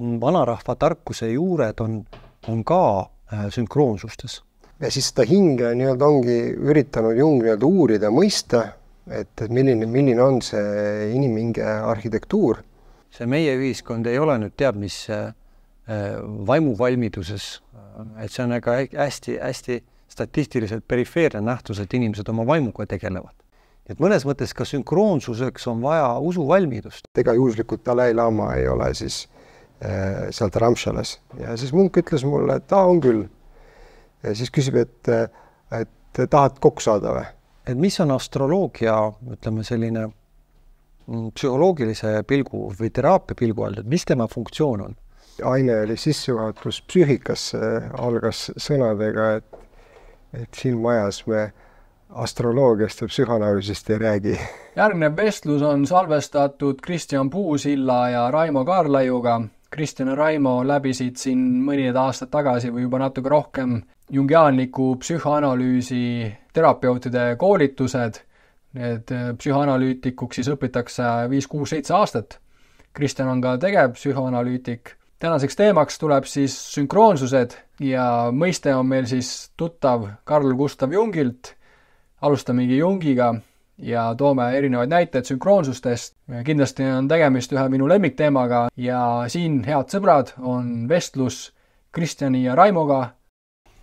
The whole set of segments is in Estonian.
vanarahva tarkuse juured on ka sünkroonsustes. Ja siis seda hinge ongi üritanud Jung uurida mõista, et milline on see inimhinge arhitektuur. See meie ühiskond ei ole nüüd teab, mis vaimuvalmiduses, et see on aga hästi statistiliselt perifeerne nähtus, et inimesed oma vaimuga tegelevad. Et mõnes mõttes ka sünkroonsuseks on vaja usuvalmidust. Ega juhuslikult Dalai Lama ei ole siis sealt Ramšales. Ja siis munk ütles mulle, et ta on küll. Ja siis küsib, et tahad kokku saada või? Et mis on astroloogia, ütleme selline psühholoogilise pilgu või teraapia pilgu all, et mis tema funktsioon on? Aine oli sissejuhatus psüühikasse, algas sõnadega, et siin majas me astroloogiast ja psühhanalüüsist ei räägi. Järgnev vestlus on salvestatud Kristjan Puusilla ja Raimo Kaarlaiuga. Kristjan ja Raimo läbisid siin mõned aastad tagasi või juba natuke rohkem jungiaanliku psühhoanalüüsi terapeutide koolitused. Need psühhoanalüütikuks siis õpitakse 5, 6, 7 aastat. Kristjan on ka tegev psühhoanalüütik. Tänaseks teemaks tuleb siis sünkroonsused ja mõiste on meil siis tuttav Carl Gustav Jungilt. Alustamegi Jungiga ja toome erinevaid näiteid sünkroonsustest. Kindlasti on tegemist ühe minu lemmikteemaga ja siin, head sõbrad, on vestlus Kristjani ja Raimoga.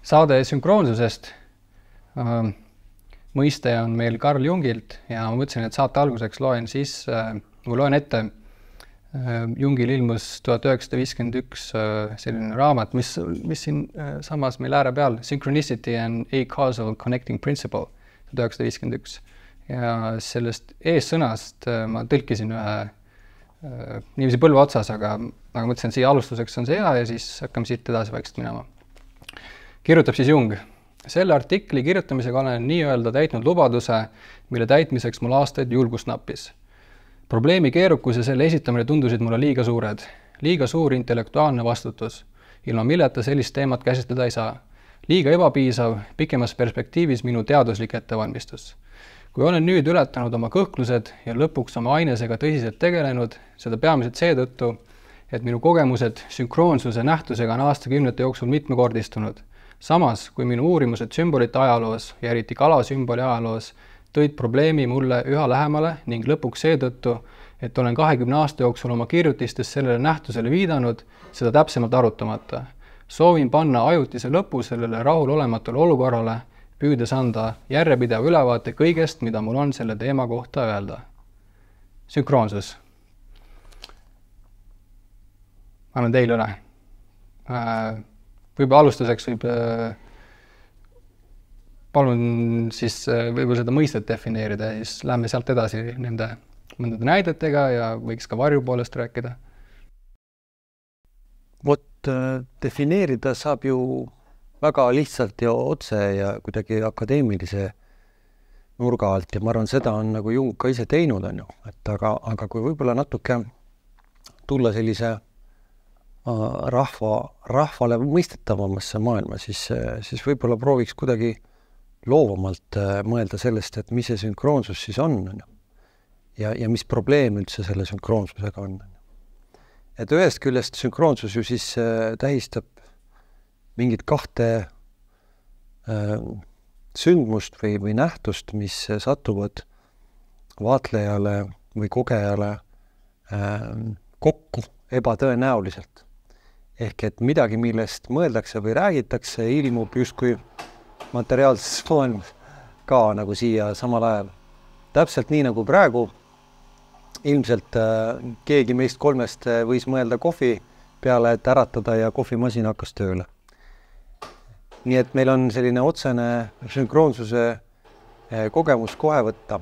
Saade sünkroonsusest. Mõiste on meil Carl Jungilt ja ma mõtlesin, et saate alguseks loen ette. Jungil ilmus 1951 selline raamat, mis siin samas meil ääre peal, Synchronicity and a Causal Connecting Principle, 1951. Ja sellest eessõnast ma tõlkisin ühe niiviisi põlve otsas, aga mõtlesin, et siia alustuseks on see hea ja siis hakkame siit edasi vaikselt minema. Kirjutab siis Jung. Selle artikli kirjutamisega olen nii-öelda täitnud lubaduse, mille täitmiseks mul aastaid julgust nappis. Probleemi keerukus ja selle esitamine tundusid mulle liiga suured. Liiga suur intellektuaalne vastutus. Ilma milleta sellist teemat käsitleda ei saa. Liiga ebapiisav, pikemas perspektiivis minu teaduslik ettevalmistus. Kui olen nüüd ületanud oma kõhklused ja lõpuks oma ainesega tõsiselt tegelenud, seda peamiselt seetõttu, et minu kogemused sünkroonsuse nähtusega on aastakümnete jooksul mitmekordistunud. Samas, kui minu uurimused sümbolite ajaloos ja eriti kalasümboli ajaloos tõid probleemi mulle üha lähemale ning lõpuks seetõttu, et olen 20 aasta jooksul oma kirjutistes sellele nähtusele viidanud, seda täpsemalt arutamata. Soovin panna ajutise lõpu sellele rahulolematule olukorrale, püüdes anda järjepidev ülevaate kõigest, mida mul on selle teema kohta öelda. Sünkroonsus. Ma annan teile üle. Võib-olla alustuseks palun siis võib-olla seda mõistet defineerida ja siis lähme sealt edasi nende mõndade näidetega ja võiks ka varju poolest rääkida. Defineerida saab ju väga lihtsalt ja otse ja kuidagi akadeemilise nurga alt ja ma arvan, seda on nagu Jung ka ise teinud, on ju. Aga kui võib-olla natuke tulla sellise rahvale mõistetavamasse maailma, siis võib-olla prooviks kuidagi loovamalt mõelda sellest, et mis see sünkroonsus siis on ja mis probleem üldse selle sünkroonsusega on. Et ühest küljest sünkroonsus ju siis tähistab mingit kahte sündmust või nähtust, mis satuvad vaatlejale või kogejale kokku ebatõenäoliselt. Ehk et midagi, millest mõeldakse või räägitakse, ilmub justkui materiaalses maailmas ka nagu siia samal ajal. Täpselt nii nagu praegu ilmselt keegi meist kolmest võis mõelda kohvi peale, et äratada ja kohvimasin hakkas tööle. Nii et meil on selline otsene sünkroonsuse kogemus kohe võtta.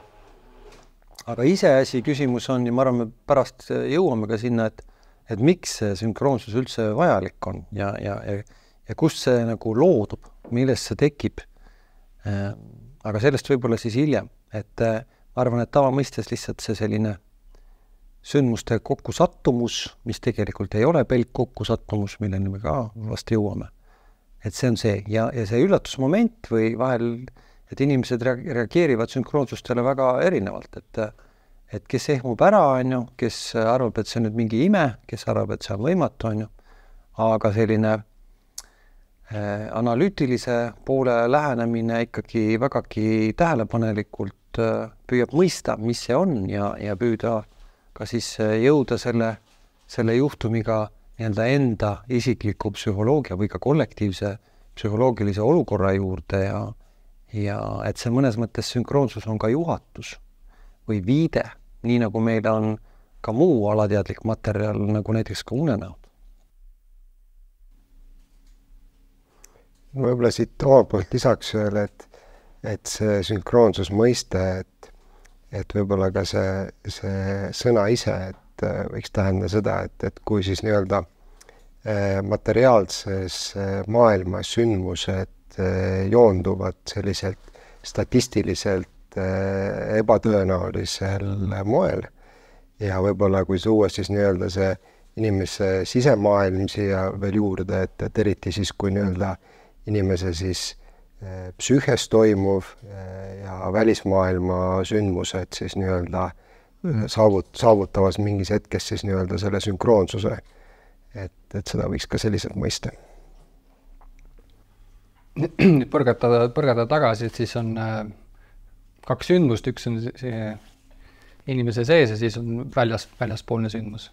Aga iseasi küsimus on, ja ma arvan, me pärast jõuame ka sinna, et miks see sünkroonsus üldse vajalik on ja kust see nagu loodub, millest see tekib. Aga sellest võib-olla siis hiljem. Et ma arvan, et tavamõistes lihtsalt see selline sündmuste kokkusattumus, mis tegelikult ei ole pelk kokkusattumus, milleni me ka vast jõuame. Et see on see. Ja see üllatusmoment või vahel, et inimesed reageerivad sünkroonsustele väga erinevalt. et kes ehmub ära, on ju, kes arvab, et see on nüüd mingi ime, kes arvab, et see on võimatu, on ju, aga selline analüütilise poole lähenemine ikkagi vägagi tähelepanelikult püüab mõista, mis see on ja püüda ka siis jõuda selle juhtumiga nii-öelda enda isikliku psühholoogia või ka kollektiivse psühholoogilise olukorra juurde ja et see mõnes mõttes sünkroonsus on ka juhatus või viide, nii nagu meil on ka muu alateadlik materjal, nagu näiteks ka unenäod. Võib-olla siit oma poolt lisaks veel, et see sünkroonsus mõiste, et võib-olla ka see sõna ise, et võiks tähendada seda, et kui siis nii-öelda materiaalses maailmas sündmused joonduvad selliselt statistiliselt ebatõenäolisel moel ja võib-olla kui tuua siis nii-öelda see inimese sisemaailm siia veel juurde, et eriti siis, kui nii-öelda inimese siis psüühes toimuv ja välismaailma sündmused siis nii-öelda saavutavas mingis hetkes siis nii-öelda selle sünkroonsuse, et seda võiks ka selliselt mõista. Põrgata tagasi, et siis on kaks sündmust, üks on see inimese sees ja siis on väljaspoolne sündmus.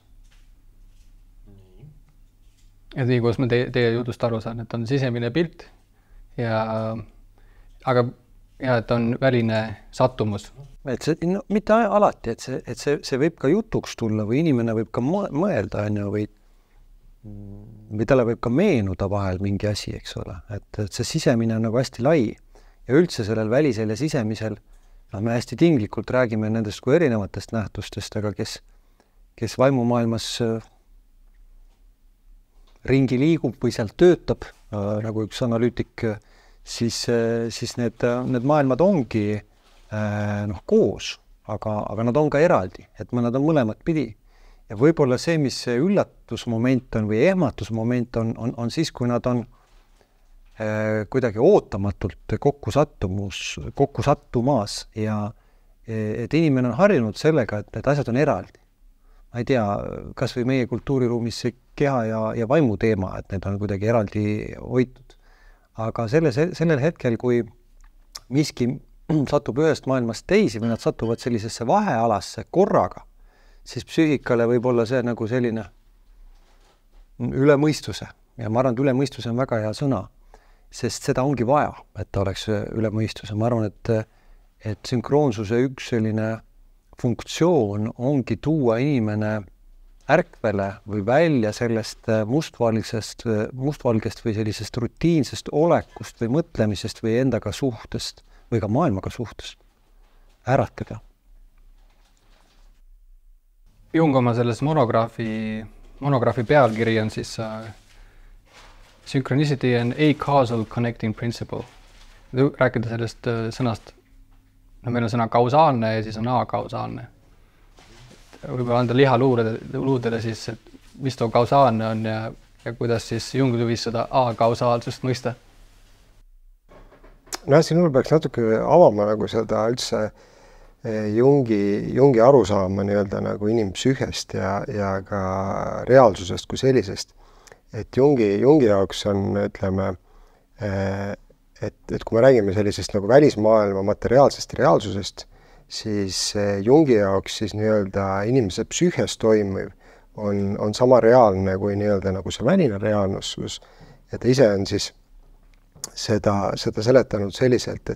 Ja nii, kus ma teie jutust aru saan, et on sisemine pilt aga et on väline sattumus. Et see, no, mitte alati, et see võib ka jutuks tulla või inimene võib ka mõelda, on ju, või talle võib ka meenuda vahel mingi asi, eks ole, et see sisemine on nagu hästi lai ja üldse sellel välisel ja sisemisel, me hästi tinglikult räägime nendest kui erinevatest nähtustest, aga kes vaimumaailmas ringi liigub või sealt töötab, nagu üks analüütik, siis need maailmad ongi koos, aga nad on ka eraldi, et nad on mõlemat pidi. Ja võib-olla see, mis see üllatusmoment on või ehmatusmoment on siis, kui nad on kuidagi ootamatult kokku sattumas ja et inimene on harjunud sellega, et need asjad on eraldi. Ma ei tea, kas või meie kultuuriruumis see keha ja vaimu teema, et need on kuidagi eraldi hoitud. Aga sellel hetkel, kui miski satub ühest maailmast teisi või nad satuvad sellisesse vahealasse korraga, siis psüühikale võib olla see nagu selline üle mõistuse. Ja ma arvan, et üle mõistuse on väga hea sõna, sest seda ongi vaja, et ta oleks üle mõistuse. Ma arvan, et sünkroonsuse üks selline funktsioon ongi tuua inimene ärkvele või välja sellest mustvalgest või sellisest rutiinsest olekust või mõtlemisest või endaga suhtest või ka maailmaga suhtest. Äratleda. Jung oma selles monograafi pealkiri on siis Synchronicity and acausal connecting principle. Rääkida sellest sõnast, meil on sõna kausaalne ja siis on akausaalne. Võib-olla anda lihaluudele siis, et mis too kausaalne on ja kuidas siis Jung võis seda akausaalsust mõista? Siin peaks natuke avama nagu seda üldse Jungi arusaama nii-öelda nagu inimpsüühest ja ka reaalsusest kui sellisest. Et Jungi jaoks on, ütleme, et kui me räägime sellisest nagu välismaailma materiaalsest reaalsusest, siis Jungi jaoks siis nii-öelda inimese psüühes toimiv on sama reaalne kui nii-öelda nagu see väline reaalsus. Ja ta ise on siis seda seletanud selliselt,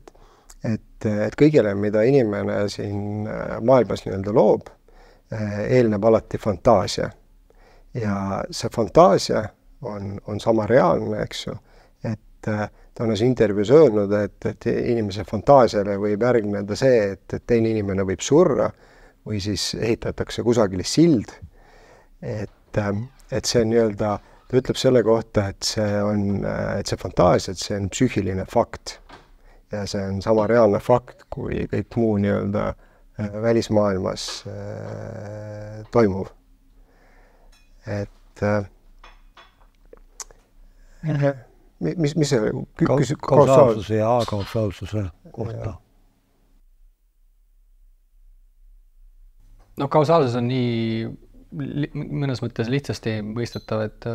et kõigele, mida inimene siin maailmas nii-öelda loob, eelneb alati fantaasia. Ja see fantaasia on sama reaalne, eks ju, et ta on intervjuus öelnud, et inimese fantaasiale võib järgneda see, et teine inimene võib surra või siis ehitatakse kusagil sild. Et see nii-öelda, ta ütleb selle kohta, et see fantaasia, et see on psüühiline fakt. Ja see on sama reaalne fakt, kui kõik muu nii-öelda välismaailmas toimuv. Et mis see kausaalsuse ja akausaalsuse kohta? No kausaalsus on nii mõnes mõttes lihtsasti mõistetav, et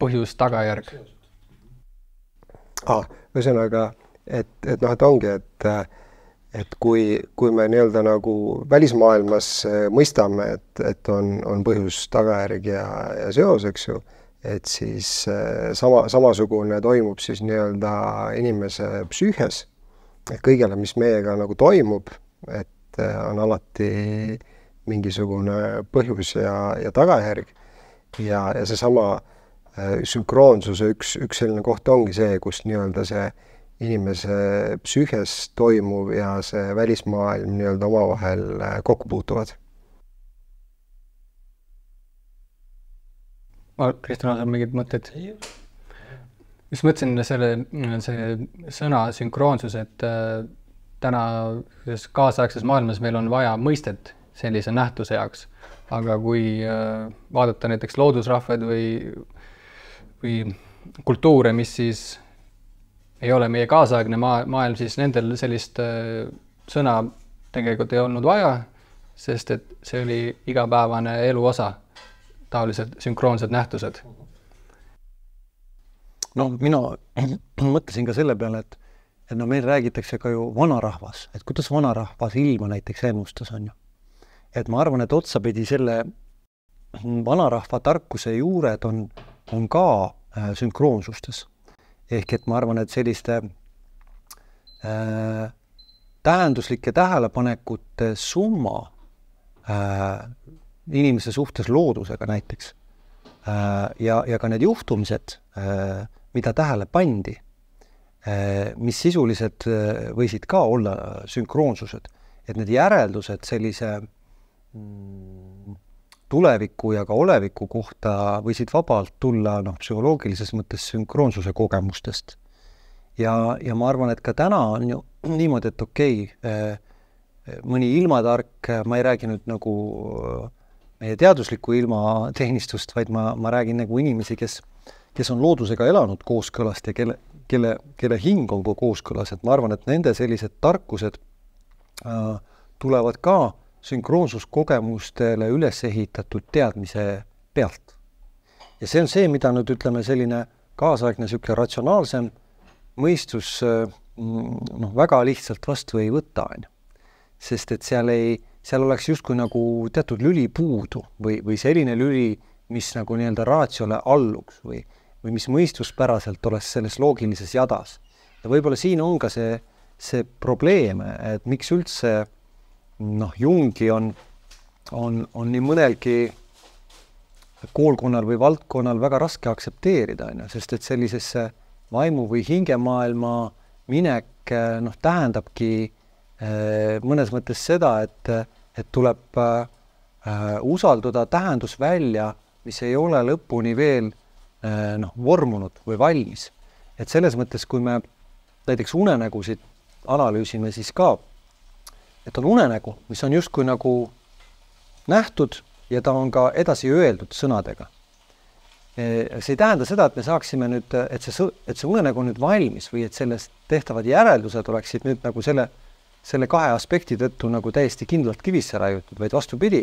põhjus tagajärg. Ühesõnaga, et ongi, et kui me nii-öelda nagu välismaailmas mõistame, et on põhjus tagajärg ja seos, eks ju, et siis samasugune toimub siis nii-öelda inimese psüühes, et kõigele, mis meiega nagu toimub, et on alati mingisugune põhjus ja tagajärg ja seesama sünkroonsuse üks selline koht ongi see, kus nii-öelda see inimese psüühes toimuv ja see välismaailm nii-öelda omavahel kokku puutuvad. Kristjan, on mingid mõtted? Just mõtlesin see sõna sünkroonsus, et täna kaasaegses maailmas meil on vaja mõistet sellise nähtuse jaoks, aga kui vaadata näiteks loodusrahvad või kultuure, mis siis ei ole meie kaasaegne maailm, siis nendel sellist sõna tegelikult ei olnud vaja, sest et see oli igapäevane elu osa, taolised sünkroonsed nähtused. No mina mõtlesin ka selle peale, et meil räägitakse ka ju vanarahvas, et kuidas vanarahvas ilma näiteks ennustas on ju. Et ma arvan, et otsapidi selle vanarahva tarkuse juured on ka sünkroonsustes. Ehk et ma arvan, et selliste tähenduslike tähelepanekute summa inimese suhtes loodusega näiteks ja ka need juhtumised, mida tähele pandi, mis sisuliselt võisid ka olla sünkroonsused, et need järeldused sellise tuleviku ja ka oleviku kohta võisid vabalt tulla psühholoogilises mõttes sünkroonsuse kogemustest. Ja ma arvan, et ka täna on ju niimoodi, et okei, mõni ilmatark, ma ei räägi nüüd nagu meie teadusliku ilmateenistust, vaid ma räägin nagu inimesi, kes on loodusega elanud kooskõlast ja kelle hing on kooskõlas, et ma arvan, et nende sellised tarkused tulevad ka sünkroonsuskogemustele üles ehitatud teadmise pealt. Ja see on see, mida nüüd ütleme selline kaasaegne selline ratsionaalsem mõistus väga lihtsalt vastu ei võta. Sest et seal oleks justkui nagu teatud lüli puudu või selline lüli, mis nagu nii-öelda raatsiole alluks või mis mõistuspäraselt oleks selles loogilises jadas. Ja võib-olla siin on ka see probleem, et miks üldse Jungi on nii mõnelgi koolkonnal või valdkonnal väga raske aktsepteerida, sest et sellisesse vaimu või hingemaailma minek tähendabki mõnes mõttes seda, et tuleb usaldada tähendusvälja, mis ei ole lõpuni veel vormunud või valmis. Et selles mõttes, kui me näiteks unenägusid analüüsime, siis ka et on unenägu, mis on justkui nagu nähtud ja ta on ka edasi öeldud sõnadega. See ei tähenda seda, et me saaksime nüüd, et see unenägu on nüüd valmis või et sellest tehtavad järeldused oleksid nüüd nagu selle kahe aspekti tõttu nagu täiesti kindlalt kivisse raiutud, vaid vastupidi,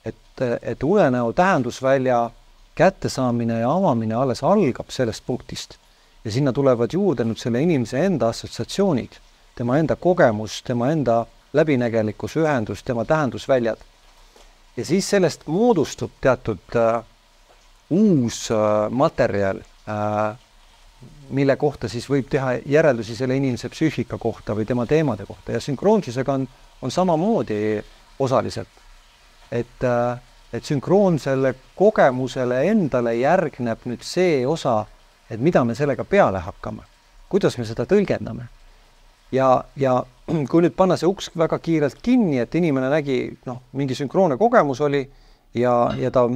et unenäo tähendusvälja kättesaamine ja avamine alles algab sellest punktist ja sinna tulevad juurde nüüd selle inimese enda assotsiatsioonid, tema enda kogemus, tema enda läbinägelikkus, ühendus, tema tähendusväljad. Ja siis sellest moodustub teatud uus materjal, mille kohta siis võib teha järeldusi selle inimese psüühika kohta või tema teemade kohta. Ja sünkroonsusega on samamoodi osaliselt. Et sünkroonsele kogemusele endale järgneb nüüd see osa, et mida me sellega peale hakkame. Kuidas me seda tõlgendame. Ja kui nüüd panna see uks väga kiirelt kinni, et inimene nägi, mingi sünkroonne kogemus oli ja ta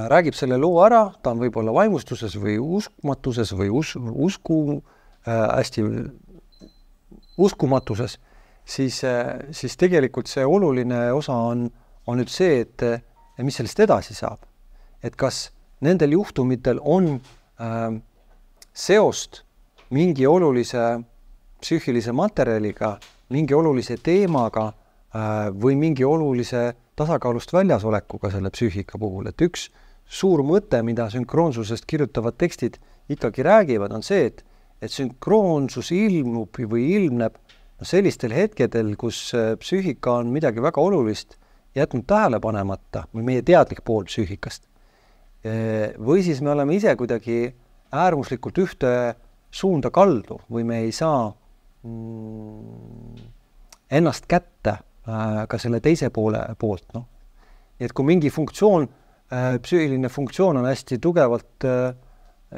räägib selle loo ära, ta on võib-olla vaimustuses või uskmatuses või hästi uskumatuses, siis tegelikult see oluline osa on nüüd see, et mis sellest edasi saab. Et kas nendel juhtumitel on seost mingi olulise psüühilise materjaliga, mingi olulise teemaga või mingi olulise tasakaalust väljas olekuga selle psüühika puhul, et üks suur mõte, mida sünkroonsusest kirjutavad tekstid ikkagi räägivad, on see, et sünkroonsus ilmub või ilmneb sellistel hetkedel, kus psüühika on midagi väga olulist jätnud tähele panemata või meie teadlik pool psüühikast. Või siis me oleme ise kuidagi äärmuslikult ühte suunda kaldu või me ei saa ennast kätte ka selle teise poolt. No. Et kui mingi funktsioon, psüühiline funktsioon on hästi tugevalt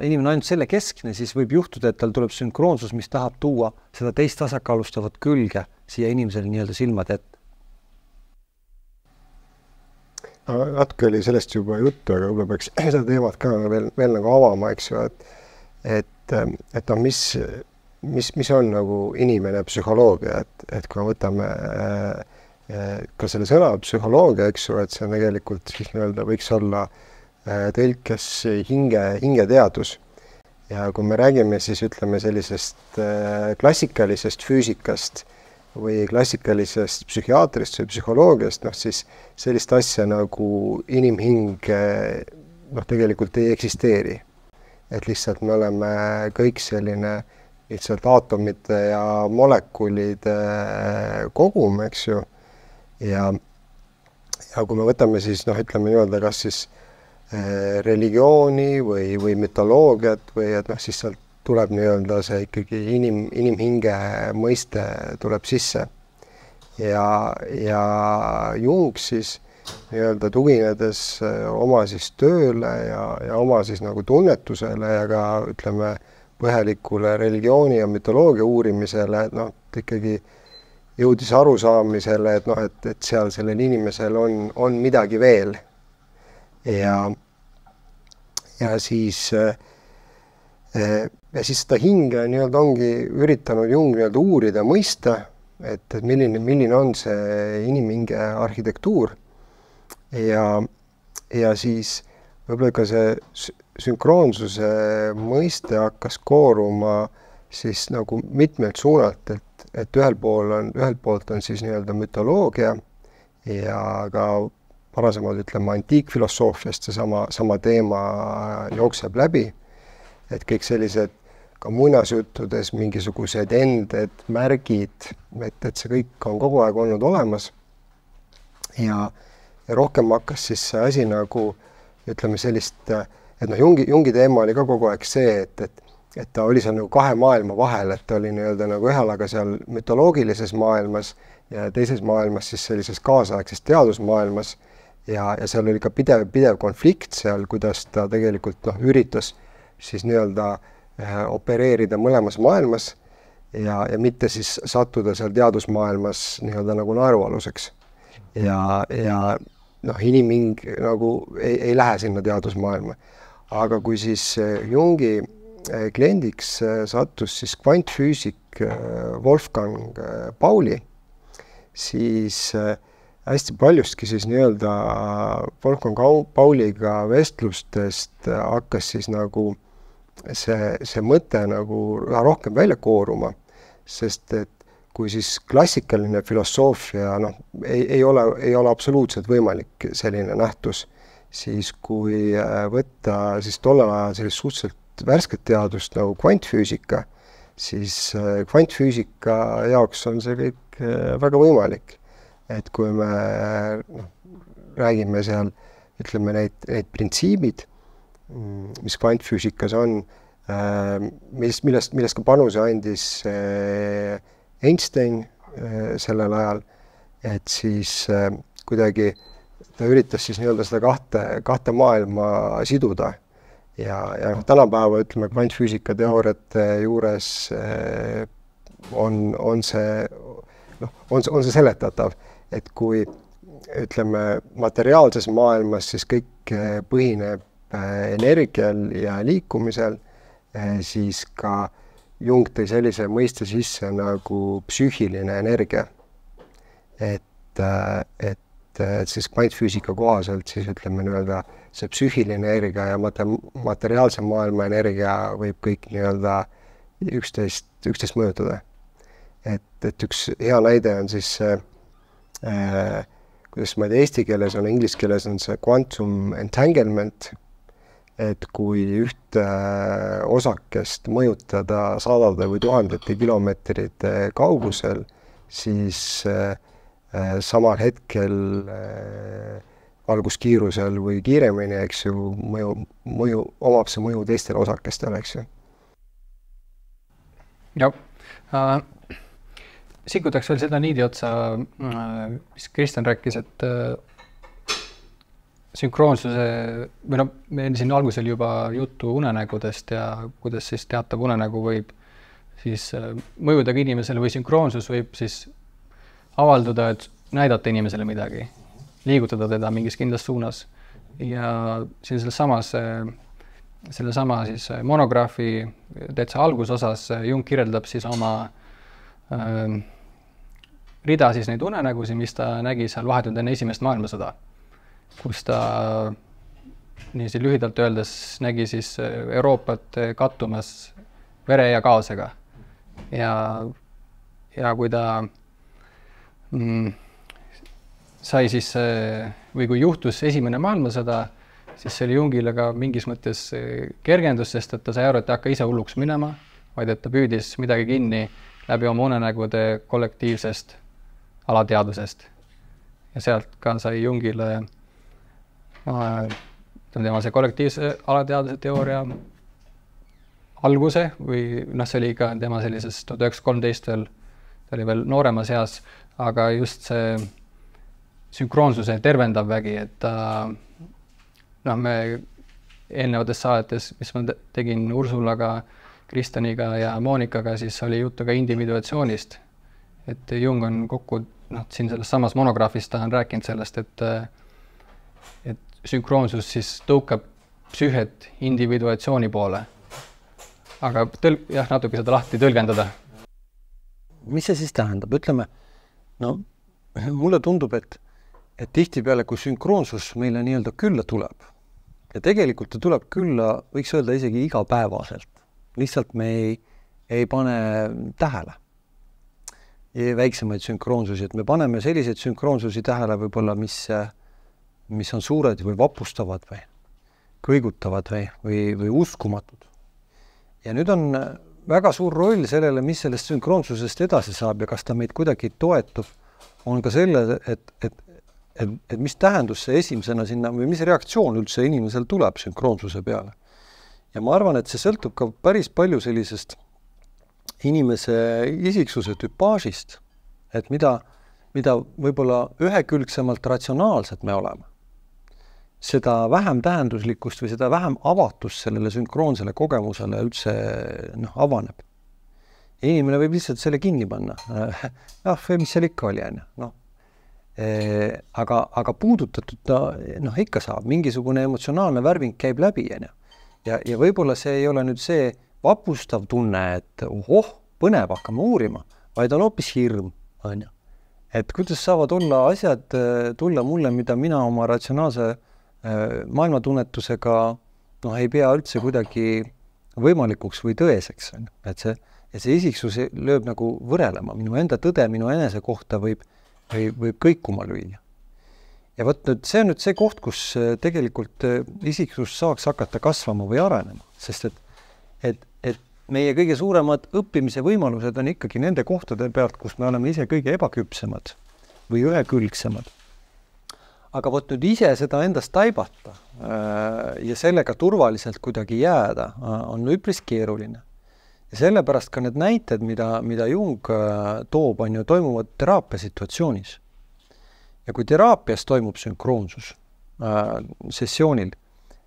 inimene ainult selle keskne, siis võib juhtuda, et tal tuleb sünkroonsus, mis tahab tuua seda teist tasakaalustavat külge siia inimesele nii-öelda silmade ette. Natuke oli sellest juba juttu, aga võib-olla peaks seda teemat ka veel nagu avama, eks ju, et on mis on nagu inimene psühholoogia, et kui me võtame ka selle sõna psühholoogia, eks ju, et see on tegelikult siis nii-öelda võiks olla tõlkes hingeteadus. Ja kui me räägime siis ütleme sellisest klassikalisest füüsikast või klassikalisest psühhiaatrist või psühholoogiast, siis sellist asja nagu inimhing tegelikult ei eksisteeri. Et lihtsalt me oleme kõik selline lihtsalt aatomite ja molekulide kogum, eks ju. Ja kui me võtame siis, ütleme nii-öelda kas siis religiooni või mütoloogiat või et siis sealt tuleb nii-öelda see ikkagi inimhinge mõiste tuleb sisse. Ja Jung siis nii-öelda tuginedes oma siis tööle ja oma siis nagu tunnetusele ja ka ütleme põhjalikule religiooni ja mütoloogia uurimisele, et ikkagi jõudis arusaamisele, et seal sellel inimesel on midagi veel. Ja siis seda hinge nii-öelda ongi üritanud Jung nii-öelda uurida mõista, et milline on see inimhinge arhitektuur ja siis võib-olla ka see sünkroonsuse mõiste hakkas kooruma siis nagu mitmelt suunalt, et ühelt poolt on siis nii-öelda mütoloogia ja ka varasemalt ütleme antiikfilosoofiast see sama teema jookseb läbi, et kõik sellised ka muinasjuttudes mingisugused ended, märgid, et see kõik on kogu aeg olnud olemas ja rohkem hakkas siis see asi nagu ütleme sellist, et Jungi teema oli ka kogu aeg see, et ta oli seal nagu kahe maailma vahel, et ta oli nii-öelda nagu ühel aga seal mütoloogilises maailmas ja teises maailmas siis sellises kaasaegses teadusmaailmas ja seal oli ka pidev konflikt seal, kuidas ta tegelikult üritas siis nii-öelda opereerida mõlemas maailmas ja mitte siis sattuda seal teadusmaailmas nii-öelda nagu naerualuseks. Ja inimhing nagu ei lähe sinna teadusmaailma. Aga kui siis Jungi kliendiks sattus siis kvantfüüsik Wolfgang Pauli, siis hästi paljustki siis nii-öelda Wolfgang Pauliga vestlustest hakkas siis nagu see mõte nagu rohkem välja kooruma, sest et kui siis klassikaline filosoofia ei ole absoluutselt võimalik selline nähtus, siis kui võtta siis tollel ajal sellist suhteliselt värsket teadust nagu kvantfüüsika, siis kvantfüüsika jaoks on see kõik väga võimalik. Et kui me räägime seal, ütleme neid printsiibid, mis kvantfüüsikas on, millest ka panuse andis Einstein sellel ajal, et siis kuidagi ta üritas siis nii-öelda seda kahte maailma siduda ja tänapäeva ütleme kvantfüüsika teooriate juures on see seletatav, et kui ütleme materiaalses maailmas siis kõik põhineb energial ja liikumisel, siis ka Jung tõi sellise mõiste sisse nagu psüühiline energia. Et siis kvantfüüsika kohaselt siis ütleme nii-öelda see psüühiline energia ja materiaalse maailma energia võib kõik nii-öelda üksteist mõjutada. Et üks hea näide on siis kuidas ma ei tea, eesti keeles on, inglise keeles on see quantum entanglement, et kui ühte osakest mõjutada sadade või tuhandete kilomeetrite kaugusel, siis samal hetkel valguskiirusel või kiiremini, eks ju, omab see mõju teistele osakestele, eks ju. Jah. Sikutaks veel seda niidi otsa, mis Kristjan rääkis, et sünkroonsuse, või no meil siin algusel juba juttu unenägudest ja kuidas siis teatav unenägu võib siis mõjuda inimesele või sünkroonsus võib siis avalduda, et näidata inimesele midagi, liigutada teda mingis kindlas suunas. Ja siin sellesama siis monograafi täitsa algusosas Jung kirjeldab siis oma rida siis neid unenägusid, mis ta nägi seal vahetult enne esimest maailmasõda, kus ta nii lühidalt öeldes nägi siis Euroopat kattumas vere ja kaosega. Ja kui ta sai siis, või kui juhtus esimene maailmasõda, siis see oli Jungile ka mingis mõttes kergendus, sest et ta sai aru, et ta hakka ise hulluks minema, vaid et ta püüdis midagi kinni läbi oma unenägude kollektiivsest alateadusest. Ja sealt ka sai Jungile tema see kollektiivse alateaduse teooria alguse või see oli ka tema sellises 1913 veel, ta oli veel nooremas eas, aga just see sünkroonsuse tervendav vägi, et me eelnevates saadetes, mis ma tegin Ursulaga, Kristjaniga ja Monikaga, siis oli juttu ka individuatsioonist. Et Jung on kokku, siin selles samas monograafis ta on rääkinud sellest, et sünkroonsus siis tõukab psüühet individuatsiooni poole. Aga natuke seda lahti tõlgendada. Mis see siis tähendab? Ütleme, mulle tundub, et tihtipeale, kui sünkroonsus meile nii-öelda külla tuleb, ja tegelikult ta tuleb külla, võiks öelda isegi igapäevaselt. Lihtsalt me ei pane tähele väiksemaid sünkroonsusi, et me paneme selliseid sünkroonsusi tähele võib-olla, mis on suured või vapustavad või kõigutavad või uskumatud. Ja nüüd on väga suur roll sellele, mis sellest sünkroonsusest edasi saab ja kas ta meid kuidagi toetub, on ka selle, et mis tähendus see esimesena sinna või mis reaktsioon üldse inimesel tuleb sünkroonsuse peale. Ja ma arvan, et see sõltub ka päris palju sellisest inimese isiksuse tüpaažist, et mida võib-olla ühekülgsemalt ratsionaalselt me oleme, seda vähem tähenduslikkust või seda vähem avatust sellele sünkroonsele kogemusele üldse avaneb. Ja inimene võib lihtsalt selle kinni panna. Mis seal ikka oli, aga puudutatud ta ikka saab, mingisugune emotsionaalne värving käib läbi, ja võib-olla see ei ole nüüd see vapustav tunne, et põnev, hakkame uurima, vaid on hoopis hirm, et kuidas saavad olla asjad tulla mulle, mida mina oma ratsionaalse maailmatunnetusega ei pea üldse kuidagi võimalikuks või tõeseks. Et see isiksus lööb nagu võrelema, minu enda tõde, minu enese kohta võib kõikuma lüüa. Ja võt nüüd, see on nüüd see koht, kus tegelikult isiksus saaks hakata kasvama või arenema, sest et meie kõige suuremad õppimise võimalused on ikkagi nende kohtade pealt, kus me oleme ise kõige ebaküpsemad või ühekülgsemad. Aga võt nüüd ise seda endast taibata ja sellega turvaliselt kuidagi jääda on üpris keeruline. Ja sellepärast ka need näited, mida Jung toob, toimuvad teraapia situatsioonis. Ja kui teraapias toimub sünkroonsus sessioonil,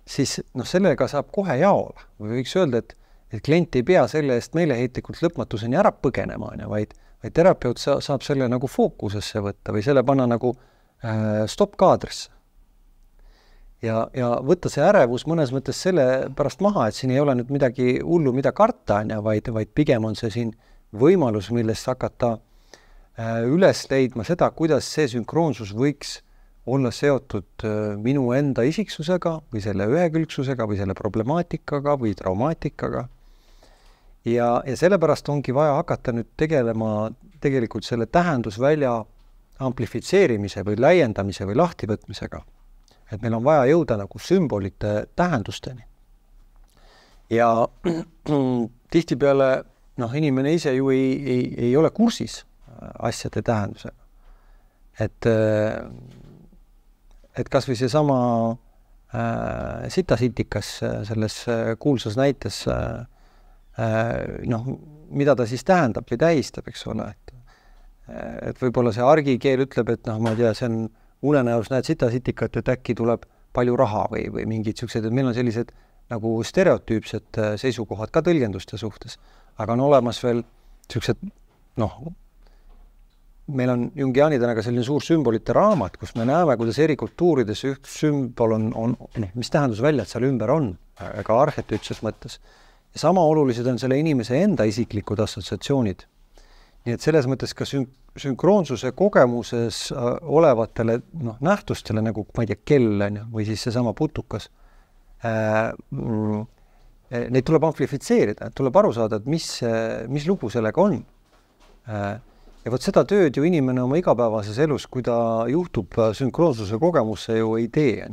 siis sellega saab kohe jaola. Või võiks öelda, et klient ei pea selle eest meeleheitlikult lõpmatuseni ära põgenema, vaid terapeut saab selle nagu fookusesse võtta või selle panna nagu stopp-kaadrisse. Ja võtta see ärevus mõnes mõttes selle pärast maha, et siin ei ole nüüd midagi hullu, mida karta, vaid pigem on see siin võimalus, millest hakata üles leidma seda, kuidas see sünkroonsus võiks olla seotud minu enda isiksusega või selle ühekülgsusega või selle problemaatikaga või traumaatikaga. Ja sellepärast ongi vaja hakata nüüd tegelema tegelikult selle tähendusvälja amplifitseerimise või laiendamise või lahtivõtmisega. Et meil on vaja jõuda nagu sümbolite tähendusteni. Ja tihtipeale inimene ise ju ei ole kursis asjade tähendusega. Et kas või seesama sitasitikas selles kuulsas näites, mida ta siis tähendab või tähistab, eks ole. Et võib-olla see argikeel ütleb, et ma ei tea, see on unenäos näed sitasitikat, et äkki tuleb palju raha või mingid siuksed, et meil on sellised nagu stereotüüpsed seisukohad ka tõlgenduste suhtes, aga on olemas veel siuksed, meil on jungiaanidena selline suur sümbolite raamat, kus me näeme, kuidas eri kultuurides üks sümbol on mis tähendus välja, et seal ümber on, ka arhetüüpses mõttes. Ja sama olulised on selle inimese enda isiklikud assotsiatsioonid. Nii et selles mõttes ka sünkroonsuse kogemuses olevatele nähtustele, nagu ma ei tea, kell või siis seesama putukas, neid tuleb amplifitseerida, tuleb aru saada, et mis lugu sellega on. Ja võt seda tööd ju inimene oma igapäevases elus, kui ta juhtub sünkroonsuse kogemusse ju ei tee.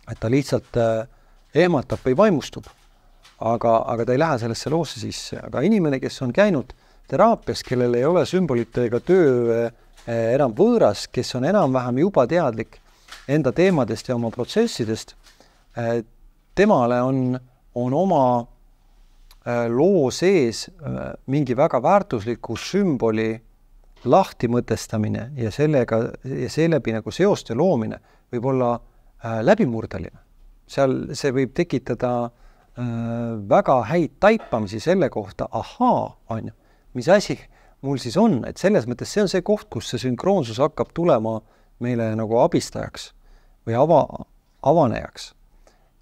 Et ta lihtsalt ehmatab või vaimustub, aga ta ei lähe sellesse loosse sisse. Aga inimene, kes on käinud teraapias, kellel ei ole sümbolitega töö enam võõras, kes on enam-vähem juba teadlik enda teemadest ja oma protsessidest, temale on oma loo sees mingi väga väärtusliku sümboli lahtimõtestamine ja seeläbi nagu seoste loomine võib olla läbimurdeline. Seal see võib tekitada väga häid taipamisi selle kohta, mis asi mul siis on, et selles mõttes see on see koht, kus see sünkroonsus hakkab tulema meile nagu abistajaks või avanejaks.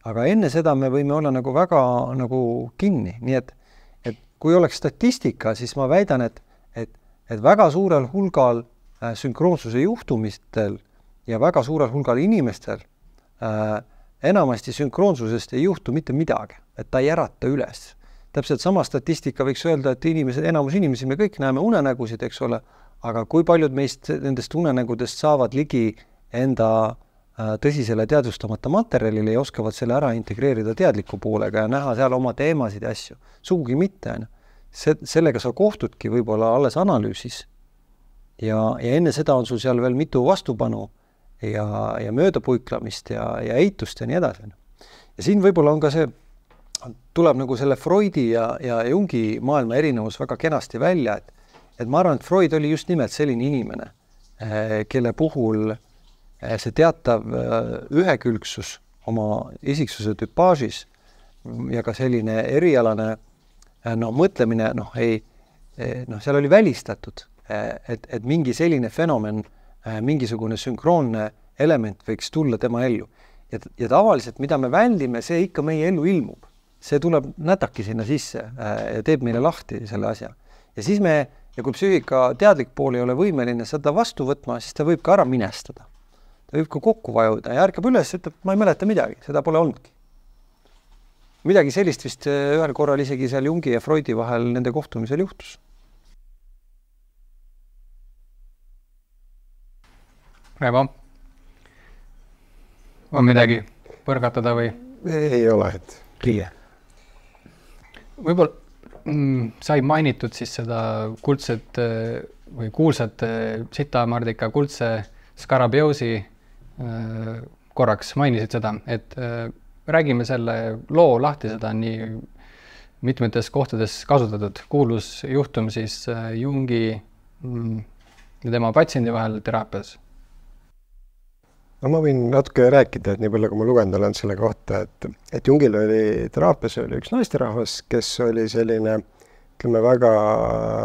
Aga enne seda me võime olla nagu väga nagu kinni, nii et kui oleks statistika, siis ma väidan, et väga suurel hulgal sünkroonsuse juhtumistel ja väga suurel hulgal inimestel enamasti sünkroonsusest ei juhtu mitte midagi, et ta ei ärata üles. Täpselt sama statistika võiks öelda, et enamus inimesi me kõik näeme unenägusid, eks ole, aga kui paljud meist nendest unenägudest saavad ligi enda tõsisele teadvustamata materjalile ja oskavad selle ära integreerida teadliku poolega ja näha seal oma teemasid ja asju. Sugugi mitte. Sellega sa kohtudki võib-olla alles analüüsis ja enne seda on sul seal veel mitu vastupanu ja möödapuiklamist ja eitust ja nii edasi. Ja siin võib-olla on ka see, tuleb nagu selle Freudi ja Jungi maailma erinevus väga kenasti välja, et ma arvan, et Freud oli just nimelt selline inimene, kelle puhul see teatav ühekülgsus oma isiksuse tüpaažis ja ka selline erialane mõtlemine, seal oli välistatud, et mingi selline fenomen, mingisugune sünkroonne element võiks tulla tema ellu. Ja tavaliselt, mida me väldime, see ikka meie ellu ilmub. See tuleb nätaki sinna sisse ja teeb meile lahti selle asja. Ja siis ja kui psüühika teadlik pool ei ole võimeline seda vastu võtma, siis ta võib ka ära minestada. Ta võib ka kokku vajuda ja ärkab üles, ütleb, ma ei mäleta midagi, seda pole olnudki. Midagi sellist vist ühel korral isegi seal Jungi ja Freudi vahel nende kohtumisel juhtus. Raivo, on midagi põrgatada või? Ei ole, et Riie. Võib-olla sai mainitud siis seda kuldset või kuulsat sitamardika kuldse skarabioosi korraks mainisid seda, et räägime selle loo lahti, seda on nii mitmetes kohtades kasutatud. Kuulus juhtum siis Jungi ja tema patsiendi vahel teraapias. No ma võin natuke rääkida, et nii palju, kui ma lugenud olen selle kohta, et Jungil oli teraapias oli üks naisterahvas, kes oli selline, ütleme, väga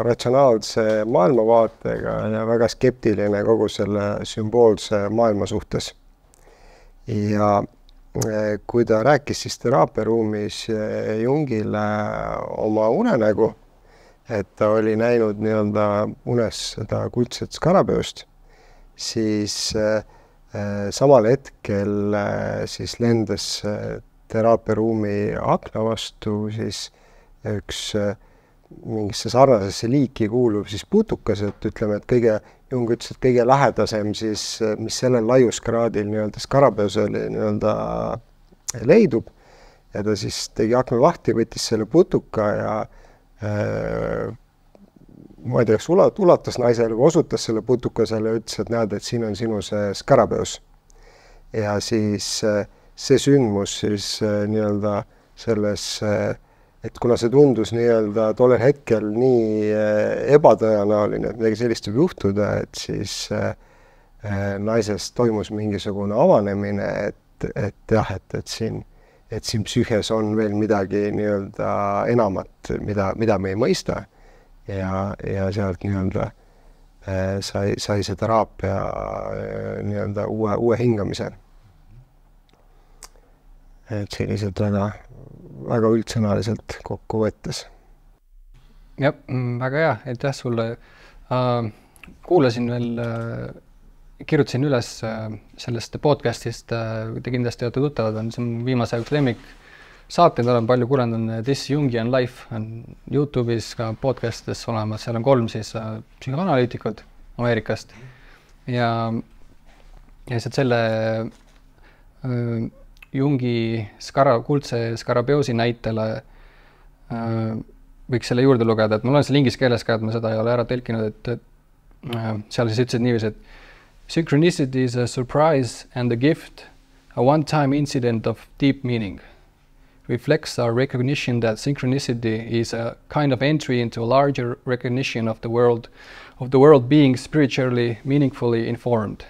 ratsionaalse maailmavaatega ja väga skeptiline kogu selle sümboolse maailma suhtes. Ja kui ta rääkis siis teraapiaruumis Jungile oma unenägu, et ta oli näinud nii-öelda unes seda kuldset skarabööst, siis samal hetkel siis lendas teraapiaruumi akna vastu siis üks mingisse sarnasesse liiki kuulub siis putukas, et ütleme, et Jung ütles, et kõige lähedasem siis, mis sellel laiuskraadil nii-öelda skarabeus oli nii-öelda leidub ja ta siis tegi akna lahti, võttis selle putuka ja ma ei tea, kas ulatas naisele või osutas selle putukasele ja ütles, et näed, et siin on sinu see skarabeus. Ja siis see sündmus siis nii-öelda selles et kuna see tundus nii-öelda tollel hetkel nii ebatõenäoline, et midagi sellist võib juhtuda, et siis naisest toimus mingisugune avanemine, et jah, et siin psüühes on veel midagi nii-öelda enamat, mida me ei mõista ja sealt nii-öelda sai see teraapia nii-öelda uue hingamise. Et selliselt väga üldsõnaliselt kokku võttes. Jah, väga hea, aitäh sulle. Kuulasin veel, kirjutasin üles sellest podcastist, te kindlasti olete tuttavad, see on viimase üks lemmik saateid, olen palju kuulanud, This Jungian Life on YouTube'is ka podcastis olemas, seal on 3 siis psühhoanalüütikud Ameerikast ja lihtsalt selle Jungi kuldse skarabeusi näitele võiks selle juurde lugeda, et mul on see inglis keeles ka, et ma seda ei ole ära tõlkinud, et seal siis ütlesid niiviisi, et synchronicity is a surprise and a gift, a one-time incident of deep meaning. Reflects our recognition that synchronicity is a kind of entry into a larger recognition of the world being spiritually, meaningfully informed.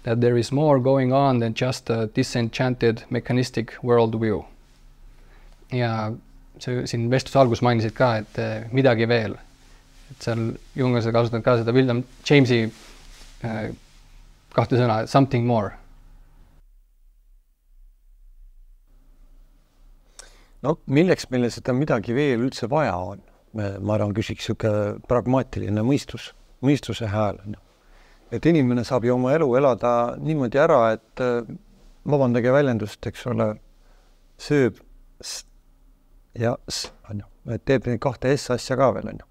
That there is more going on than just a disenchanted mechanistic worldview. Ja siin vestluse algus mainisid ka, et midagi veel. Et seal Jungas kasutanud ka seda William Jamesi 2 sõna, something more. No milleks meile seda midagi veel üldse vaja on? Ma arvan, küsiks siuke pragmaatiline mõistuse hääl. Et inimene saab ju oma elu elada niimoodi ära, et vabandage väljendust, eks ole, sööb ja et teeb neid 2 S-asja ka veel,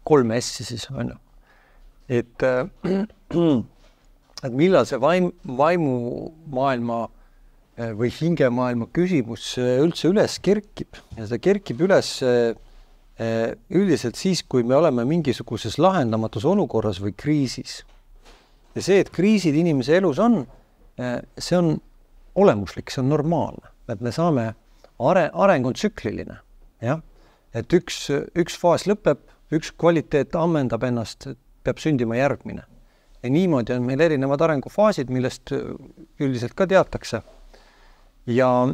3 S siis, et millal see vaimumaailma või hingemaailma küsimus üldse üles kerkib ja seda kerkib üles üldiselt siis, kui me oleme mingisuguses lahendamatus olukorras või kriisis. Ja see, et kriisid inimese elus on, see on olemuslik, see on normaalne. Et me saame, areng on tsükliline. Ja? Et üks faas lõpeb, üks kvaliteet ammendab ennast, peab sündima järgmine. Ja niimoodi on meil erinevad arengufaasid, millest üldiselt ka teatakse. Ja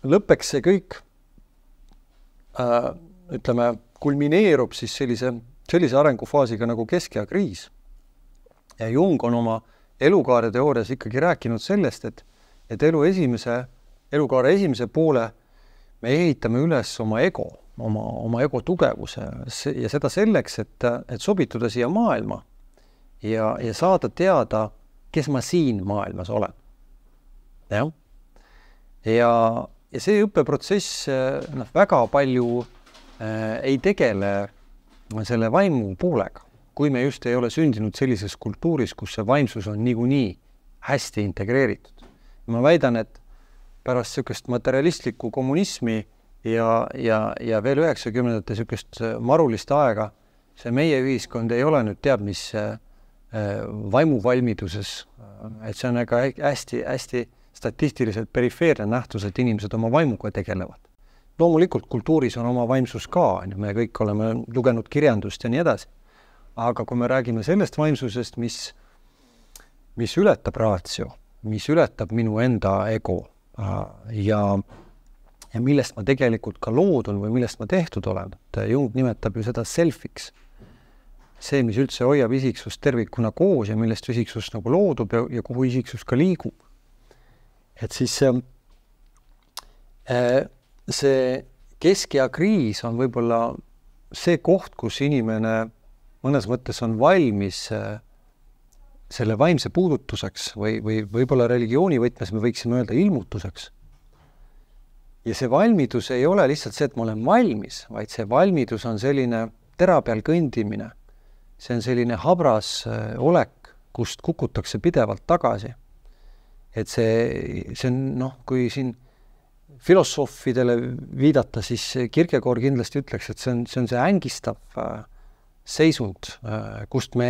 lõppeks see kõik ütleme, kulmineerub siis sellise arengufaasiga nagu keskea kriis. Ja Jung on oma elukaare teoorias ikkagi rääkinud sellest, et elukaare esimese poole me ehitame üles oma ego, oma ego tugevuse ja seda selleks, et sobituda siia maailma ja saada teada, kes ma siin maailmas olen. Ja see õppeprotsess väga palju ei tegele selle vaimu poolega, kui me just ei ole sündinud sellises kultuuris, kus see vaimsus on niikuinii hästi integreeritud. Ma väidan, et pärast sükest materialistlikku kommunismi ja veel 90-ndate sükest marulist aega, see meie ühiskond ei ole nüüd teab, mis vaimuvalmiduses, et see on hästi statistiliselt perifeerne nähtus, et inimesed oma vaimuga tegelevad. Loomulikult kultuuris on oma vaimsus ka, me kõik oleme lugenud kirjandust ja nii edasi. Aga kui me räägime sellest vaimsusest, mis ületab raatsio, mis ületab minu enda ego ja millest ma tegelikult ka loodun või millest ma tehtud olen, Jung nimetab ju seda selfiks. See, mis üldse hoiab isiksust tervikuna koos ja millest isiksus nagu loodub ja kuhu isiksus ka liigub. Et siis see keskea kriis on võib-olla see koht, kus inimene mõnes mõttes on valmis selle vaimse puudutuseks või võib-olla religiooni võtmes me võiksime öelda ilmutuseks. ja see valmidus ei ole lihtsalt see, et ma olen valmis, vaid see valmidus on selline tera peal kõndimine. See on selline habras olek, kust kukutakse pidevalt tagasi. Et see on, kui siin filosoofidele viidata, siis Kierkegaard kindlasti ütleks, et see on see ängistav seisund, kust me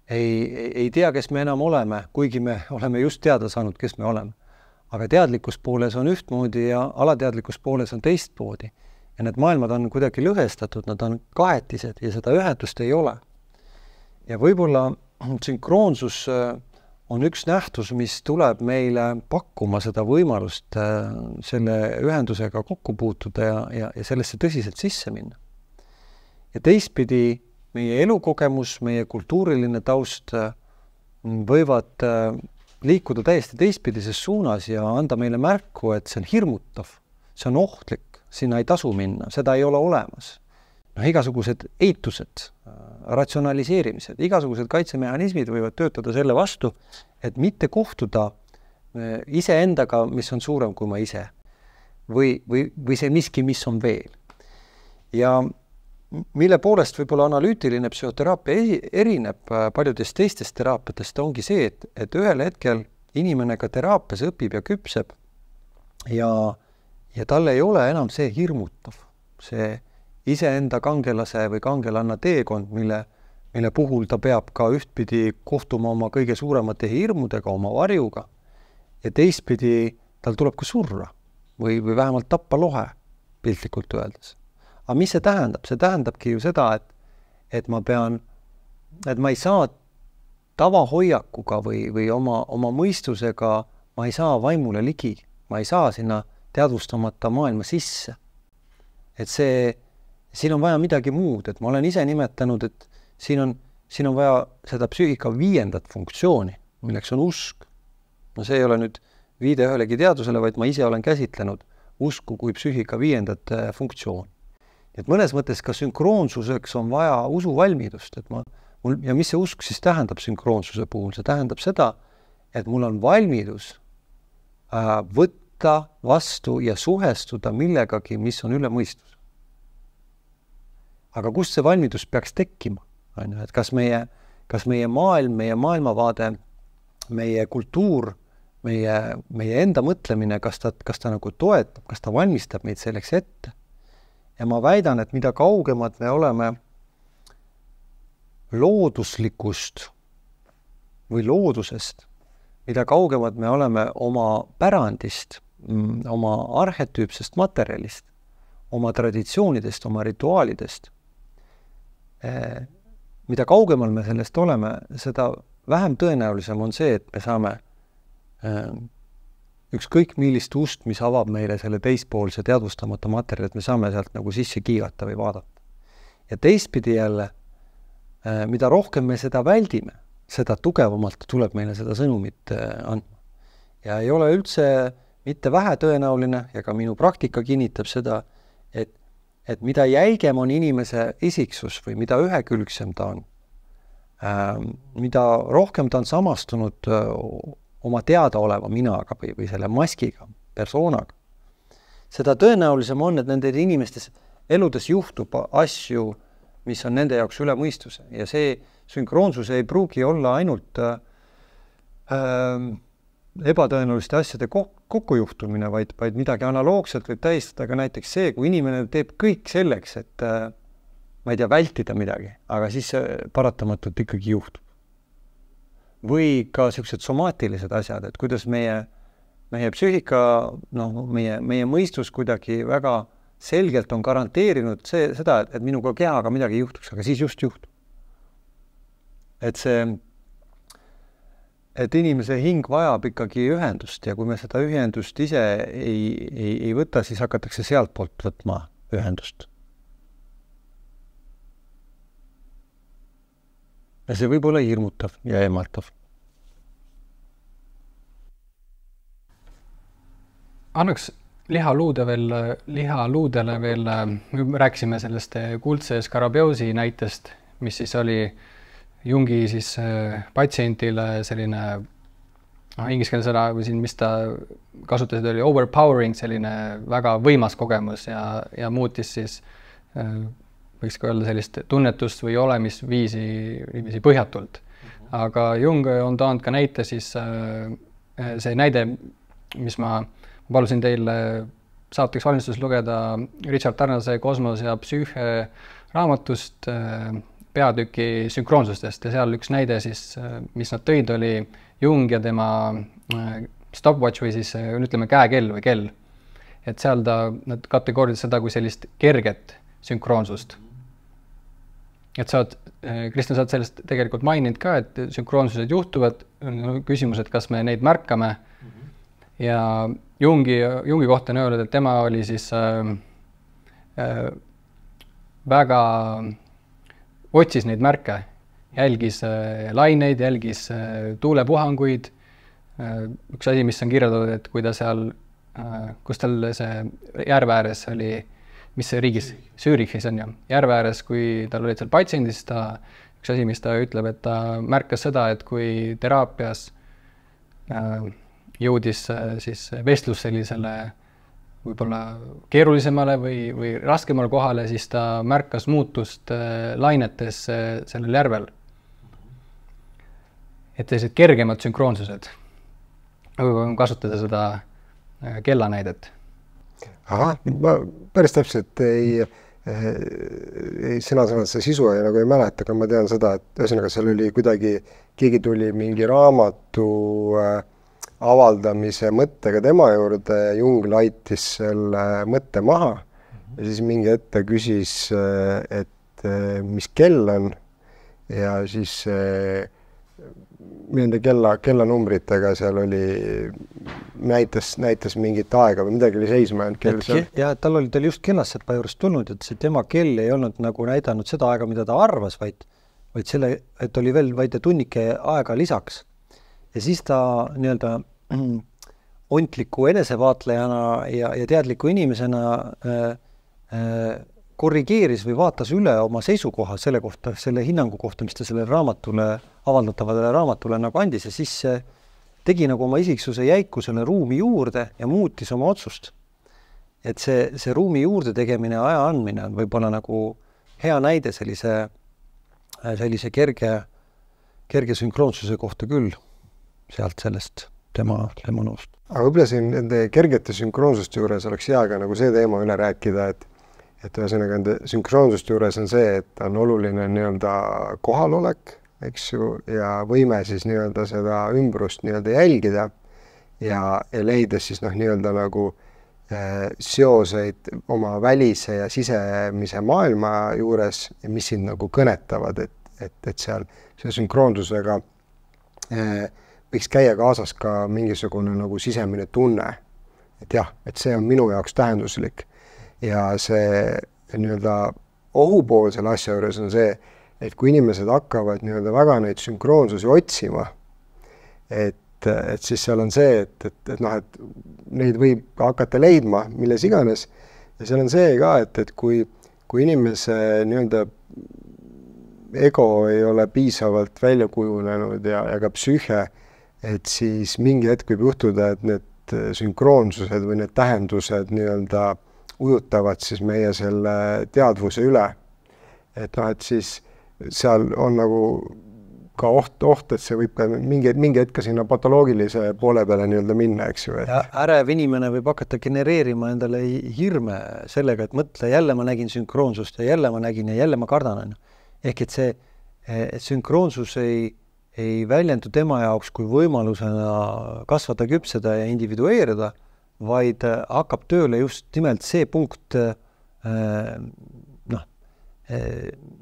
ei tea, kes me enam oleme, kuigi me oleme just teada saanud, kes me oleme. Aga teadlikus pooles on ühtmoodi ja alateadlikus pooles on teistmoodi. Ja need maailmad on kuidagi lõhestatud, nad on kahetised ja seda ühendust ei ole. Ja võib-olla sünkroonsus on üks nähtus, mis tuleb meile pakkuma seda võimalust selle ühendusega kokku puutuda ja sellesse tõsiselt sisse minna. Ja teistpidi meie elukogemus, meie kultuuriline taust võivad liikuda täiesti teistpidises suunas ja anda meile märku, et see on hirmutav, see on ohtlik, sinna ei tasu minna, seda ei ole olemas. Igasugused eitused, ratsionaliseerimised, igasugused kaitsemehhanismid võivad töötada selle vastu, et mitte kohtuda iseendaga, mis on suurem kui ma ise. Või see miski, mis on veel. Ja mille poolest võib-olla analüütiline psühhoteraapia erineb paljudest teistest teraapiatest, ongi see, et ühel hetkel inimene ka teraapias õpib ja küpseb ja tal ei ole enam see hirmutav, see iseenda kangelase või kangelanna teekond, mille puhul ta peab ka ühtpidi kohtuma oma kõige suuremate hirmudega, oma varjuga ja teistpidi tal tuleb ka surra või vähemalt tappa lohe, piltlikult öeldes. Aga mis see tähendab? See tähendabki ju seda, et ma ei saa tavahoiakuga või oma mõistusega, ma ei saa vaimule ligi, ma ei saa sinna teadvustamata maailma sisse. Et siin on vaja midagi muud, et ma olen ise nimetanud, et siin on vaja seda psüühika 5. funktsiooni, milleks on usk. No see ei ole nüüd viide ühelegi teadusele, vaid ma ise olen käsitlenud usku kui psüühika 5. funktsiooni. Et mõnes mõttes ka sünkroonsuseks on vaja usuvalmidust, ja mis see usk siis tähendab sünkroonsuse puhul? See tähendab seda, et mul on valmidus võtta vastu ja suhestuda millegagi, mis on üle mõistus. Aga kust see valmidus peaks tekkima? Et kas meie maailm, meie maailmavaade, meie kultuur, meie enda mõtlemine, kas ta nagu toetab, kas ta valmistab meid selleks ette? Ja ma väidan, et mida kaugemad me oleme looduslikust või loodusest, mida kaugemad me oleme oma pärandist, oma arhetüüpsest materjalist, oma traditsioonidest, oma rituaalidest, mida kaugemal me sellest oleme, seda vähem tõenäolisem on see, et me saame ükskõik millist ust, mis avab meile selle teispoolse teadvustamata materjali, et me saame sealt nagu sisse kiigata või vaadata. Ja teistpidi jälle, mida rohkem me seda väldime, seda tugevamalt tuleb meile seda sõnumit andma. Ja ei ole üldse mitte vähe tõenäoline, ja ka minu praktika kinnitab seda, et mida jäigem on inimese isiksus või mida ühekülgsem ta on, mida rohkem ta on samastunud oma teadaoleva minaga või selle maskiga, persoonaga. Seda tõenäolisem on, et nende inimestes eludes juhtub asju, mis on nende jaoks üle mõistuse. Ja see sünkroonsus ei pruugi olla ainult ebatõenäoliste asjade kokkujuhtumine, vaid midagi analoogselt võib tähistada ka näiteks see, kui inimene teeb kõik selleks, et ma ei tea, vältida midagi, aga siis paratamatult ikkagi juhtub. Või ka sellised somaatilised asjad, et kuidas meie psüühika, meie mõistus kuidagi väga selgelt on garanteerinud seda, et minuga kehaga midagi juhtuks, aga siis just juhtub. Et inimese hing vajab ikkagi ühendust ja kui me seda ühendust ise ei võta, siis hakatakse sealt poolt võtma ühendust. Ja see võib olla hirmutav ja eematav. Annaks lihaluudele veel, rääksime sellest kuldse skarabioosi näitest, mis siis oli Jungi siis patsientile selline inglise keele sõna või siin, mis ta kasutasid, oli overpowering, selline väga võimas kogemus ja muutis siis, võiks ka öelda sellist tunnetust või olemisviisi põhjatult. Aga Jung on toonud ka näite siis, see näide, mis ma palusin teil saateks valmistus lugeda Richard Tarnase Kosmos ja psüühe raamatust peatüki sünkroonsustest ja seal üks näide siis, mis nad tõid, oli Jung ja tema stopwatch või siis ütleme käekell või kell. Et seal nad kategoorisid seda kui sellist kerget sünkroonsust. Et Kristjan, saad sellest tegelikult maininud ka, et sünkroonsused juhtuvad, küsimus, et kas me neid märkame ja Jungi kohta on öelnud, et tema oli siis väga otsis neid märke, jälgis laineid, jälgis tuulepuhanguid. Üks asi, mis on kirjeldatud, et kui ta seal, kus tal see järve ääres oli, mis see riigis, Zürichis on ju, järve ääres, kui tal olid seal patsiendis, üks asi, mis ta ütleb, et ta märkas seda, et kui teraapias jõudis siis vestlus sellisele võib-olla keerulisemale või raskemale kohale, siis ta märkas muutust lainetes sellel järvel. Et sellised kergemad sünkroonsused. Aga kasutada seda kellanäidet. Ahah, ma päris täpselt ei sõna-sõnalt see sisu nagu ei mäleta, aga ma tean seda, et ühesõnaga seal oli kuidagi, keegi tuli mingi raamatu avaldamise mõttega tema juurde, Jung laitis selle mõtte maha ja siis mingi ette küsis, et mis kell on ja siis nende kellanumbritega seal oli, näitas mingit aega või midagi oli seisma jäänud kell seal. Ja tal just kellassepa juurest tulnud, et see tema kell ei olnud nagu näidanud seda aega, mida ta arvas, vaid selle, et oli veel vaid tunnike aega lisaks. Ja siis ta nii-öelda ontliku enesevaatlejana ja teadliku inimesena korrigeeris või vaatas üle oma seisukoha selle kohta, selle hinnangu kohta, mis ta selle raamatule, avaldatavale raamatule nagu andis ja siis tegi nagu oma isiksuse jäikusele ruumi juurde ja muutis oma otsust. Et see ruumi juurde tegemine, aja andmine on võib-olla nagu hea näide sellise kerge sünkroonsuse kohta küll sealt sellest tema nõust. Aga võib-olla siin nende kergete sünkroonsuste juures oleks hea ka nagu see teema üle rääkida, et ühesõnaga nende sünkroonsuste juures on see, et on oluline nii-öelda kohalolek, eks ju, ja võime siis nii-öelda seda ümbrust nii-öelda jälgida ja leides siis nii-öelda nagu seoseid oma välise ja sisemise maailma juures, mis sind nagu kõnetavad, et seal see sünkroonsusega võiks käia kaasas ka mingisugune nagu sisemine tunne, et jah, et see on minu jaoks tähenduslik. Ja see nii-öelda ohupool selle asja juures on see, et kui inimesed hakkavad nii-öelda väga neid sünkroonsusi otsima, et siis seal on see, et neid võib hakata leidma milles iganes ja seal on see ka, et kui inimese nii-öelda ego ei ole piisavalt välja kujunenud ja ka psüühe, et siis mingi hetk võib juhtuda, et need sünkroonsused või need tähendused nii-öelda ujutavad siis meie selle teadvuse üle. Et siis seal on nagu ka oht, et see võib ka mingi hetk sinna patoloogilise poole peale nii-öelda minna, eks ju. Ja ärev inimene võib hakata genereerima endale hirme sellega, et mõtle, jälle ma nägin sünkroonsust ja jälle ma nägin ja jälle ma kardan. Ehk et see sünkroonsus ei väljendu tema jaoks kui võimalusena kasvada, küpseda ja individueerida, vaid hakkab tööle just nimelt see punkt,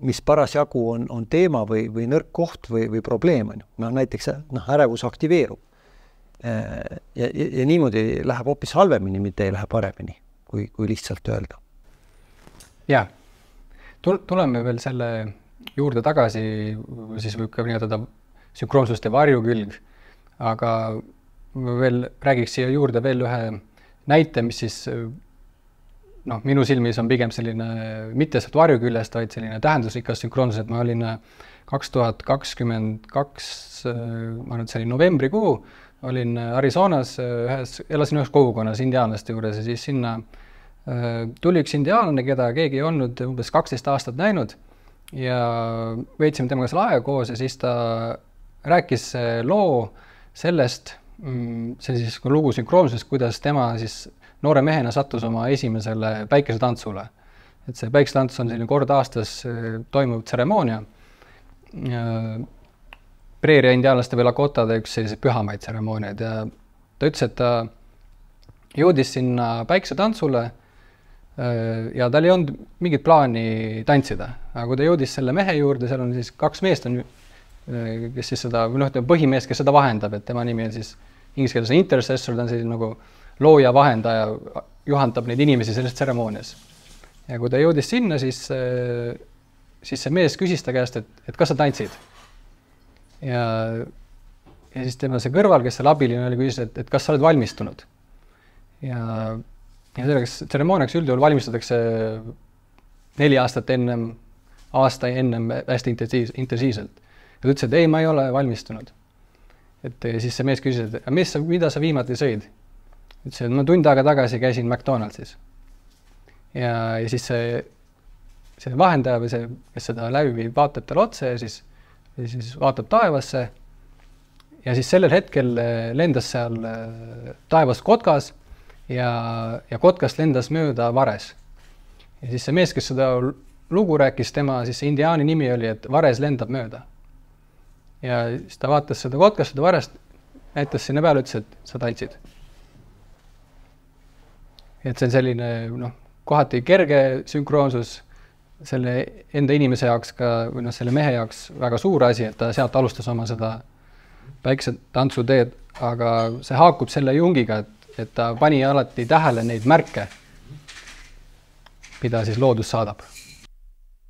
mis parasjagu on teema või nõrk koht või probleem. Näiteks ärevus aktiveerub. Ja niimoodi läheb hoopis halvemini, mitte ei lähe paremini, kui lihtsalt öelda. Ja, tuleme veel selle juurde tagasi, siis võib ka nimetada sünkroonsuste varjukülg, aga veel räägiks siia juurde veel ühe näite, mis siis minu silmis on pigem selline mitte sealt varjuküljest, vaid selline tähendusrikas sünkroonsus, et ma olin 2022, ma arvan, et see oli novembrikuu, olin Arizonas elasin ühes kogukonnas indiaanlaste juures ja siis sinna tuli üks indiaanlane, keda keegi ei olnud umbes 12 aastat näinud ja veetsime temaga seal aega koos ja siis ta rääkis loo sellest, see siis lugu sünkroonsusest, kuidas tema siis noore mehena sattus oma esimesele päikesetantsule. Et see päikesetants on selline kord aastas toimuv tseremoonia. Preeria indiaanlaste või Lakotade üks selliseid pühamaid tseremooniaid ja ta ütles, et ta jõudis sinna päikesetantsule ja tal ei olnud mingit plaani tantsida. Aga kui ta jõudis selle mehe juurde, seal on siis 2 meest, kes siis seda, põhimees, kes seda vahendab, et tema nimi on siis inglise keeles intercessor, ta on selline nagu looja vahendaja, juhandab neid inimesi selles tseremoonias. Ja kui ta jõudis sinna, siis see mees küsis ta käest, et kas sa tantsid? Ja siis tema see kõrval, kes seal abiline oli, küsis, et kas sa oled valmistunud? Ja selleks tseremooniaks üldjuhul valmistatakse 4 aastat ennem, aasta ennem hästi intensiivselt. Ja ta ütles, et ei, ma ei ole valmistunud. Et siis see mees küsis, et mida sa viimati sõid? Ütles, et ma tund aega tagasi käisin McDonaldsis. Ja siis see vahendaja või see, kes seda läbi vaatab tal otse ja siis vaatab taevasse ja siis sellel hetkel lendas seal taevas kotkas ja kotkast lendas mööda vares. Ja siis see mees, kes seda lugu rääkis, tema siis see indiaani nimi oli, et vares lendab mööda. Ja siis ta vaatas seda kotkast, seda varest, näitas sinna peale, ütles, et sa tantsid. Et see on selline, kohati kerge sünkroonsus, selle enda inimese jaoks ka, või selle mehe jaoks väga suur asi, et ta sealt alustas oma seda päikesetantsu teed, aga see haakub selle Jungiga, et ta pani alati tähele neid märke, mida siis loodus saadab.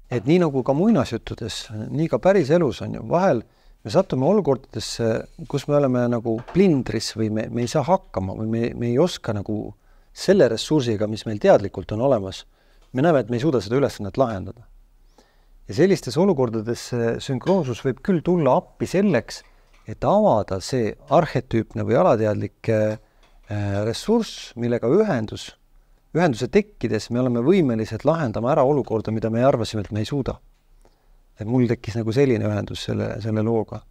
Et nii nagu ka muinasjuttudes, nii ka päris elus on ju, vahel me sattume olukordadesse, kus me oleme nagu plindris või me ei saa hakkama või me ei oska nagu selle ressursiga, mis meil teadlikult on olemas, me näeme, et me ei suuda seda ülesannet lahendada. Ja sellistes olukordades sünkroonsus võib küll tulla appi selleks, et avada see arhetüüpne või alateadlik ressurss, millega ühenduse tekkides me oleme võimelised lahendama ära olukorda, mida me arvasime, et me ei suuda. Et mul tekkis nagu selline ühendus selle looga.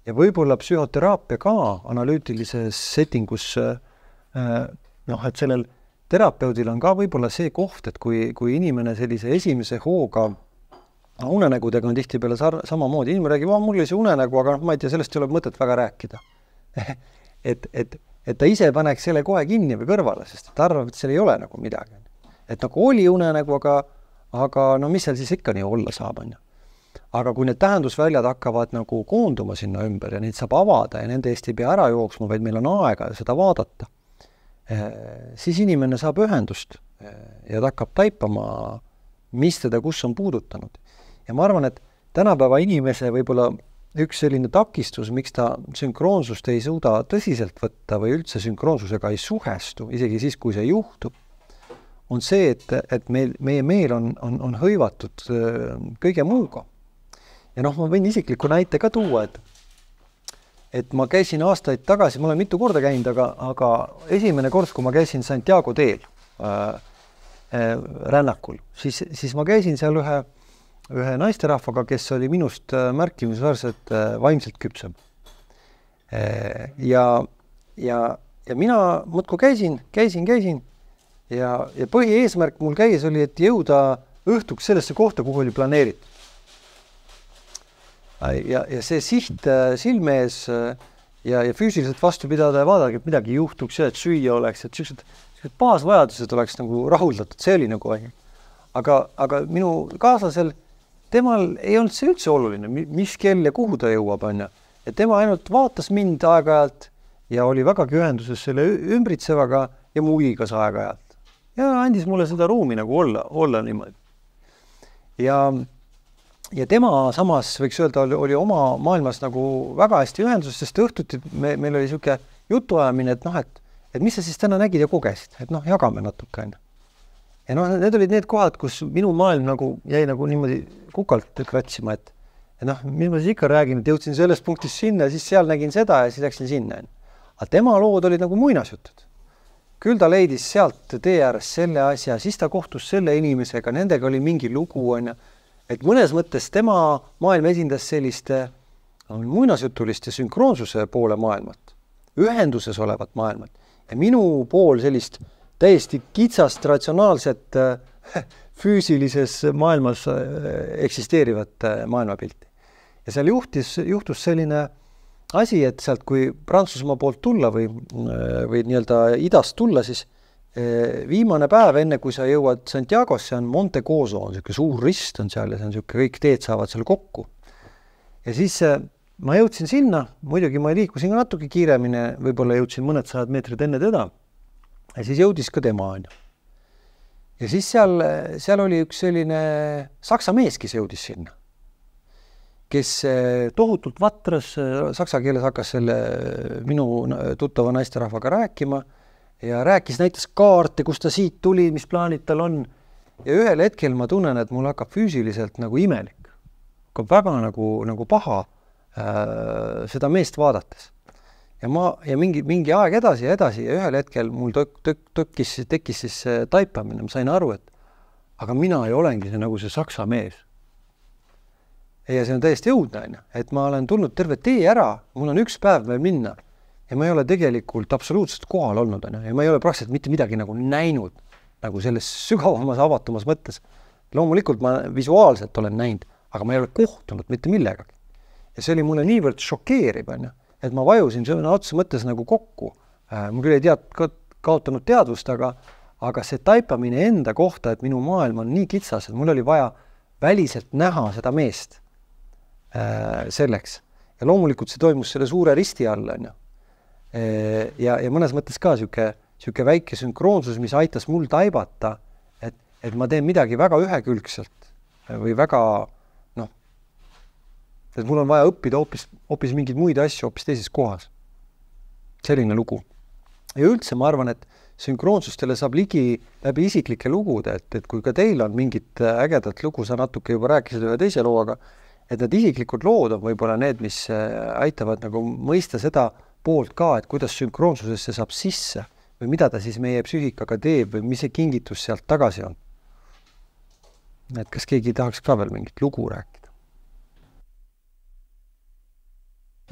Ja võib-olla psühhoteraapia ka analüütilises settingus, et sellel terapeudil on ka võib-olla see koht, et kui inimene sellise esimese hooga unenägudega on tihti peale samamoodi, inimene räägib, mul oli see unenägu, aga ma ei tea, sellest ei ole mõtet väga rääkida. et ta ise paneks selle kohe kinni või kõrvale, sest ta arvab, et seal ei ole nagu midagi. Et nagu oli unenägu, aga mis seal siis ikka nii olla saab, on ju. Aga kui need tähendusväljad hakkavad nagu koonduma sinna ümber ja neid saab avada ja nende eest ei pea ära jooksma, vaid meil on aega seda vaadata, siis inimene saab ühendust ja ta hakkab taipama, mis teda kus on puudutanud. Ja ma arvan, et tänapäeva inimese võib-olla üks selline takistus, miks ta sünkroonsust ei suuda tõsiselt võtta või üldse sünkroonsusega ei suhestu, isegi siis, kui see juhtub, on see, et meie meel on hõivatud kõige muuga. Ja ma võin isikliku näite ka tuua, et ma käisin aastaid tagasi, ma olen mitu korda käinud, aga esimene kord, kui ma käisin Santiago teel rännakul, siis ma käisin seal ühe naisterahvaga, kes oli minust märkimisväärselt vaimselt küpsem. Ja mina muudkui käisin ja põhieesmärk mul käis oli, et jõuda õhtuks sellesse kohta, kuhu oli planeeritud. Ja see siht silme ees ja füüsiliselt vastu pidada ja vaadata, et midagi juhtuks ja et süüa oleks, et sellised baasvajadused oleks nagu rahuldatud, see oli nagu aeg. Aga minu kaaslasel, temal ei olnud see üldse oluline, mis kell ja kuhu ta jõuab, on ju. Et tema ainult vaatas mind aeg-ajalt ja oli vägagi ühenduses selle ümbritsevaga ja muigas aeg-ajalt. Ja andis mulle seda ruumi nagu olla niimoodi. Ja tema samas, võiks öelda, oli oma maailmas nagu väga hästi ühenduses, sest õhtuti meil oli siuke jutuajamine, et mis sa siis täna nägid ja kogesid, et jagame natuke. Ja need olid need kohad, kus minu maailm nagu jäi nagu niimoodi kukalt kratsima, et mis ma siis ikka räägin, et jõudsin sellest punktist sinna, siis seal nägin seda ja siis läksin sinna. aga tema lood olid nagu muinasjutud. Küll ta leidis sealt tee ääres selle asja, siis ta kohtus selle inimesega, nendega oli mingi lugu, on ja. Et mõnes mõttes tema maailm esindas sellist muinasjutulist ja sünkroonsuse poole maailmat, ühenduses olevat maailmat ja minu pool sellist täiesti kitsast, ratsionaalset, füüsilises maailmas eksisteerivat maailmapilti. Ja seal juhtus selline asi, et sealt, kui Prantsusmaa poolt tulla või nii-öelda idast tulla, siis viimane päev, enne kui sa jõuad Santiagosse, on Monte Coso, on selline suur rist on seal ja see on selline, kõik teed saavad seal kokku. Ja siis ma jõudsin sinna, muidugi ma liikusin ka natuke kiiremini, võib-olla jõudsin mõned sajad meetrid enne teda ja siis jõudis ka tema, on. Ja siis seal oli üks selline saksa mees, kes jõudis sinna, kes tohutult vatras, saksa keeles hakkas selle minu tuttava naisterahvaga rääkima ja rääkis, näitas kaarte, kus ta siit tuli, mis plaanid tal on. Ja ühel hetkel ma tunnen, et mul hakkab füüsiliselt nagu imelik, hakkab väga nagu paha seda meest vaadates. Ja mingi aeg edasi ja ühel hetkel mul tekkis siis taipamine, ma sain aru, et aga mina ei olengi see nagu see saksa mees. Ja see on täiesti õudne, et ma olen tulnud terve tee ära, mul on üks päev veel minna ja ma ei ole tegelikult absoluutselt kohal olnud ja ma ei ole praktiliselt mitte midagi nagu näinud nagu selles sügavamas avatumas mõttes. Loomulikult ma visuaalselt olen näinud, aga ma ei ole kohtunud mitte millegagi. Ja see oli mulle niivõrd šokeeriv, et ma vajusin sõna otsa mõttes nagu kokku. Mul küll ei kaotanud teadvust, aga see taipamine enda kohta, et minu maailm on nii kitsas, et mul oli vaja väliselt näha seda meest selleks. Ja loomulikult see toimus selle suure risti all. Ja mõnes mõttes ka siuke väike sünkroonsus, mis aitas mul taibata, et ma teen midagi väga ühekülgselt või väga, et mul on vaja õppida hoopis mingeid muid asju hoopis teises kohas. Selline lugu. Ja üldse ma arvan, et sünkroonsustele saab ligi läbi isiklike lugude, et kui ka teil on mingit ägedat lugu, sa natuke juba rääkisid ühe teise looga, et need isiklikud lood on võib-olla need, mis aitavad nagu mõista seda poolt ka, et kuidas sünkroonsusesse saab sisse või mida ta siis meie psüühikaga teeb või mis see kingitus sealt tagasi on. Et kas keegi tahaks ka veel mingit lugu rääkida?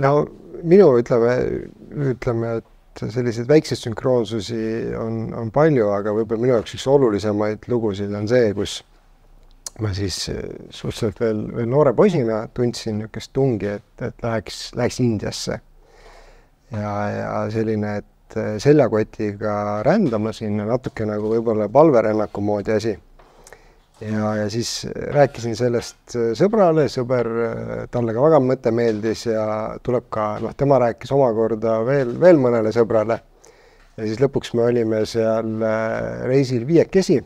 No minu ütleme, et selliseid väikseid sünkroonsusi on palju, aga võib-olla minu jaoks üks olulisemaid lugusid on see, kus ma siis suhteliselt veel noore poisina tundsin niisugust tungi, et läheks Indiasse. Ja selline, et seljakotiga rändama sinna natuke nagu võib-olla palverännaku moodi asi. Ja siis rääkisin sellest sõbrale, sõber talle ka väga mõte meeldis ja tuleb ka, tema rääkis omakorda veel mõnele sõbrale. Ja siis lõpuks me olime seal reisil 5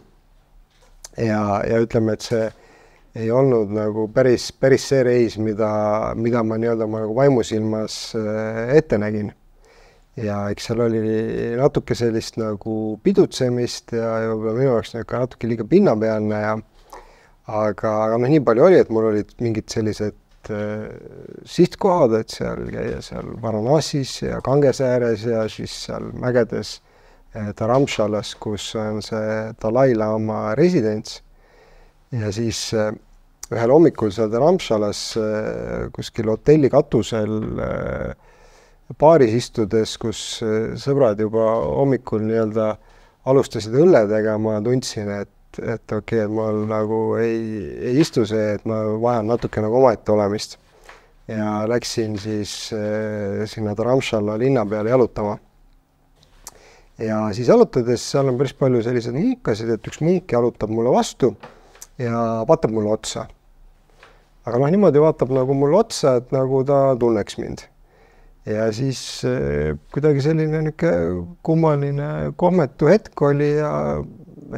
ja ütleme, et see ei olnud nagu päris see reis, mida ma nii-öelda nagu vaimusilmas ette nägin. Ja eks seal oli natuke sellist nagu pidutsemist ja minu jaoks natuke liiga pinnapealne aga nii palju oli, et mul olid mingid sellised sihtkohad, et seal käia seal Varanasis ja Ganges-ääres ja siis seal mägedes Dharamshalas, kus on see Dalai Lama residents. Ja siis ühel hommikul seal Dharamshalas kuskil hotelli katusel baaris istudes, kus sõbrad juba hommikul nii-öelda alustasid õlledega, ma tundsin, et okei, et mul nagu ei istu see, et ma vajan natuke nagu omaette olemist. Ja läksin siis sinna Dharamshala linna peale jalutama. Ja siis jalutades seal on päris palju sellised munkasid, et üks munk jalutab mulle vastu ja vaatab mulle otsa. Aga niimoodi vaatab nagu mulle otsa, et nagu ta tunneks mind. Ja siis kuidagi selline kummaline kohmetu hetk oli ja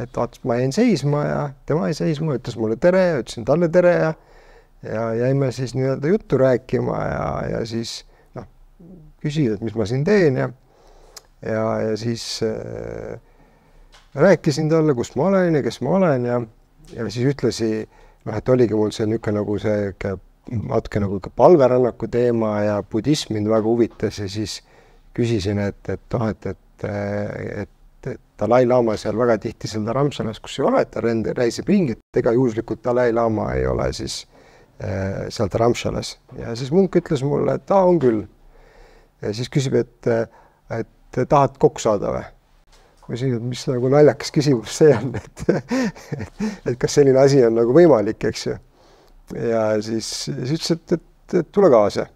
et ma jäin seisma ja tema jäi seisma, ütles mulle tere ja ütlesin talle tere ja jäime siis nii-öelda juttu rääkima ja siis küsida, et mis ma siin teen ja siis rääkisin talle, kus ma olen ja kes ma olen ja siis ütlesi, et oligi mul see nagu see natuke nagu palverännaku teema ja budism mind väga huvitas ja siis küsisin, et Dalai Lama seal väga tihti seal Dharamsalas, kus ei ole, et ta reisib ringi, et ega juhuslikult Dalai Lama ei ole siis seal Dharamsalas. Ja siis munk ütles mulle, et on küll. Ja siis küsib, et tahad kokku saada või? Ma küsin, et mis nagu naljakas küsimus see on, et kas selline asi on nagu võimalik, eks ju. Ja siis ütles, et tule kaasa.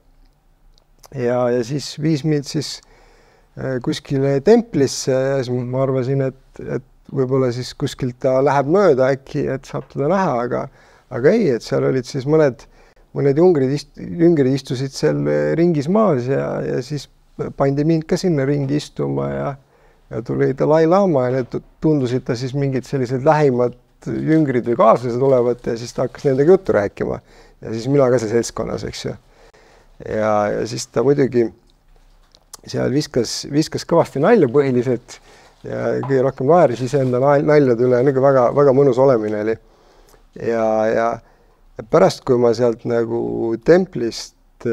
Ja siis viis mind siis kuskile templisse ja siis ma arvasin, et võib-olla siis kuskilt ta läheb mööda äkki, et saab teda näha, aga ei, et seal olid siis mõned jüngrid istusid seal ringis maas ja siis pandi mind ka sinna ringi istuma ja tuli Dalai Lama ja need tundusid ta siis mingid sellised lähimad jüngrid või kaaslased olevat ja siis ta hakkas nendega juttu rääkima. Ja siis mina ka see seltskonnas, eks ju. Ja siis ta muidugi seal viskas kõvasti nalja põhiliselt ja kõige rohkem naeris iseenda naljade üle, nagu väga mõnus olemine oli. Ja pärast, kui ma sealt nagu templist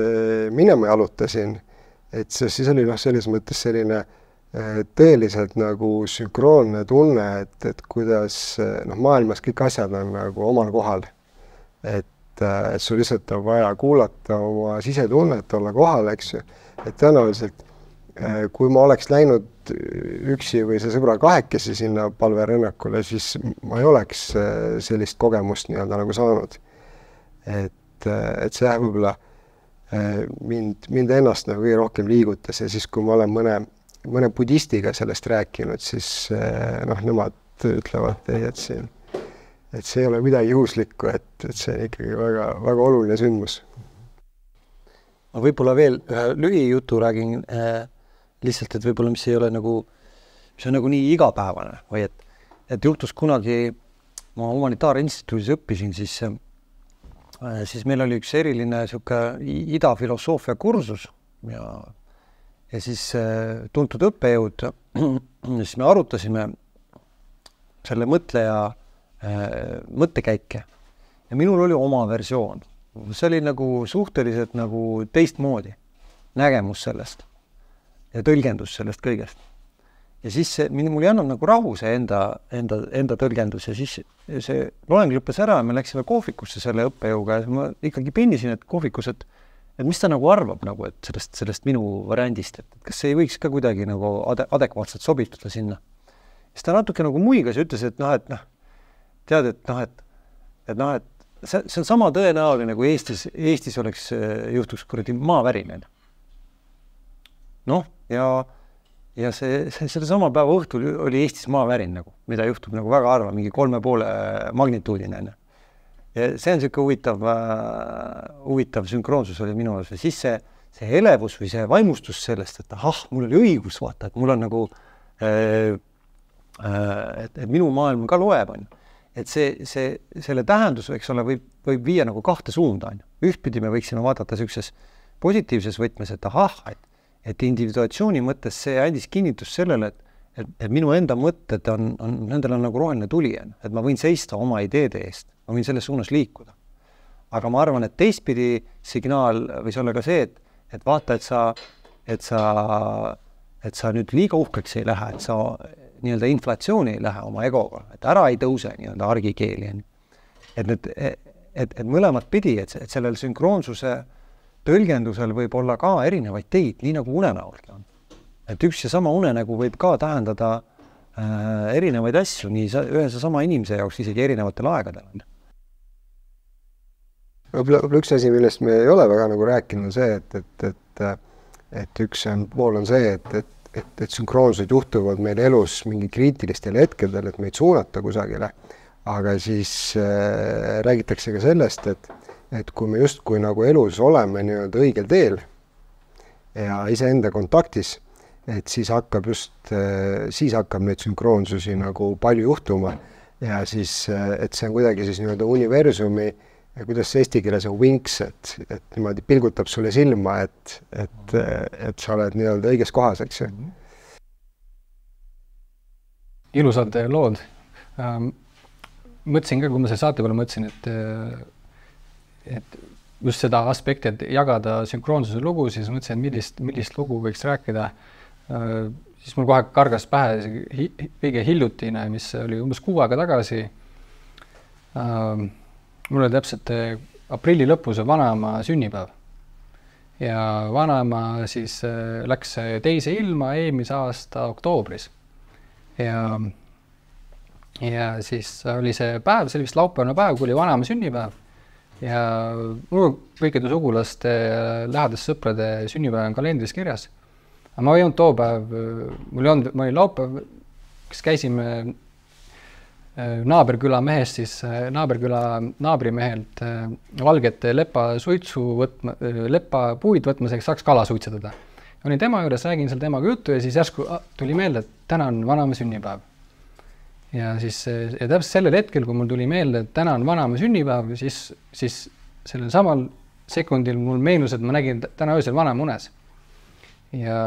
minema jalutasin, et siis oli selles mõttes selline tõeliselt nagu sünkroonne tunne, et kuidas maailmas kõik asjad on nagu omal kohal. Et sul lihtsalt on vaja kuulata oma sisetunnet, olla kohal, eks ju. Et tõenäoliselt kui ma oleks läinud üksi või see sõbra kahekesi sinna palverõnnakule, siis ma ei oleks sellist kogemust nii-öelda nagu saanud. Et see võib-olla mind ennast nagu kõige rohkem liigutas ja siis, kui ma olen mõne budistiga sellest rääkinud, siis nemad ütlevad, et see ei ole midagi juhuslikku, et see on ikkagi väga, väga oluline sündmus. Ma võib-olla veel ühe lühijutu räägin lihtsalt, et võib-olla mis ei ole nagu, mis on nagu nii igapäevane või et juhtus kunagi, ma humanitaarinstituudis õppisin, siis meil oli üks eriline siuke idafilosoofia kursus ja siis tuntud õppejõud, siis me arutasime selle mõtleja mõttekäike ja minul oli oma versioon. See oli nagu suhteliselt nagu teistmoodi nägemus sellest ja tõlgendus sellest kõigest. Ja siis mul ei annab nagu rahu see enda tõlgendus ja siis see loeng lõppes ära ja me läksime kohvikusse selle õppejõuga ja ma ikkagi pinnisin, et kohvikus, et mis ta nagu arvab nagu, et sellest minu variandist, et kas see ei võiks ka kuidagi nagu adekvaatselt sobituda sinna. Siis ta natuke nagu muigas ja ütles, et tead, et see on sama tõenäoline, kui Eestis oleks juhtuks kuradi maavärin. Ja selle sama päeva õhtul oli Eestis maavärin, nagu, mida juhtub nagu väga harva, mingi 3,5 magnituudine. Ja see on siuke huvitav sünkroonsus oli minu arvates. Siis see elevus või see vaimustus sellest, et mul oli õigus vaata, et mul on nagu, et minu maailm ka loeb, on. Et selle tähendus, eks ole, võib viia nagu kahte suunda. Ühtpidi me võiksime vaadata sellises positiivses võtmes, et individuatsiooni mõttes see andis kinnitus sellele, et minu enda mõtted nendel on nagu roheline tuli, et ma võin seista oma ideede eest, ma võin selles suunas liikuda. Aga ma arvan, et teistpidi signaal võis olla ka see, et vaata, et sa nüüd liiga uhkeks ei lähe, et sa nii-öelda inflatsiooni ei lähe oma egoga, et ära ei tõuse nii-öelda argikeeli. Et mõlemat pidi, et sellel sünkroonsuse tõlgendusel võib olla ka erinevaid teid, nii nagu unenäolgi on. Et üks ja sama unenägu võib ka tähendada erinevaid asju, nii ühes ja sama inimese jaoks isegi erinevatel aegadel. Võib-olla üks asi, millest me ei ole väga nagu rääkinud, on see, et üks pool on see, et sünkroonsused juhtuvad meil elus mingi kriitilistel hetkedel, et meid suunata kusagile. Aga siis räägitakse ka sellest, et kui me justkui nagu elus oleme nii-öelda õigel teel ja iseenda kontaktis, et siis hakkab neid sünkroonsusi nagu palju juhtuma ja siis, et see on kuidagi siis nii-öelda universumi, kuidas see eesti keeles on winks, et niimoodi pilgutab sulle silma, et sa oled nii-öelda õiges kohas, eks. Ilusad lood. Mõtlesin ka, kui ma selle saate peale mõtlesin, et just seda aspekti, et jagada sünkroonsuse lugu, siis mõtlesin, et millist lugu võiks rääkida. Siis mul kohe kargas pähe kõige hiljutine, mis oli umbes 6 aega tagasi. Mul oli täpselt aprilli lõpus vanaema sünnipäev. Ja vanaema siis läks teise ilma eelmise aasta oktoobris. Ja siis oli see päev, see oli vist laupäevane päev, kui oli vanaema sünnipäev. Ja mul kõikide sugulaste lähedaste sõprade sünnipäev on kalendris kirjas. Aga ma ei olnud too päev, ma olin laupäev, kes käisime naaberküla mehest, siis naaberküla naabrimehelt valget leppapuid võtmaseks saaks kala suitsetada. Olin tema juures, räägin seal temaga juttu ja siis järsku tuli meelde, et täna on vanaema sünnipäev. Ja täpselt sellel hetkel, kui mul tuli meelde, et täna on vanaema sünnipäev, siis sellel samal sekundil mul meenus, et ma nägin täna öösel vanaema unes. Ja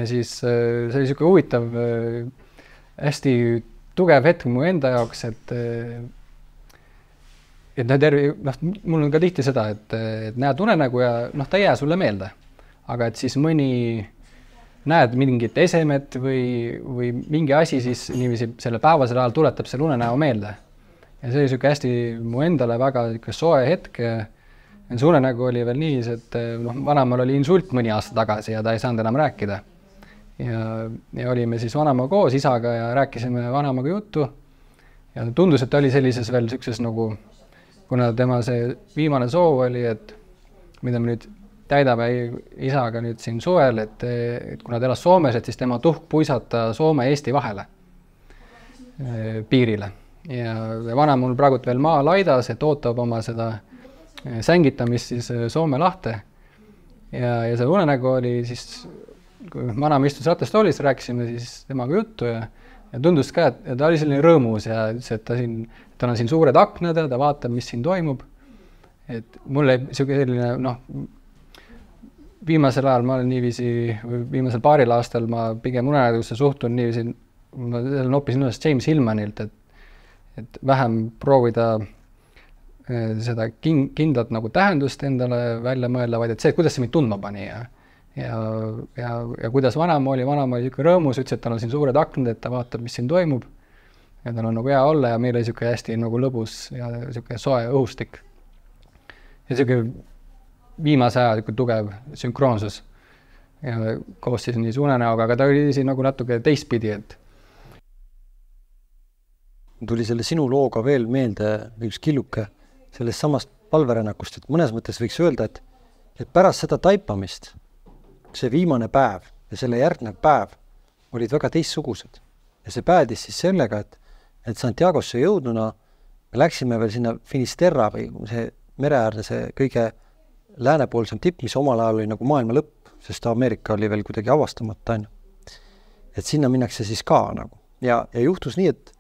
siis see oli niisugune huvitav, hästi tugev hetk mu enda jaoks, et mul on ka tihti seda, et näed unenägu ja ta ei jää sulle meelde. Aga et siis mõni näed mingit esemet või mingi asi, siis niiviisi selle päevasel ajal tuletab selle unenäo meelde. Ja see oli niisugune hästi mu endale väga soe hetk. See unenägu oli veel nii, et vanaemal oli insult mõni aasta tagasi ja ta ei saanud enam rääkida. Ja olime siis vanaema koos isaga ja rääkisime vanaemaga juttu. Ja tundus, et ta oli sellises veel niisuguses nagu, kuna tema see viimane soov oli, et mida me nüüd täidame isaga nüüd siin suvel, et kuna ta elas Soomes, et siis tema tuhk puisata Soome-Eesti vahele piirile. Ja vana mul praegu veel maa laidas, et ootab oma seda sängitamist siis Soome lahte. Ja see unenägu oli siis, kui vanaema istus ratastoolis, rääkisime siis temaga juttu ja tundus ka, et ta oli selline rõõmus ja ütles, et tal on siin suured aknad ja ta vaatab, mis siin toimub. Et mulle selline, viimasel ajal ma olen niiviisi, viimasel paaril aastal ma pigem unenägusse suhtun niiviisi, ma noppisin ennast James Hillmanilt, et vähem proovida seda kindlat nagu tähendust endale välja mõelda, vaid et see, kuidas see mind tundma pani ja kuidas vanaema oli niisugune rõõmus, ütles, et tal on siin suured aknad, et ta vaatab, mis siin toimub ja tal on nagu hea olla ja meil oli niisugune hästi nagu lõbus ja niisugune soe õhustik. Ja niisugune viimase aja tugev sünkroonsus ja koos siis nii unenäoga, aga ta oli siin nagu natuke teistpidi, et tuli selle sinu looga veel meelde üks killuke sellest samast palverännakust, et mõnes mõttes võiks öelda, et pärast seda taipamist see viimane päev ja selle järgnev päev olid väga teistsugused. Ja see päädis siis sellega, et Santiagosse jõudnuna me läksime veel sinna Finisterra või see mereäärne, see kõige läänepoolsem tipp, mis omal ajal oli nagu maailma lõpp, sest Ameerika oli veel kuidagi avastamata. Et sinna minnakse siis ka nagu. Ja juhtus nii, et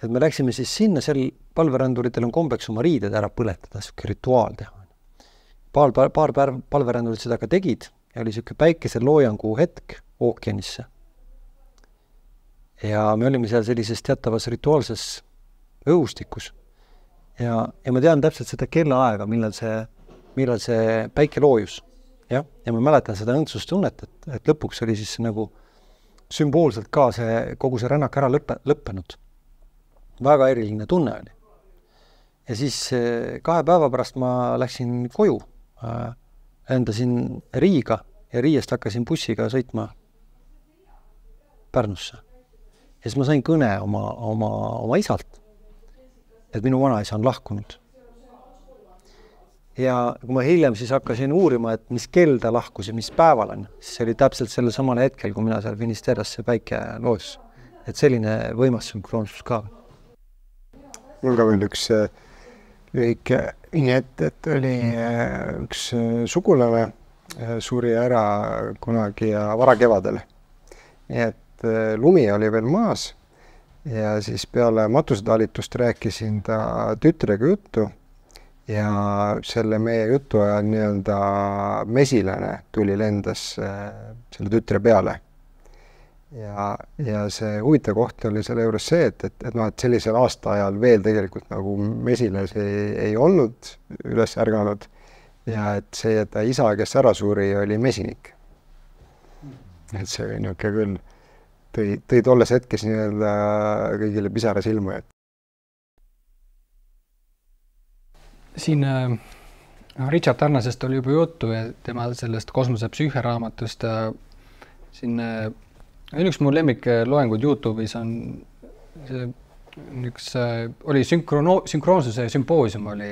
me läksime siis sinna, seal palveränduritel on kombeks oma riided ära põletada, siuke rituaal teha. Paar palverändurid seda ka tegid ja oli siuke päikese loojangu hetk ookeanisse. Ja me olime seal sellises teatavas rituaalses õhustikus. Ja ma tean täpselt seda kellaaega, millal see päike loojus. Ja ma mäletan seda õndsustunnet, et lõpuks oli siis nagu sümboolselt ka kogu see rännak ära lõppenud. Väga eriline tunne oli. Ja siis 2 päeva pärast ma läksin koju, lendasin Riiga ja Riiest hakkasin bussiga sõitma Pärnusse. Ja siis ma sain kõne oma isalt, et minu vanaisa on lahkunud. Ja kui ma hiljem siis hakkasin uurima, et mis kell ta lahkus ja mis päeval on, siis see oli täpselt selle samale hetkel, kui mina seal Finisterras see päike loos. Et selline võimas sünkroonsus ka. Mul ka veel üks lühike nii, et oli üks sugulane suri ära kunagi ja varakevadel. Nii et lumi oli veel maas ja siis peale matusetaalitust rääkisin ta tütrega juttu ja selle meie jutu ajal nii-öelda mesilane tuli lendas selle tütre peale. ja see huvitav koht oli selle juures see, et sellisel aastaajal veel tegelikult nagu mesilas ei olnud üles ärganud ja et see, et ta isa, kes ära suri, oli mesinik. Et see oli niisugune küll, tõi tolles hetkes nii-öelda kõigile pisara silma. Siin Richard Tarnasest oli juba juttu ja tema sellest kosmose psüüheraamatust ja siin üks mu lemmikloengud YouTube'is on oli sünkroonsuse sümpoosium oli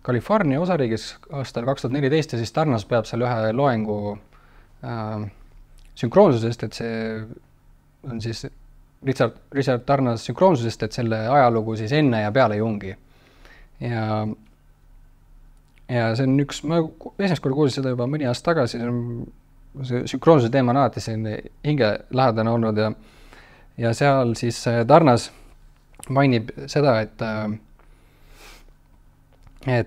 California osariigis aastal 2014 ja siis Tarnas peab seal ühe loengu sünkroonsusest, et see on siis Richard Tarnas sünkroonsusest, et selle ajalugu siis enne ja peale Jungi. Ja see on ma esimest korda kuulsin seda juba mõni aasta tagasi, see sünkroonsuse teema on alati selline hingelähedane olnud ja seal siis Tarnas mainib seda, et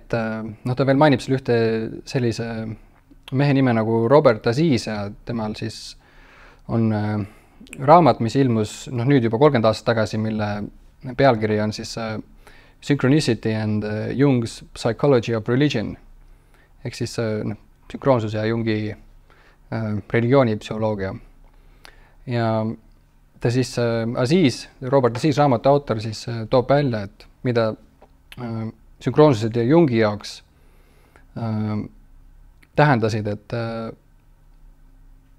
ta veel mainib seal ühte sellise mehe nime nagu Robert Aziz ja temal siis on raamat, mis ilmus nüüd juba 30 aastat tagasi, mille pealkiri on siis Synchronicity and Jung's Psychology of Religion ehk siis sünkroonsus ja Jungi religioonipsühholoogia. Ja ta siis Robert Aziz raamatu autor siis toob välja, et mida sünkroonsused ja Jungi jaoks tähendasid, et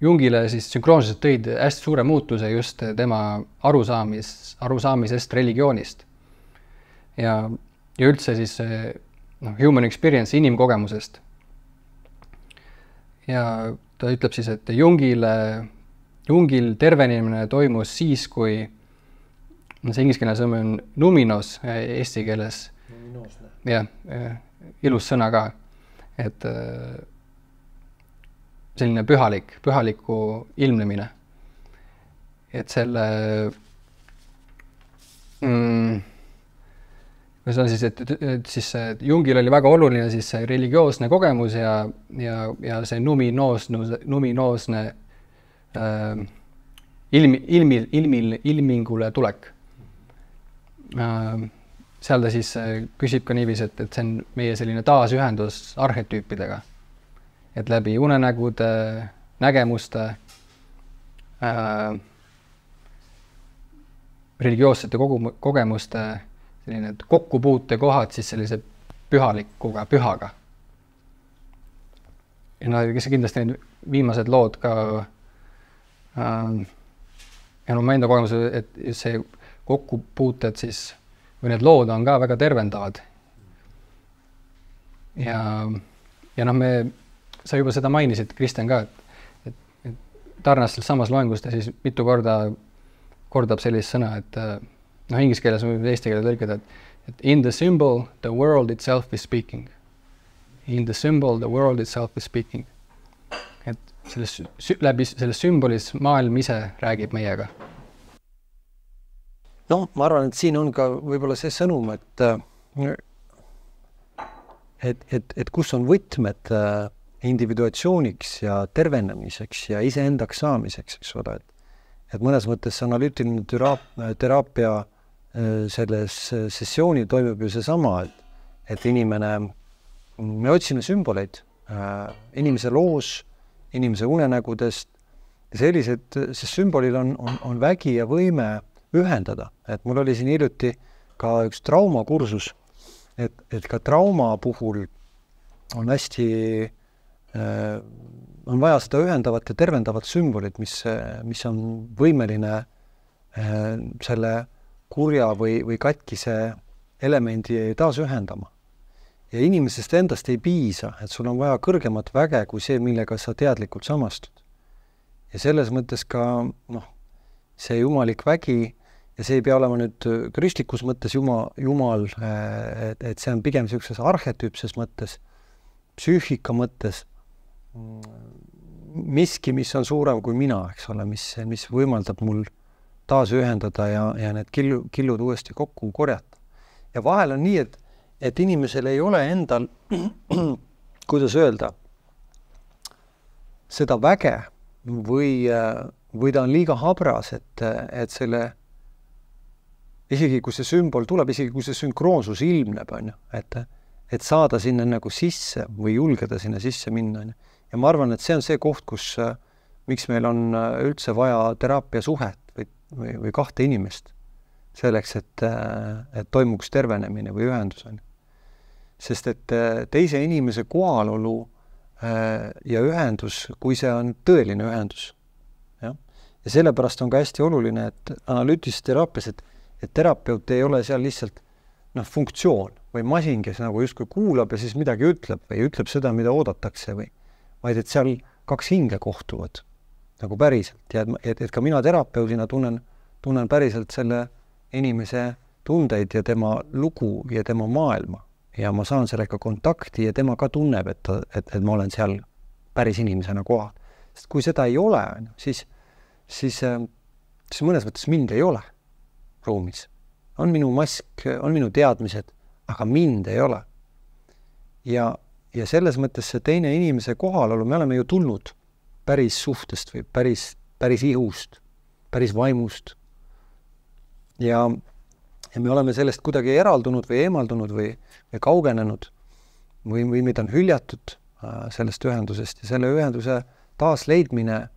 Jungile siis sünkroonsused tõid hästi suure muutuse just tema arusaamisest religioonist. Ja üldse siis human experience inimkogemusest. Ja ta ütleb siis, et Jungil tervenemine toimus siis, kui see ingliskeelne sõna on numinos eesti keeles. Jah, ilus sõna ka. Et selline pühaliku ilmnemine. Et selle see on siis, et siis Jungil oli väga oluline siis see religioosne kogemus ja see numinoosne ilmingule tulek. Seal ta siis küsib ka niivis, et see on meie selline taasühendus arhetüüpidega. Et läbi unenägude, nägemuste, religioossete kogemuste selline kokkupuute kohad siis sellise pühalikuga, pühaga. Ja kes kindlasti need viimased lood ka ja ma enda kogemus, et see kokkupuuted siis või need lood on ka väga tervendavad. Ja sa juba seda mainisid, Kristjan ka, et Tarnas samas loengus ta siis mitu korda kordab sellist sõna, et inglise keeles või eesti keele tõlkida, et in the symbol, the world itself is speaking. In the symbol, the world itself is speaking. Et läbi selles sümbolis maailm ise räägib meiega. Ma arvan, et siin on ka võib-olla see sõnum, et kus on võtmed individuatsiooniks ja tervenemiseks ja iseendaks saamiseks, eks ole. Et mõnes mõttes analüütiline teraapia selles sessioonil toimub ju seesama, et inimene, me otsime sümboleid inimese loos, inimese unenägudest ja sellised, sest sümbolil on vägi ja võime ühendada. Et mul oli siin hiljuti ka üks traumakursus, et ka trauma puhul on hästi, on vaja seda ühendavat ja tervendavat sümbolit, mis on võimeline selle kurja või katkise elemendi taas ühendama. Ja inimesest endast ei piisa, et sul on vaja kõrgemat väge kui see, millega sa teadlikult samastud. Ja selles mõttes ka see jumalik vägi, ja see ei pea olema nüüd kristlikus mõttes jumal, et see on pigem sellises arhetüüpses mõttes, psüühika mõttes, miski, mis on suurem kui mina, eks ole, mis võimaldab mul taas ühendada ja need killud uuesti kokku korjata. Ja vahel on nii, et inimesel ei ole endal, kuidas öelda, seda väge või või ta on liiga habras, et selle, isegi kui see sümbol tuleb, isegi kui see sünkroonsus ilmneb, on ju, et saada sinna nagu sisse või julgeda sinna sisse minna, on ju. Ja ma arvan, et see on see koht, kus miks meil on üldse vaja teraapia suhet või kahte inimest selleks, et toimuks tervenemine või ühendus, on ju. Sest et teise inimese kohalolu ja ühendus, kui see on tõeline ühendus. Ja sellepärast on ka hästi oluline, et analüütilises teraapias, et terapeut ei ole seal lihtsalt funktsioon või masin, kes nagu justkui kuulab ja siis midagi ütleb või ütleb seda, mida oodatakse vaid et seal kaks hinge kohtuvad nagu päriselt ja et ka mina terapeudina tunnen päriselt selle inimese tundeid ja tema lugu ja tema maailma ja ma saan sellega kontakti ja tema ka tunneb, et ma olen seal päris inimesena kohal. Sest kui seda ei ole, siis mõnes mõttes mind ei ole ruumis. On minu mask, on minu teadmised, aga mind ei ole. Ja selles mõttes see teine inimese kohalolu, me oleme ju tulnud päris suhtest või päris ihust, päris vaimust. Ja me oleme sellest kuidagi eraldunud või eemaldunud või kaugenenud või meid on hüljatud sellest ühendusest ja selle ühenduse taasleidmine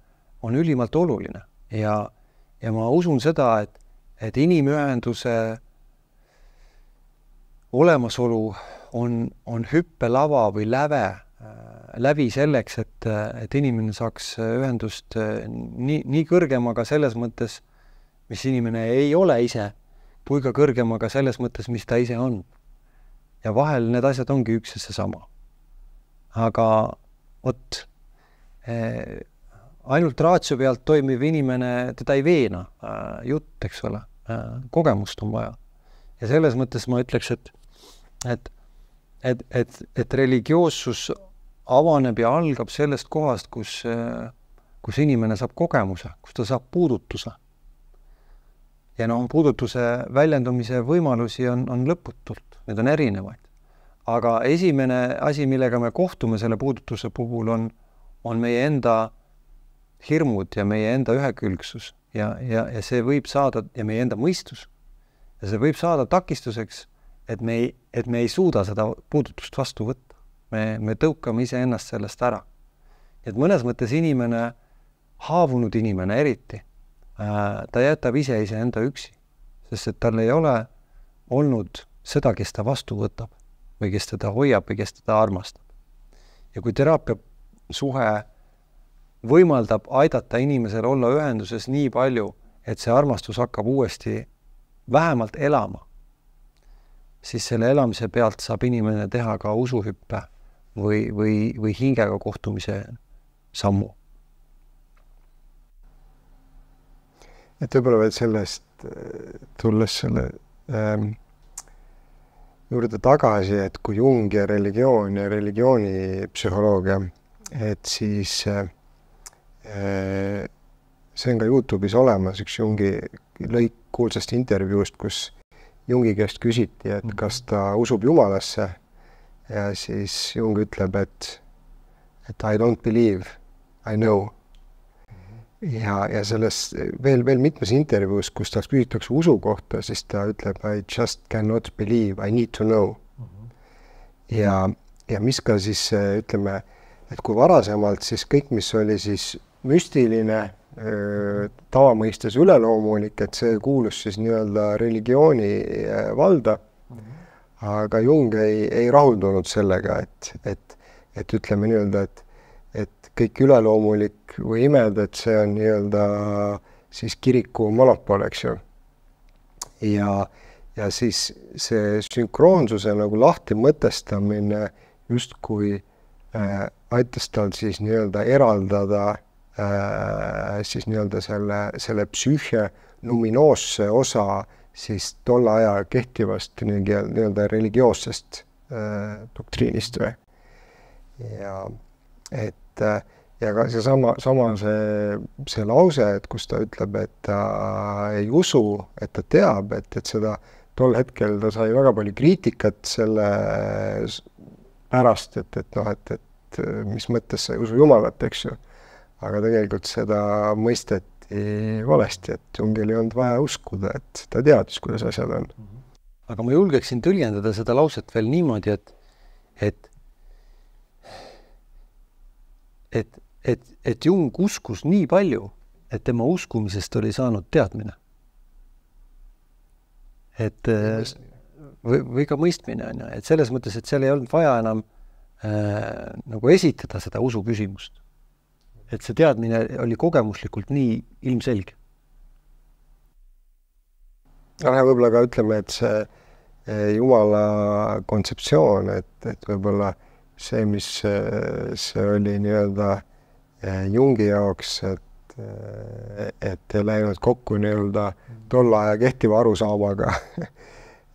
on ülimalt oluline. Ja ma usun seda, et inimühenduse olemasolu on hüppelava või läbi selleks, et inimene saaks ühendust nii kõrgemaga selles mõttes, mis inimene ei ole ise, kui ka kõrgemaga selles mõttes, mis ta ise on. Ja vahel need asjad ongi üks ja seesama. Aga ainult raatsio pealt toimiv inimene, teda ei veena jutt, eks ole. Kogemust on vaja. Ja selles mõttes ma ütleks, et religioossus avaneb ja algab sellest kohast, kus inimene saab kogemuse, kus ta saab puudutuse. Ja puudutuse väljendumise võimalusi on lõputult, need on erinevaid. Aga esimene asi, millega me kohtume selle puudutuse puhul, on meie enda hirmud ja meie enda ühekülgsus ja see võib saada, ja meie enda mõistus. Ja see võib saada takistuseks, et me ei suuda seda puudutust vastu võtta. Me tõukame ise ennast sellest ära. Et mõnes mõttes inimene, haavunud inimene eriti, ta jätab ise enda üksi, sest et tal ei ole olnud seda, kes ta vastu võtab või kes teda hoiab või kes teda armastab. Ja kui teraapia suhe võimaldab aidata inimesel olla ühenduses nii palju, et see armastus hakkab uuesti vähemalt elama, siis selle elamise pealt saab inimene teha ka usuhüppe või hingega kohtumise sammu. Et võib-olla veel sellest tulles selle juurde tagasi, et kui Jung ja religioon ja religiooni psühholoogia, et siis see on ka YouTube'is olemas üks Jungi lõik kuulsast intervjuust, kus Jungi käest küsiti, et kas ta usub Jumalasse ja siis Jung ütleb, et I don't believe, I know. Ja selles veel mitmes intervjuus, kus ta küsitakse usu kohta, siis ta ütleb, I just cannot believe, I need to know. Ja mis ka siis ütleme, et kui varasemalt siis kõik, mis oli siis müstiline, tavamõistes üleloomulik, et see kuulus siis nii-öelda religiooni valda, aga Jung ei rahuldunud sellega, et ütleme nii-öelda, et kõik üleloomulik või imed, et see on nii-öelda siis kiriku monopol, eks ju. Ja siis see sünkroonsuse nagu lahti mõtestamine justkui aitas tal siis nii-öelda eraldada siis nii-öelda selle psüühia luminoosse osa siis tolle aja kehtivast nii-öelda religioossest doktriinist või. Ja ka sama see lause, et kus ta ütleb, et ta ei usu, et ta teab, et seda tol hetkel ta sai väga palju kriitikat selle pärast, et mis mõttes sa ei usu Jumalat, eks ju. Aga tegelikult seda mõistet valesti, et Jungil ei olnud vaja uskuda, et ta teadis, kuidas asjad on. Aga ma julgeksin tõlgendada seda lauset veel niimoodi, et Jung uskus nii palju, et tema uskumisest oli saanud teadmine. Või ka mõistmine on, et selles mõttes, et seal ei olnud vaja enam nagu esitada seda usu küsimust. Et see teadmine oli kogemuslikult nii ilmselge. Võib-olla ka ütleme, et see Jumala kontseptsioon, et võib-olla see, mis see oli nii-öelda Jungi jaoks, et ei läinud kokku nii-öelda tolle aja kehtiva arusaamaga.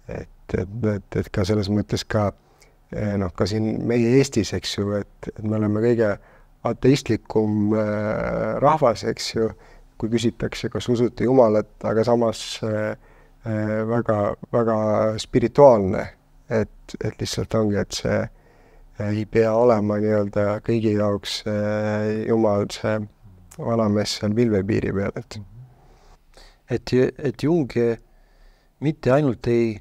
et ka selles mõttes ka ka siin meie Eestis, eks ju, et me oleme kõige ateistlikum rahvas, eks ju, kui küsitakse, kas usute Jumalat, aga samas väga, väga spirituaalne, et lihtsalt ongi, et see ei pea olema nii-öelda kõigi jaoks Jumal see valamees seal pilvepiiri peal. Et Jung mitte ainult ei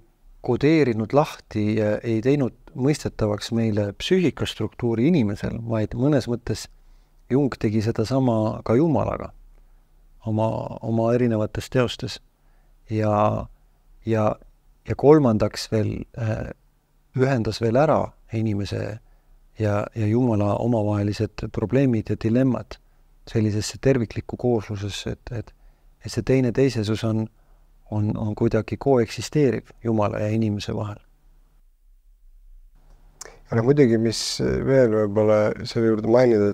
kodeerinud lahti ja ei teinud mõistetavaks meile psüühikastruktuuri inimesel, vaid mõnes mõttes Jung tegi seda sama ka Jumalaga oma erinevates teostes. Ja kolmandaks veel ühendas veel ära inimese ja Jumala omavahelised probleemid ja dilemmad sellisesse terviklikku kooslusesse, et see teine teisesus on kuidagi koeksisteeriv Jumala ja inimese vahel. Ja muidugi, mis veel võib-olla selle juurde mainida,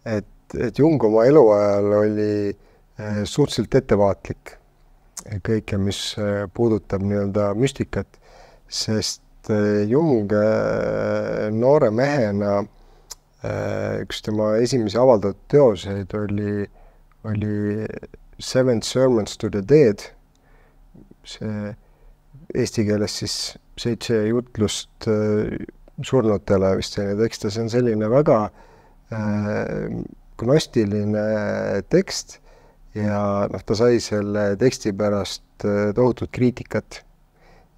et Jung oma eluajal oli suhteliselt ettevaatlik kõike, mis puudutab nii-öelda müstikat, sest Jung noore mehena üks tema esimesi avaldatud teoseid oli Seven Sermons to the Dead, see eesti keeles siis 7 jutlust surnutele vist selline tekst, see on selline väga gnostiline tekst ja ta sai selle teksti pärast tohutut kriitikat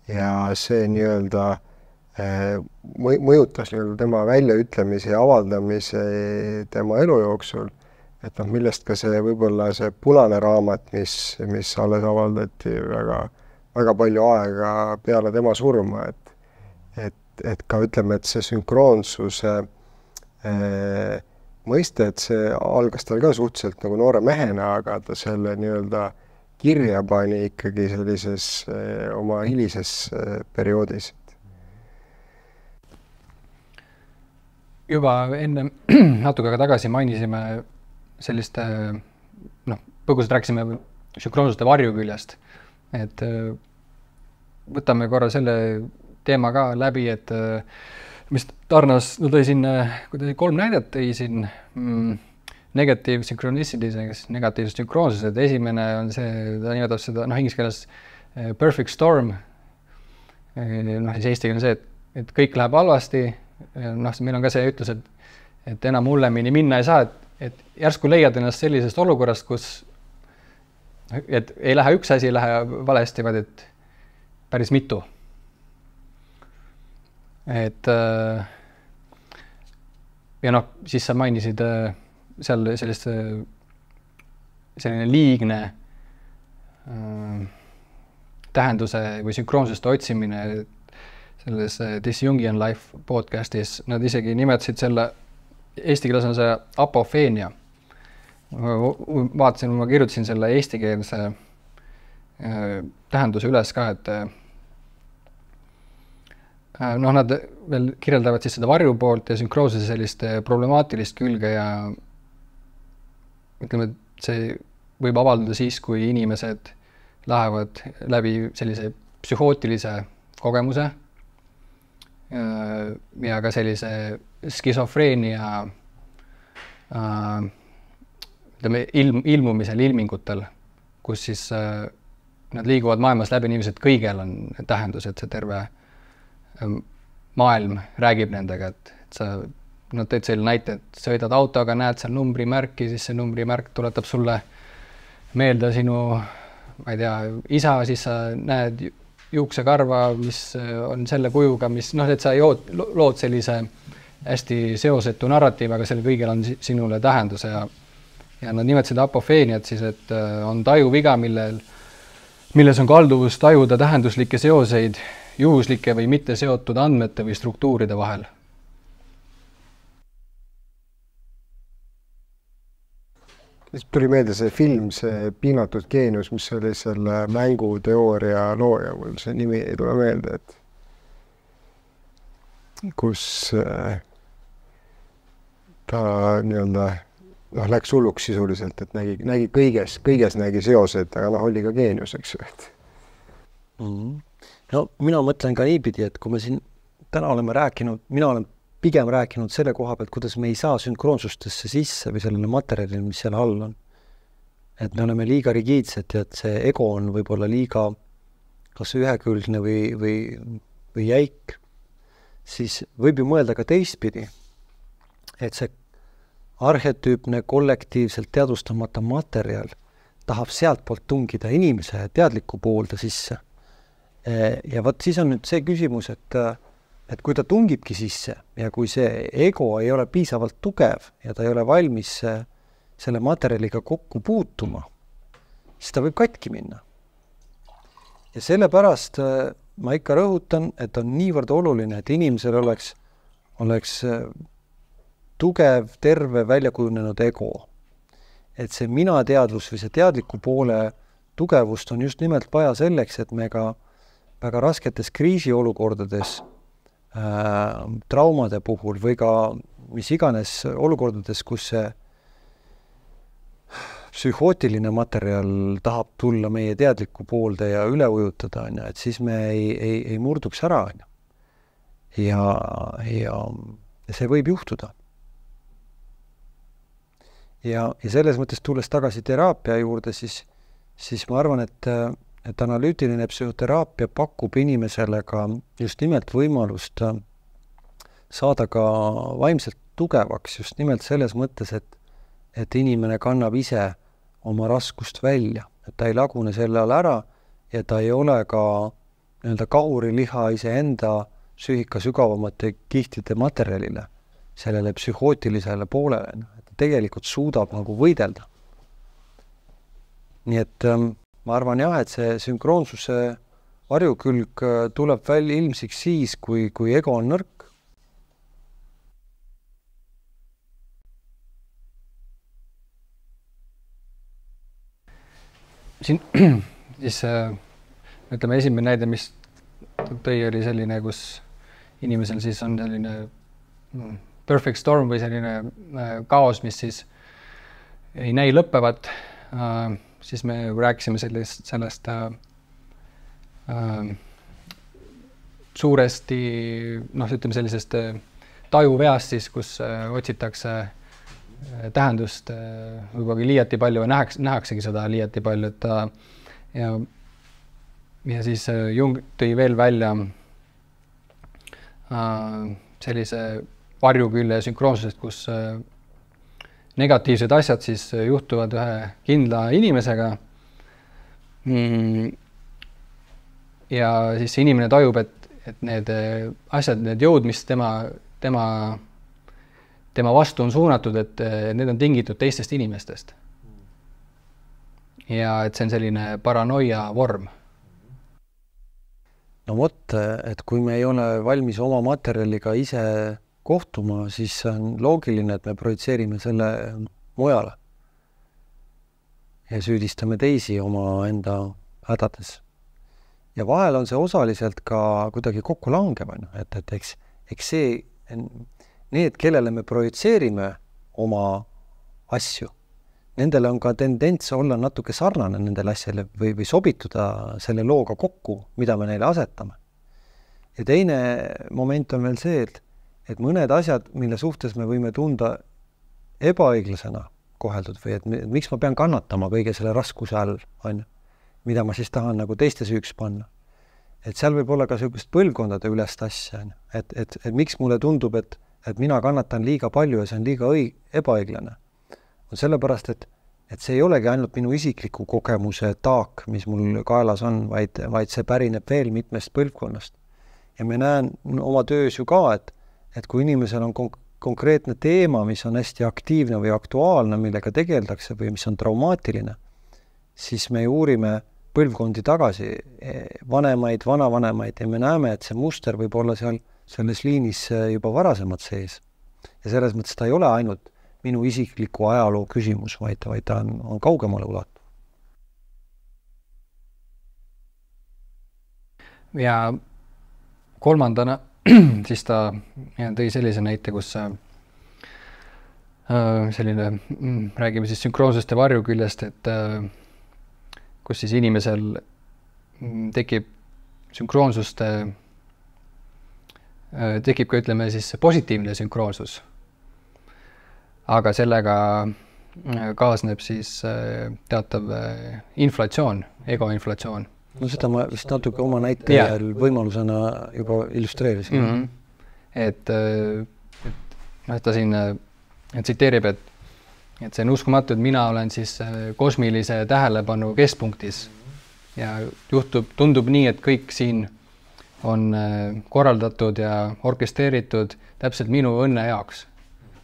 ja see nii-öelda mõjutas nii-öelda tema väljaütlemise ja avaldamise tema elu jooksul, et millest ka see võib-olla see punane raamat, mis alles avaldati väga, väga palju aega peale tema surma, et ka ütleme, et see sünkroonsuse mõiste, et see algas tal ka suhteliselt nagu noore mehena, aga ta selle nii-öelda kirja pani ikkagi sellises oma hilises perioodis. Juba enne natuke aega tagasi mainisime sellist, põgusalt rääkisime sünkroonsuste varjuküljest, et võtame korra selle teema ka läbi, et mis Tarnas tõi siin, kui ta 3 näidet tõi siin negative synchronicities, negatiivsed sünkroonsused. Esimene on see, ta nimetab seda inglise keeles perfect storm. Siis eesti on see, et kõik läheb halvasti. Meil on ka see ütlus, et enam hullemini minna ei saa, et järsku leiad ennast sellisest olukorrast, kus et ei lähe üks asi, ei lähe valesti, vaid et päris mitu. Et ja siis sa mainisid seal sellist selline liigne tähenduse või sünkroonsuste otsimine selles This Jungian Life podcastis. Nad isegi nimetasid selle, eesti keeles on see apofeenia. Vaatasin, ma kirjutasin selle eestikeelse tähenduse üles ka, et nad veel kirjeldavad siis seda varju poolt ja sünkroonsuse sellist problemaatilist külge ja ütleme, et see võib avaldada siis, kui inimesed lähevad läbi sellise psühhootilise kogemuse ja ka sellise skisofreenia ilmumisel, ilmingutel, kus siis nad liiguvad maailmas läbi inimesed, kõigel on tähendus, et see terve maailm räägib nendega, et sa teed selle näite, et sõidad autoga, näed seal numbrimärki, siis see numbrimärk tuletab sulle meelde sinu, ma ei tea, isa, siis sa näed juuksekarva, mis on selle kujuga, mis et sa lood sellise hästi seosetu narratiiv, aga sellel kõigil on sinule tähenduse ja nad nimetasid apofeeniat siis, et on tajuviga, milles on kalduvus tajuda tähenduslikke seoseid juhuslike või mitte seotud andmete või struktuuride vahel. Tuli meelde see film, see Piinatud geenius, mis oli selle mänguteooria looja, mul see nimi ei tule meelde, et kus ta nii-öelda läks hulluks sisuliselt, et nägi kõiges nägi seosed, aga oli ka geenius, eks ju. No mina mõtlen ka niipidi, et kui me siin täna oleme rääkinud, mina olen pigem rääkinud selle koha pealt, kuidas me ei saa sünkroonsustesse sisse või sellele materjalile, mis seal all on. Et me oleme liiga rigiidsed ja et see ego on võib-olla liiga kas ühekülgne või jäik, siis võib ju mõelda ka teistpidi, et see arhetüüpne kollektiivselt teadvustamata materjal tahab sealt poolt tungida inimese teadliku poolde sisse. Ja võt siis on nüüd see küsimus, et kui ta tungibki sisse ja kui see ego ei ole piisavalt tugev ja ta ei ole valmis selle materjaliga kokku puutuma, siis ta võib katki minna. Ja sellepärast ma ikka rõhutan, et on niivõrd oluline, et inimesel oleks tugev, terve, väljakujunenud ego. Et see mina-teadvus või see teadliku poole tugevust on just nimelt vaja selleks, et me ka väga rasketes kriisiolukordades, traumade puhul või ka mis iganes olukordades, kus see psühhootiline materjal tahab tulla meie teadliku poolde ja üle ujutada, et siis me ei murduks ära. Ja see võib juhtuda. Ja selles mõttes tulles tagasi teraapia juurde, siis ma arvan, et analüütiline psühhoteraapia pakub inimesele ka just nimelt võimalust saada ka vaimselt tugevaks, just nimelt selles mõttes, et inimene kannab ise oma raskust välja, et ta ei lagune selle all ära ja ta ei ole ka nii-öelda kahuriliha iseenda psüühika sügavamate kihtide materjalile, sellele psühhootilisele poolele, et ta tegelikult suudab nagu võidelda. Nii et ma arvan jah, et see sünkroonsuse varjukülg tuleb välja ilmsiks siis, kui ego on nõrk. Siin siis ütleme esimene näide, mis tõi oli selline, kus inimesel siis on selline perfect storm või selline kaos, mis siis ei näi lõppevat. Siis me rääkisime sellest suuresti, ütleme sellisest tajuveast siis, kus otsitakse tähendust võib-olla liiati palju ja nähaksegi seda liiati palju, et ja siis Jung tõi veel välja sellise varjukülje sünkroonsusest, kus negatiivsed asjad siis juhtuvad ühe kindla inimesega. Ja siis see inimene tajub, et need asjad, need jõud, mis tema vastu on suunatud, et need on tingitud teistest inimestest. Ja et see on selline paranoia vorm. No vot, et kui me ei ole valmis oma materjaliga ise kohtuma, siis on loogiline, et me projitseerime selle mujale ja süüdistame teisi oma enda hädades. Ja vahel on see osaliselt ka kuidagi kokku langev, et eks see need, kellele me projitseerime oma asju, nendele on ka tendents olla natuke sarnane nendele asjale või sobituda selle looga kokku, mida me neile asetame. Ja teine moment on veel see, et mõned asjad, mille suhtes me võime tunda ebaõiglasena koheldud või et miks ma pean kannatama kõige selle raskuse all, mida ma siis tahan nagu teiste süüks panna. Et seal võib olla ka sellist põlvkondade ülest asja, et miks mulle tundub, et mina kannatan liiga palju ja see on liiga ebaõiglane. On sellepärast, et et see ei olegi ainult minu isikliku kogemuse taak, mis mul kaelas on, vaid see pärineb veel mitmest põlvkonnast. Ja me näen oma töös ju ka, et kui inimesel on konkreetne teema, mis on hästi aktiivne või aktuaalne, millega tegeldakse või mis on traumaatiline, siis me uurime põlvkondi tagasi, vanemaid, vanavanemaid ja me näeme, et see muster võib olla seal selles liinis juba varasemad sees. Ja selles mõttes ta ei ole ainult minu isikliku ajaloo küsimus, vaid ta on kaugemale ulatuv. Ja kolmandana siis ta tõi sellise näite, kus selline, räägime siis sünkroonsuste varjuküljest, et kus siis inimesel tekib sünkroonsuste, tekib ka, ütleme siis, positiivne sünkroonsus. Aga sellega kaasneb siis teatav inflatsioon, egoinflatsioon. No seda ma vist natuke oma näitajal võimalusena juba illustreerisin. Et ta siin tsiteerib, et see on uskumatu, et mina olen siis kosmilise tähelepanu keskpunktis ja tundub nii, et kõik siin on korraldatud ja orkestreeritud täpselt minu õnne jaoks.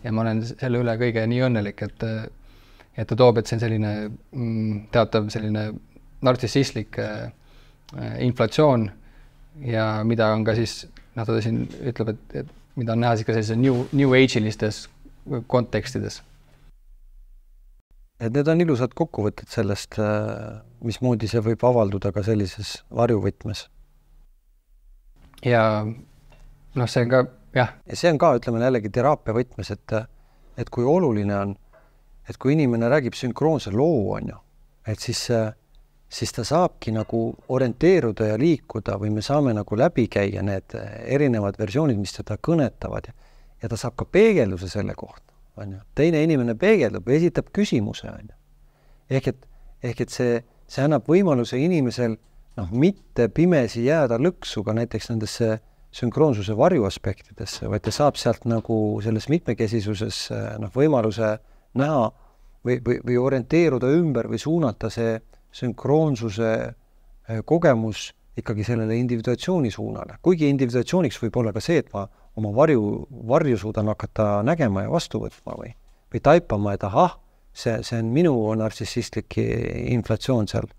Ja ma olen selle üle kõige nii õnnelik, et ta toob, et see on selline teatav selline nartsissistlik inflatsioon ja mida on ka siis, ta siin ütleb, et mida on näha siis ka sellise new age-ilistes kontekstides. Et need on ilusad kokkuvõtted sellest, mismoodi see võib avalduda ka sellises varjuvõtmes. Ja see on ka, jah. Ja see on ka, ütleme jällegi teraapia võtmes, et kui oluline on, et kui inimene räägib sünkroonse loo, on ju, et siis ta saabki nagu orienteeruda ja liikuda või me saame nagu läbi käia need erinevad versioonid, mis teda kõnetavad ja ta saab ka peegelduse selle kohta. On ju. Teine inimene peegeldub ja esitab küsimuse. On ju. Ehk et see annab võimaluse inimesel mitte pimesi jääda lõksuga näiteks nendesse sünkroonsuse varjuaspektidesse, vaid ta saab sealt nagu selles mitmekesisuses võimaluse näha või orienteeruda ümber või suunata see sünkroonsuse kogemus ikkagi sellele individuatsiooni suunale. Kuigi individuatsiooniks võib olla ka see, et ma oma varju suudan hakata nägema ja vastu võtma või taipama, et ahah, see on minu nartsissistlik inflatsioon seal,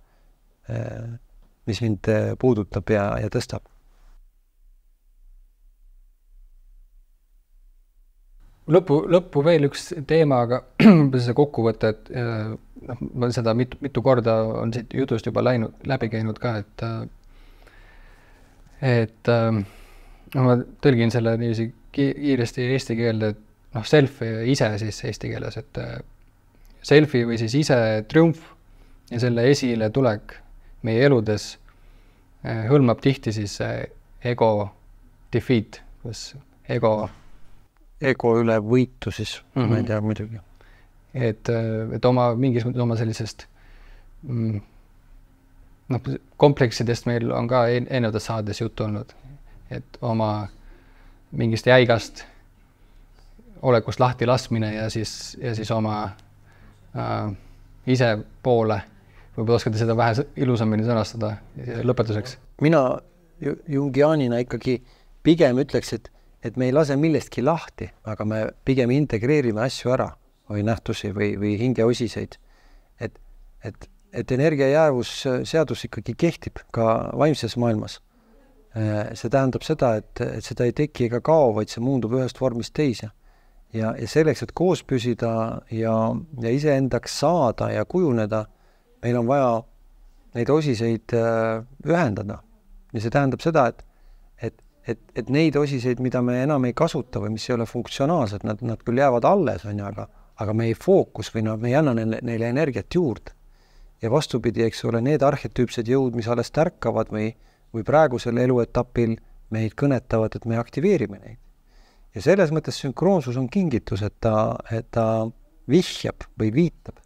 mis mind puudutab ja tõstab. Lõppu veel üks teema, aga see kokkuvõte, et ma seda mitu korda on siit jutust juba läbi käinud ka, et ma tõlgin selle kiiresti eesti keelde, et self ja ise siis eesti keeles, et selfi või siis ise triumf ja selle esile tulek meie eludes hõlmab tihti siis ego defeat, kus ego üle võitu siis, ma ei tea muidugi. Et mingis mõttes oma sellisest kompleksidest meil on ka ennetades saades juttu olnud, et oma mingist jäigast olekust lahti laskmine ja siis oma ise poole, võib-olla oskate seda vähe ilusamini sõnastada lõpetuseks. Mina jungiaanina ikkagi pigem ütleks, et me ei lase millestki lahti, aga me pigem integreerime asju ära või nähtusi või hingeosiseid. Et energiajäävusseadus ikkagi kehtib ka vaimses maailmas. See tähendab seda, et seda ei teki ega kao, vaid see muundub ühest vormist teise. Ja selleks, et koos püsida ja iseendaks saada ja kujuneda, meil on vaja neid osiseid ühendada. Ja see tähendab seda, et neid osiseid, mida me enam ei kasuta või mis ei ole funktsionaalsed, nad küll jäävad alles, aga meie fookus või me ei anna neile energiat juurde. Ja vastupidi, eks ole, need arhetüüpsed jõud, mis alles tärkavad või praegusel eluetapil meid kõnetavad, et me aktiveerime neid. Ja selles mõttes sünkroonsus on kingitus, et ta vihjab või viitab.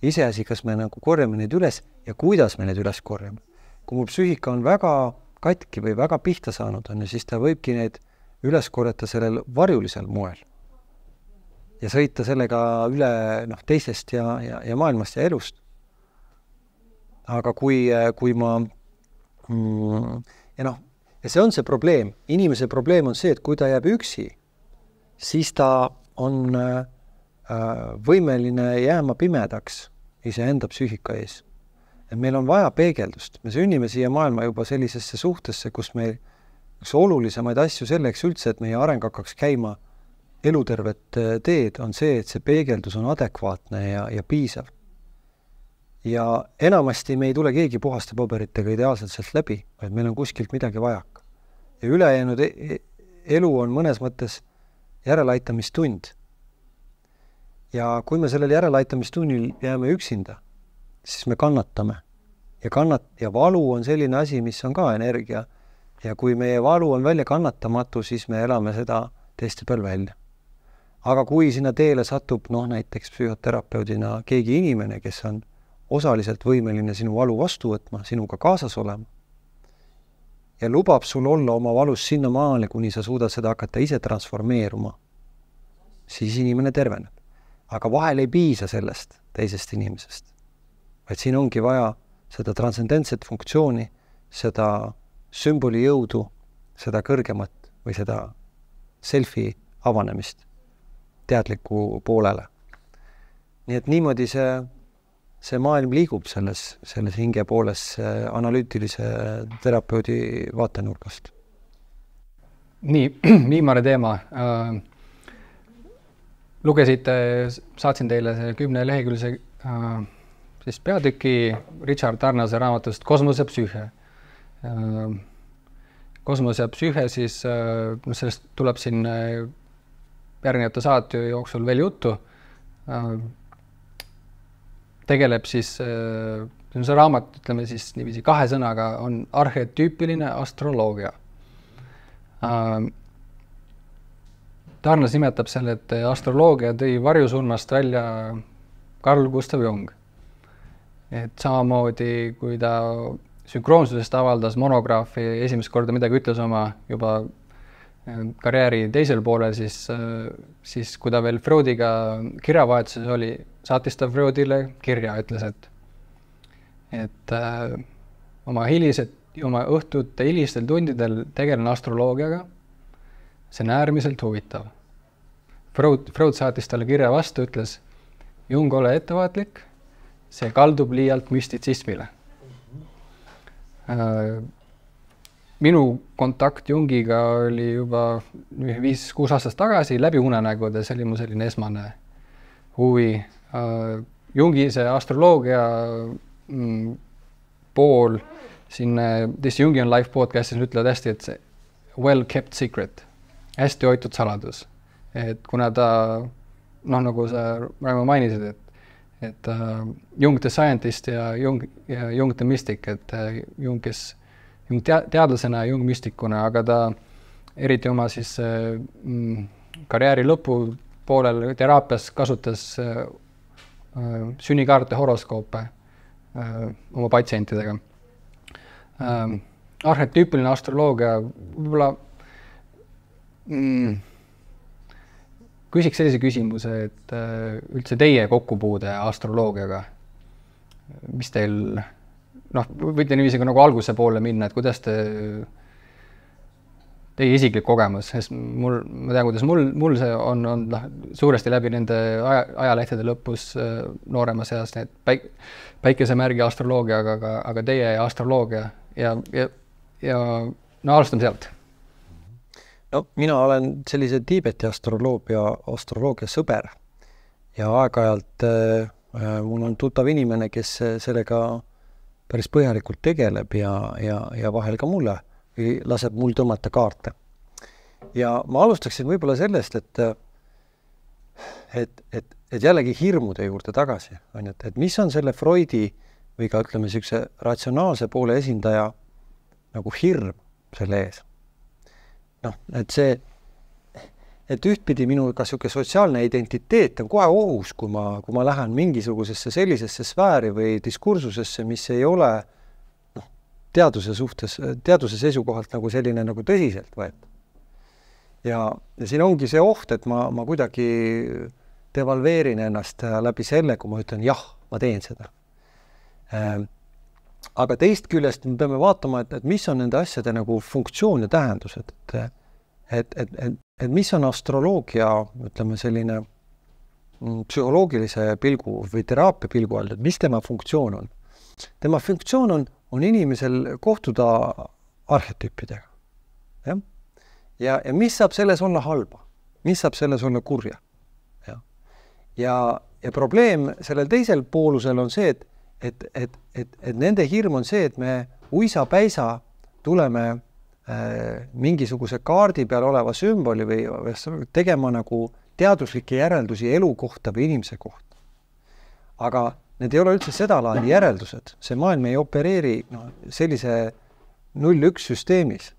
Iseasi, kas me nagu korjame neid üles ja kuidas me neid üles korjame. Kui mul psüühika on väga katki või väga pihta saanud on ja siis ta võibki neid üles korjata sellel varjulisel moel. ja sõita sellega üle teistest ja maailmast ja elust. Aga kui ma ja see on see probleem. Inimese probleem on see, et kui ta jääb üksi, siis ta on võimeline jääma pimedaks iseenda psüühika ees. Et meil on vaja peegeldust. Me sünnime siia maailma juba sellisesse suhtesse, kus meil üks olulisemaid asju selleks üldse, et meie areng hakkaks käima elutervet teed, on see, et see peegeldus on adekvaatne ja piisav. Ja enamasti me ei tule keegi puhaste paberitega ideaalselt sealt läbi, vaid meil on kuskilt midagi vajaka. Ja ülejäänud elu on mõnes mõttes järeleaitamistund. Ja kui me sellel järeleaitamistunnil jääme üksinda, siis me kannatame. Ja valu on selline asi, mis on ka energia. Ja kui meie valu on välja kannatamatu, siis me elame seda teiste peal välja. Aga kui sinna teele satub, näiteks psühhoterapeudina keegi inimene, kes on osaliselt võimeline sinu valu vastu võtma, sinuga kaasas olema ja lubab sul olla oma valus sinna maale, kuni sa suudad seda hakata ise transformeeruma, siis inimene terveneb. Aga vahel ei piisa sellest teisest inimesest. Vaid siin ongi vaja seda transcendentset funktsiooni, seda sümboli jõudu, seda kõrgemat või seda selfie avanemist teadliku poolele. Nii et niimoodi see maailm liigub selles hinge pooles analüütilise terapeudi vaatenurgast. Nii, viimane teema. Lugesite, saatsin teile 10-lehekülise siis peatüki Richard Tarnase raamatust Kosmose psüühe. Kosmose psüühe, siis sellest tuleb siin järgnevate saate jooksul veel juttu. Tegeleb siis, see raamat, ütleme siis niiviisi 2 sõnaga, on arhetüüpiline astroloogia. Tarnas nimetab selle, et astroloogia tõi varjusurmast välja Carl Gustav Jung. Et samamoodi, kui ta sünkroonsusest avaldas monograafi esimest korda midagi ütles oma juba karjääri teisel poolel, siis kui ta veel Freudiga kirjavahetuses oli, saatis ta Freudile kirja, ütles, et oma õhtute hilistel tundidel tegelen astroloogiaga, see on äärmiselt huvitav. Freud saatis talle kirja vastu, ütles, Jung, ole ettevaatlik, see kaldub liialt müstitsismile. Minu kontakt Jungiga oli juba 5-6 aastast tagasi läbi unenägude, see oli mu selline esmane huvi. Jungi see astroloogia pool siin This Jungian Life podcastis ütlevad hästi, et see well kept secret, hästi hoitud saladus. Et kuna ta, nagu sa Raimo mainisid, et Jung the scientist ja Jung the mystic, et Jung teadlasena ja Jung müstikuna, aga ta eriti oma siis karjääri lõpu poolel teraapias kasutas sünnikaarte horoskoope oma patsientidega. Arhetüüpiline astroloogia, võib-olla küsiks sellise küsimuse, et üldse teie kokkupuude astroloogiaga, mis teil, võite niiviisi nagu alguse poole minna, et kuidas teie isiklik kogemus, sest ma tean, kuidas mul see on suuresti läbi nende ajalehtede lõpus nooremas eas need päikesemärgi astroloogia, aga teie astroloogia ja alustame sealt. Mina olen sellise Tiibeti astroloogia sõber ja aeg-ajalt mul on tuttav inimene, kes sellega päris põhjalikult tegeleb ja vahel ka mulle laseb mul tõmmata kaarte. Ja ma alustaksin võib-olla sellest, et jällegi hirmude juurde tagasi, et mis on selle Freudi või ka ütleme sellise ratsionaalse poole esindaja nagu hirm selle ees. Et ühtpidi minu ka sotsiaalne identiteet on kohe ohus, kui ma lähen mingisugusesse sellisesse sfääri või diskursusesse, mis ei ole teaduse seisukohalt nagu selline nagu tõsiselt võet. Ja siin ongi see oht, et ma kuidagi devalveerin ennast läbi selle, kui ma ütlen jah, ma teen seda. Aga teist küljest me peame vaatama, et mis on nende asjade nagu funktsioon ja tähendused, et mis on astroloogia, ütleme selline psühholoogilise pilgu või teraapia pilgu all, et mis tema funktsioon on. Tema funktsioon on inimesel kohtuda arhetüüpidega. Ja mis saab selles olla halba? Mis saab selles olla kurja? Ja probleem sellel teisel poolusel on see, et nende hirm on see, et me uisa-päisa tuleme mingisuguse kaardi peal oleva sümboli või tegema nagu teaduslikke järeldusi elu kohta või inimese kohta. Aga need ei ole üldse seda laadi järeldused. See maailm ei opereeri sellise 0-1 süsteemis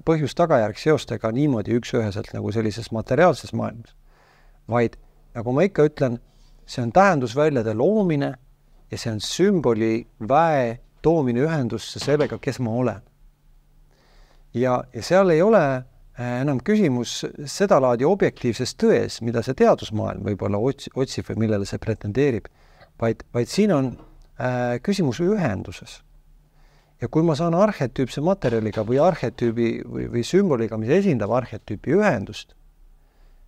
põhjus-tagajärg seostega niimoodi üks-üheselt nagu sellises materiaalses maailmas. Vaid, nagu ma ikka ütlen, see on tähendusväljade loomine ja see on sümboli väe toomine ühendusse sellega, kes ma olen. Ja seal ei ole enam küsimus seda laadi objektiivses tões, mida see teadusmaailm võib-olla otsib või millele see pretendeerib, vaid siin on küsimus ühenduses. Ja kui ma saan arhetüüpse materjaliga või arhetüübi või sümboliga, mis esindab arhetüüpi ühendust,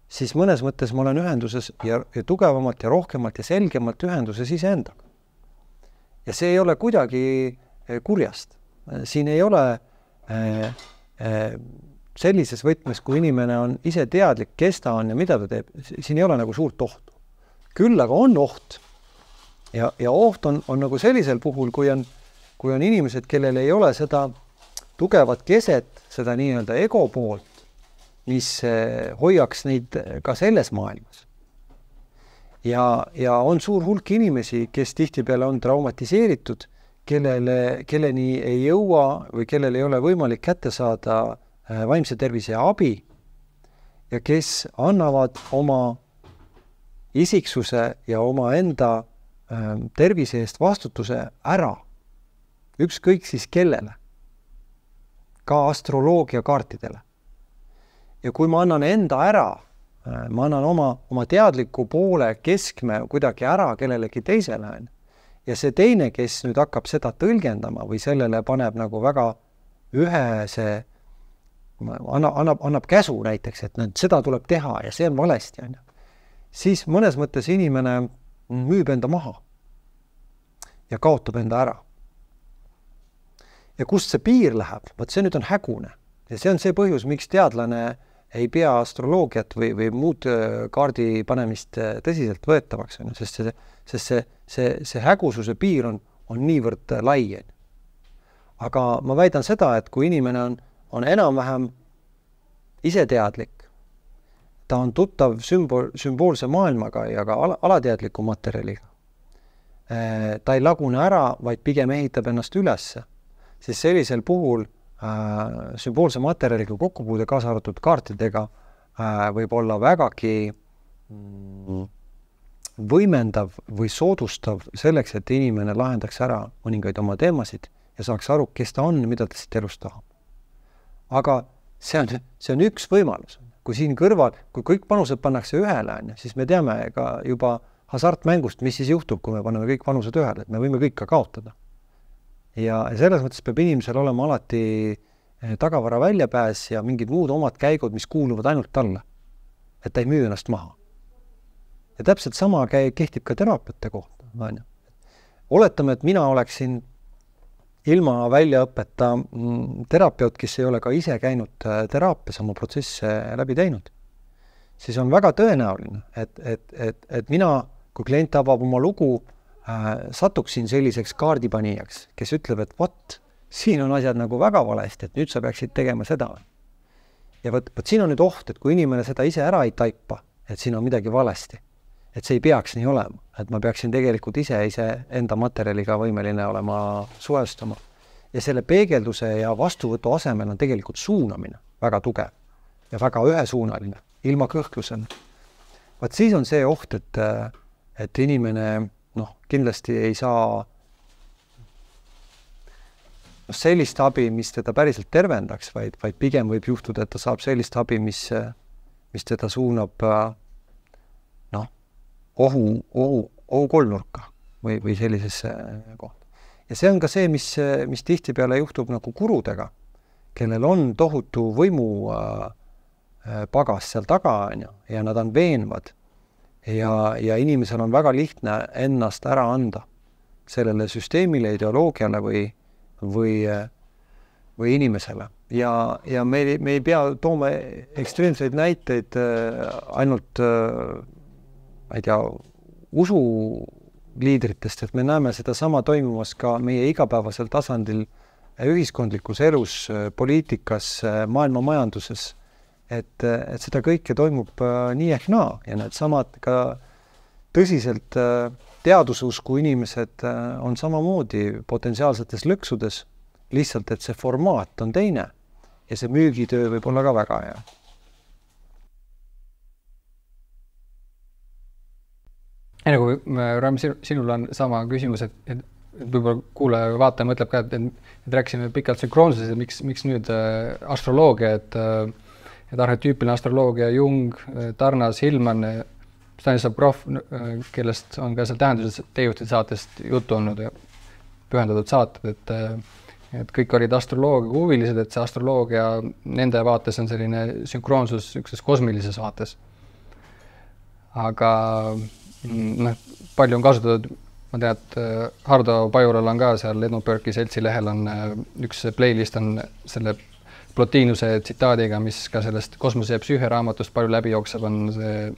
siis mõnes mõttes ma olen ühenduses ja tugevamalt ja rohkemalt ja selgemalt ühenduses iseendaga. Ja see ei ole kuidagi kurjast. Siin ei ole sellises võtmes, kui inimene on ise teadlik, kes ta on ja mida ta teeb, siin ei ole nagu suurt ohtu. Küll aga on oht. Ja oht on nagu sellisel puhul, kui on inimesed, kellel ei ole seda tugevat keset, seda nii-öelda ego poolt, mis hoiaks neid ka selles maailmas. Ja on suur hulk inimesi, kes tihtipeale on traumatiseeritud, kelleni ei jõua või kellel ei ole võimalik kätte saada vaimse tervise abi ja kes annavad oma isiksuse ja oma enda tervise eest vastutuse ära. Ükskõik siis kellele, ka astroloogia kaartidele. Ja kui ma annan enda ära, ma annan oma teadliku poole keskme kuidagi ära kellelegi teisele, ja see teine, kes nüüd hakkab seda tõlgendama või sellele paneb nagu väga ühese, annab käsu näiteks, et seda tuleb teha ja see on valesti, siis mõnes mõttes inimene müüb enda maha ja kaotab enda ära. Ja kust see piir läheb? Vaat see nüüd on hägune. Ja see on see põhjus, miks teadlane ei pea astroloogiat või muud kaardi panemist tõsiselt võetavaks, sest see hägususe piir on niivõrd lai. Aga ma väidan seda, et kui inimene on enam-vähem iseteadlik, ta on tuttav sümboolse maailmaga ja ka alateadliku materjaliga, ta ei lagune ära, vaid pigem ehitab ennast ülesse, siis sellisel puhul sümboolse materjaliga kokkupuude kaasa arvatud kaartidega võib olla vägagi võimendav või soodustav selleks, et inimene lahendaks ära mõningaid oma teemasid ja saaks aru, kes ta on, mida ta siit elust tahab. Aga see on üks võimalus. Kui siin kõrval, kui kõik panused pannakse ühele, siis me teame ka juba hasartmängust, mis siis juhtub, kui me paneme kõik panused ühele, et me võime kõik ka kaotada. Ja selles mõttes peab inimesel olema alati tagavara väljapääs ja mingid muud omad käigud, mis kuuluvad ainult talle, et ta ei müü ennast maha. Ja täpselt sama kehtib ka teraapiate kohta. Oletame, et mina oleksin ilma väljaõpeta terapeut, kes ei ole ka ise käinud teraapias oma protsesse läbi teinud, siis on väga tõenäoline, et mina, kui klient avab oma lugu, satuksin selliseks kaardipanijaks, kes ütleb, et vot, siin on asjad nagu väga valesti, et nüüd sa peaksid tegema seda. Ja võt siin on nüüd oht, et kui inimene seda ise ära ei taipa, et siin on midagi valesti, et see ei peaks nii olema, et ma peaksin tegelikult ise enda materjaliga võimeline olema suhestama. Ja selle peegelduse ja vastuvõtu asemel on tegelikult suunamine väga tugev ja väga ühesuunaline, ilma kõhklusena. Vaat siis on see oht, et inimene kindlasti ei saa sellist abi, mis teda päriselt tervendaks, vaid pigem võib juhtuda, et ta saab sellist abi, mis teda suunab ohukolnurka või sellisesse kohta. Ja see on ka see, mis tihtipeale juhtub nagu gurudega, kellel on tohutu võimu pagas seal taga, ja nad on veenvad ja inimesel on väga lihtne ennast ära anda sellele süsteemile, ideoloogiale või inimesele. Ja me ei pea tooma ekstreemseid näiteid ainult, ma ei tea, usuliidritest, et me näeme seda sama toimumas ka meie igapäevasel tasandil ühiskondlikus elus, poliitikas, maailma majanduses, et seda kõike toimub nii ehk naa ja need samad ka tõsiselt teadususku inimesed on samamoodi potentsiaalsetes lõksudes, lihtsalt, et see formaat on teine ja see müügitöö võib olla ka väga hea. Nagu Raim, sinul on sama küsimus, et võib-olla kuulaja või vaataja mõtleb ka, et rääkisime pikalt sünkroonsuses, et miks nüüd astroloogia, et arhetüüpiline astroloogia, Jung, Tarnas, Hillman, Stanislav Grof, kellest on ka seal tähenduses teejuhtide saatest juttu olnud ja pühendatud saated, et kõik olid astroloogia huvilised, et see astroloogia nende vaates on selline sünkroonsus ükses kosmilises vaates. Aga palju on kasutatud, ma tean, et Hardo Pajural on ka seal Edmund Burke'i seltsi lehel on üks playlist on selle Plotinuse tsitaadiga, mis ka sellest Kosmose ja psüühe raamatust palju läbi jookseb, on see,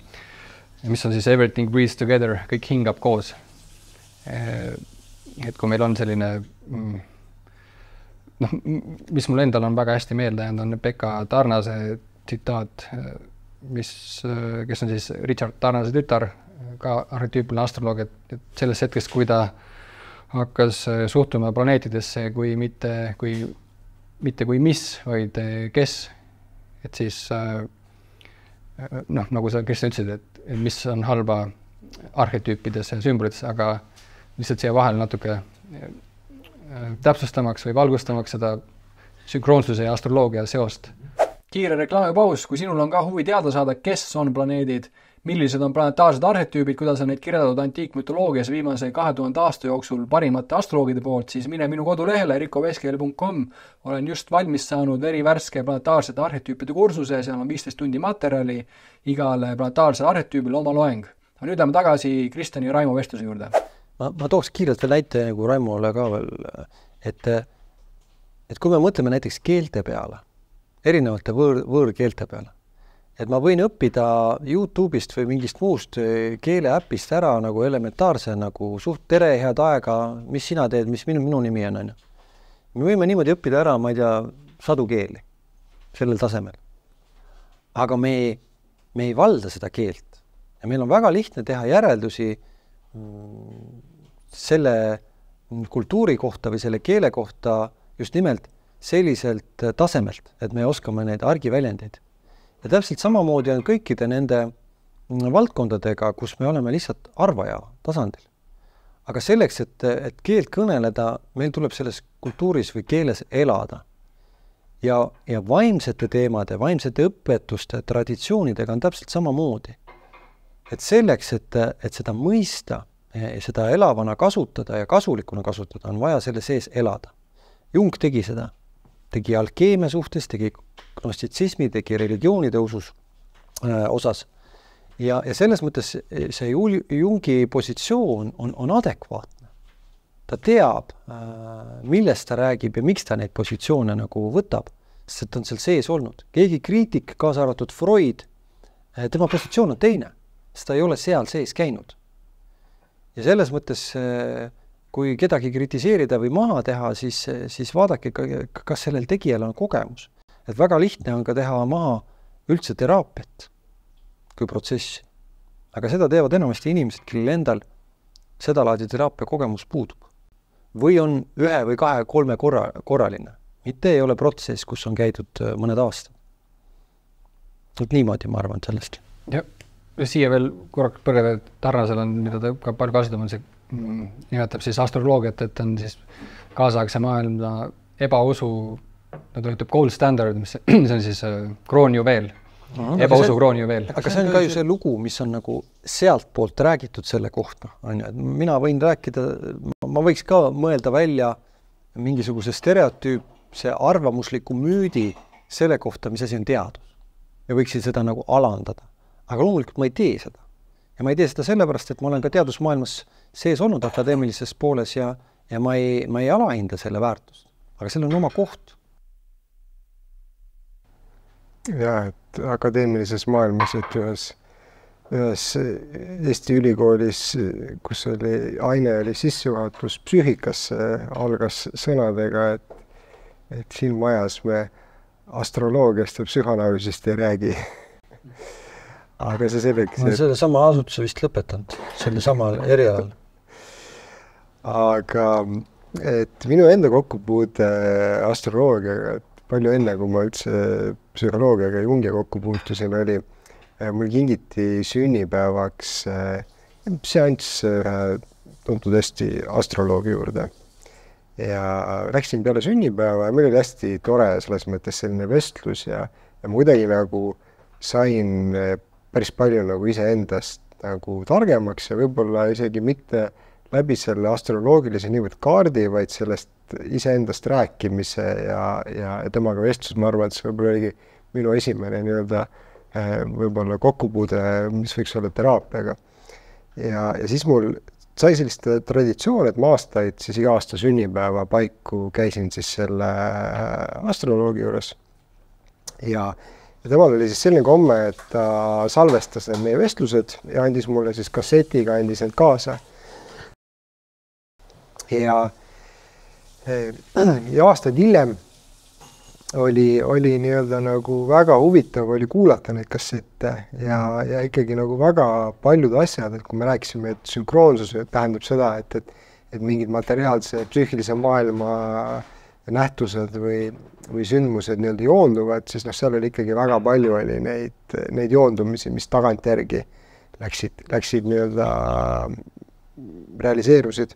mis on siis everything breathes together, kõik hingab koos. Et kui meil on selline mis mul endal on väga hästi meelde jäänud, on Pekka Tarnase tsitaat, kes on siis Richard Tarnase tütar, ka arhetüüpiline astroloog, et selles hetkest, kui ta hakkas suhtuma planeetidesse kui mitte kui mis, vaid kes, et siis nagu sa, Kristjan, ütlesid, et mis on halba arhetüüpides ja sümbolites, aga lihtsalt siia vahel natuke täpsustamaks või valgustamaks seda sünkroonsuse ja astroloogia seost. Kiire reklaamipaus, kui sinul on ka huvi teada saada, kes on planeedid, millised on planetaarsed arhetüübid, kuidas on neid kirjeldatud antiikmütoloogias viimase 2000 aasta jooksul parimate astroloogide poolt, siis mine minu kodulehele rikoveskele.com. Olen just valmis saanud verivärske planetaarsete arhetüüpide kursuse, seal on 15 tundi materjali, igale planetaarsele arhetüübile oma loeng. Nüüd lähme tagasi Kristjani ja Raimo vestluse juurde. Ma tooks kiirelt veel näite nagu Raimole ka veel, et kui me mõtleme näiteks keelte peale, erinevate võõrkeelte peale, et ma võin õppida YouTube'ist või mingist muust keeleäpist ära nagu elementaarse, nagu suht tere, head aega, mis sina teed, mis minu nimi on. Me võime niimoodi õppida ära, ma ei tea, sadu keeli sellel tasemel. Aga me ei valda seda keelt ja meil on väga lihtne teha järeldusi selle kultuuri kohta või selle keele kohta just nimelt selliselt tasemelt, et me oskame neid argiväljendeid. Ja täpselt samamoodi on kõikide nende valdkondadega, kus me oleme lihtsalt arvaja tasandil. Aga selleks, et keelt kõneleda, meil tuleb selles kultuuris või keeles elada. Ja vaimsete teemade, vaimsete õpetuste, traditsioonidega on täpselt samamoodi. Et selleks, et seda mõista, seda elavana kasutada ja kasulikuna kasutada, on vaja selle sees elada. Jung tegi seda. Tegi alkeemia suhtes, tegi gnostitsismi, tegi religioonide osas. Ja selles mõttes see Jungi positsioon on adekvaatne. Ta teab, millest ta räägib ja miks ta neid positsioone nagu võtab, sest on seal sees olnud. Keegi kriitik, kaasa arvatud Freud, tema positsioon on teine, sest ta ei ole seal sees käinud. Ja selles mõttes, kui kedagi kritiseerida või maha teha, siis vaadake, kas sellel tegijal on kogemus. Et väga lihtne on ka teha maha üldse teraapiat kui protsessi. Aga seda teevad enamasti inimesed, kellel endal seda laadi teraapia kogemus puudub. Või on 1 või 2, 3 korraline. Mitte ei ole protsess, kus on käidud mõned aastad. Et niimoodi ma arvan sellest. Ja siia veel korraks põrgada, et Tarnasel on, mida ta ka palju kasutama, see nimetab siis astroloogiat, et on siis kaasaegse maailma ebausu, ta ütleb gold standard, mis on siis kroonjuveel. ebausu kroonijuveel. Aga see on ka ju see lugu, mis on nagu sealt poolt räägitud selle kohta. Mina võin rääkida, ma võiks ka mõelda välja mingisuguse stereotüüpse arvamusliku müüdi selle kohta, mis asi on teadus. Ja võiksin seda nagu alandada. Aga loomulikult ma ei tee seda. Ja ma ei tee seda sellepärast, et ma olen ka teadusmaailmas sees olnud akadeemilises pooles ja ma ei alahinda selle väärtust. Aga seal on oma koht. Ja, et akadeemilises maailmas, et ühes Eesti ülikoolis, kus aine oli sissejuhatus psüühikasse, algas sõnadega, et siin majas me astroloogiast ja psühhanalüüsist ei räägi. Aga see selleks... Ma selle sama asutuse vist lõpetanud, selle sama erialal. Aga et minu enda kokkupuude astroloogiaga, palju enne, kui ma üldse psühholoogiaga Jungi kokku puutusin, oli mul kingiti sünnipäevaks seanss tuntud hästi astroloogi juurde. Ja läksin peale sünnipäeva ja meil oli hästi tore selles mõttes selline vestlus ja ma kuidagi nagu sain päris palju nagu iseendast nagu targemaks ja võib-olla isegi mitte läbi selle astroloogilise niivõrd kaardi, vaid sellest iseendast rääkimise ja temaga vestlus, ma arvan, et see võib-olla oligi minu esimene nii-öelda võib-olla kokkupuude, mis võiks olla teraapiaga. Ja siis mul sai sellist traditsioon, et ma aastaid siis iga aasta sünnipäeva paiku käisin siis selle astroloogi juures. Ja temal oli siis selline komme, et ta salvestas need meie vestlused ja andis mulle siis kassetiga, andis need kaasa. Ja aastaid hiljem oli nii-öelda nagu väga huvitav oli kuulata neid kassette ja ikkagi nagu väga paljud asjad, et kui me rääkisime, et sünkroonsus tähendab seda, et mingid materiaalse psüühilise maailma nähtused või sündmused nii-öelda joonduvad, siis seal oli ikkagi väga palju oli neid joondumisi, mis tagantjärgi läksid nii-öelda realiseerusid.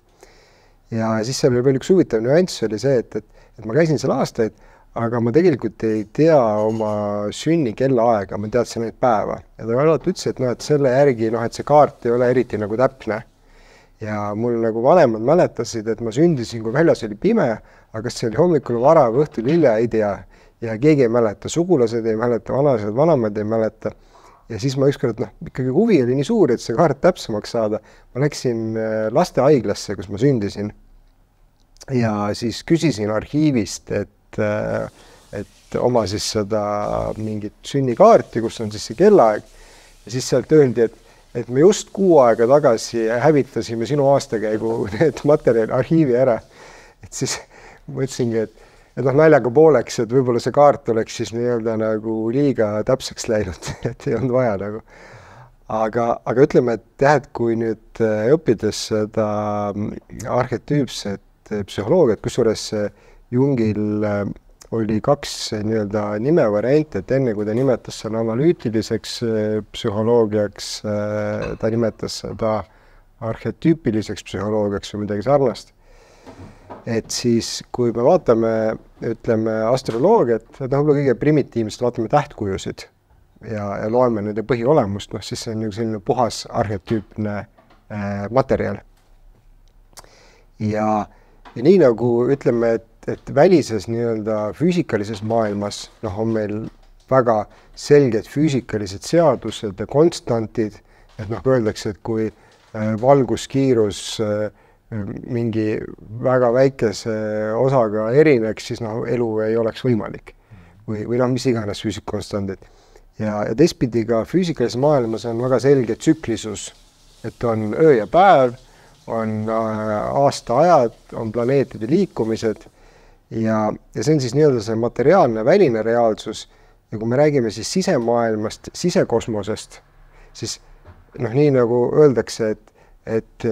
Ja siis seal oli veel üks huvitav nüanss oli see, et ma käisin seal aastaid, aga ma tegelikult ei tea oma sünni kellaaega, ma teadsin neid päeva. Ja ta alati ütles, et selle järgi, et see kaart ei ole eriti nagu täpne. Ja mul nagu vanemad mäletasid, et ma sündisin, kui väljas oli pime, aga kas see oli hommikul vara või õhtul hilja, ei tea. Ja keegi ei mäleta, sugulased ei mäleta, vanemad ei mäleta. Ja siis ma ükskord, ikkagi huvi oli nii suur, et see kaart täpsemaks saada. Ma läksin lastehaiglasse, kus ma sündisin. Ja siis küsisin arhiivist, et oma siis seda mingit sünnikaarti, kus on siis see kellaaeg. Ja siis sealt öeldi, et me just 6 aega tagasi hävitasime sinu aastakäigu need materjali arhiivi ära. Et siis mõtlesingi, et naljaga pooleks, et võib-olla see kaart oleks siis nii-öelda nagu liiga täpseks läinud, et ei olnud vaja nagu. Aga ütleme, et kui nüüd õppides seda arhetüüpset psühholoogiat, kusjuures Jungil oli 2 nii-öelda nimevariante, et enne kui ta nimetas selle analüütiliseks psühholoogiaks, ta nimetas seda arhetüüpiliseks psühholoogiaks või midagi sarnast. Et siis, kui me vaatame, ütleme, astroloogiat, et võib-olla kõige primitiivselt vaatame tähtkujusid ja loeme nende põhiolemust, siis see on nagu selline puhas arhetüüpne materjal. Ja nii nagu ütleme, et välises nii-öelda füüsikalises maailmas on meil väga selged füüsikalised seadused ja konstantid, et öeldakse, et kui valguskiirus mingi väga väikese osaga erineks, siis elu ei oleks võimalik. Või mis iganes füüsikkonstandid. Ja teistpidi ka füüsikalises maailmas on väga selge tsüklisus, et on öö ja päev, on aastaajad, on planeetide liikumised ja see on siis nii-öelda see materiaalne väline reaalsus ja kui me räägime siis sisemaailmast, sisekosmosest, siis nii nagu öeldakse, et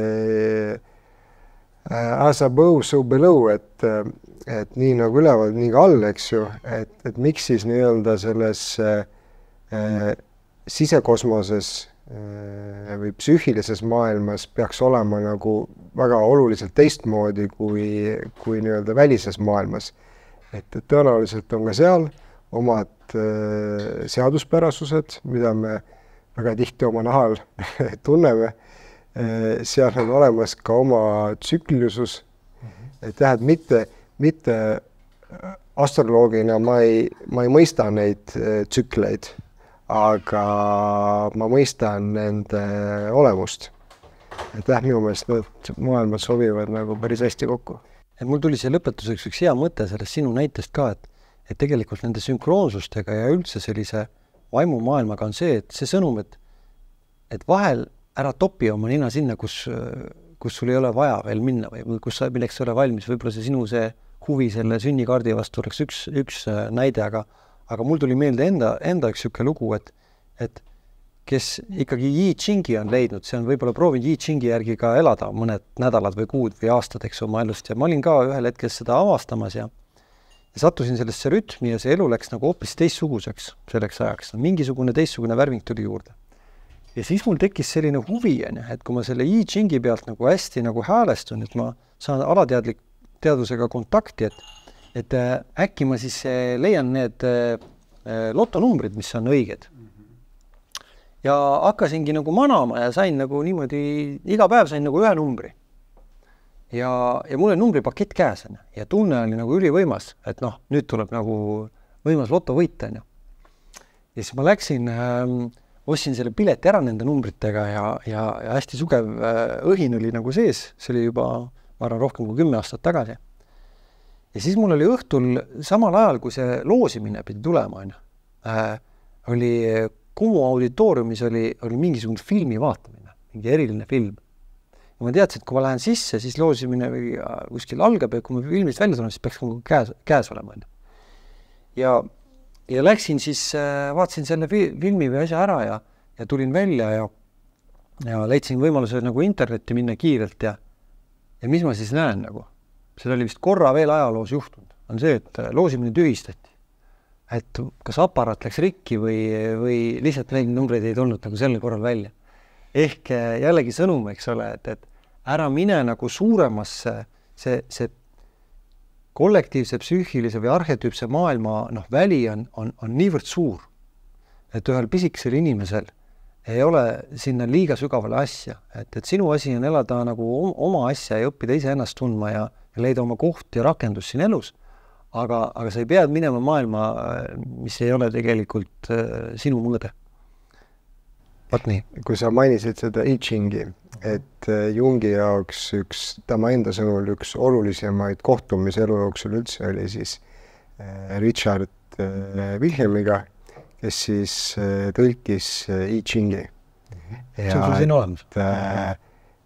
as above, so below, et nii nagu üleval, nii ka all, eks ju, et miks siis nii-öelda selles sisekosmoses või psüühilises maailmas peaks olema nagu väga oluliselt teistmoodi kui nii-öelda välises maailmas. Et tõenäoliselt on ka seal omad seaduspärasused, mida me väga tihti oma nahal tunneme. Seal on olemas ka oma tsüklilisus. Et jah, et mitte astroloogina ma ei mõista neid tsükleid, aga ma mõistan nende olemust. Et minu meelest need maailmad sobivad nagu päris hästi kokku. Et mul tuli see lõpetuseks üks hea mõte sellest sinu näitest ka, et tegelikult nende sünkroonsustega ja üldse sellise vaimumaailmaga on see, et see sõnum, et vahel ära topi oma nina sinna, kus sul ei ole vaja veel minna või milleks ei ole valmis. Võib-olla see sinu see huvi selle sünnikaardi vastu oleks üks näide, aga mul tuli meelde enda üks siuke lugu, et kes ikkagi Yi Chingi on leidnud, see on võib-olla proovinud Yi Chingi järgi ka elada mõned nädalad või kuud või aastad, eks oma elust. Ja ma olin ka ühel hetkel seda avastamas ja sattusin sellesse rütmi ja see elu läks nagu hoopis teistsuguseks selleks ajaks. Mingisugune teistsugune värving tuli juurde. Ja siis mul tekkis selline huvi, et kui ma selle Yi Chingi pealt nagu hästi nagu häälestun, et ma saan alateadlik teadusega kontakti, et äkki ma siis leian need lotonumbrid, mis on õiged. Ja hakkasingi nagu manama ja sain nagu niimoodi, iga päev sain nagu ühe numbri. Ja mul on numbripakett käes ja tunne oli nagu ülivõimas, et nüüd tuleb nagu võimas lotovõita. Ja siis ma läksin, ostsin selle pileti ära nende numbritega ja hästi sugev õhin oli nagu sees, see oli juba ma arvan rohkem kui 10 aastat tagasi. Ja siis mul oli õhtul samal ajal, kui see loosimine pidi tulema, oli Kumu auditooriumis oli mingisugune filmi vaatamine, mingi eriline film. Ja ma teadsin, et kui ma lähen sisse, siis loosimine kuskil algab ja kui ma filmist välja tulen, siis peaks käes olema. Ja läksin siis, vaatasin selle filmi või asja ära ja tulin välja ja leidsin võimaluse nagu internetti minna kiirelt ja mis ma siis näen nagu? Seda oli vist korra veel ajaloos juhtunud. On see, et loosimine tühistati. Et kas aparaat läks rikki või lihtsalt neid numbreid ei tulnud nagu sellel korral välja. Ehk jällegi sõnum, eks ole, et ära mine nagu suuremasse see kollektiivse, psüühilise või arhetüüpse maailma väli on niivõrd suur, et ühel pisikesel inimesel ei ole sinna liiga sügavale asja. Et sinu asi on elada nagu oma asja ja õppida ise ennast tundma ja leida oma koht ja rakendus siin elus. Aga sa ei pead minema maailma, mis ei ole tegelikult sinu mõõde. Vaat nii. Kui sa mainisid seda I Chingi, et Jungi jaoks tema enda sõnul üks olulisemaid kohtumise elu jooksul üldse oli siis Richard Wilhelmiga, kes siis tõlkis I Chingi. See on sul siin olemas.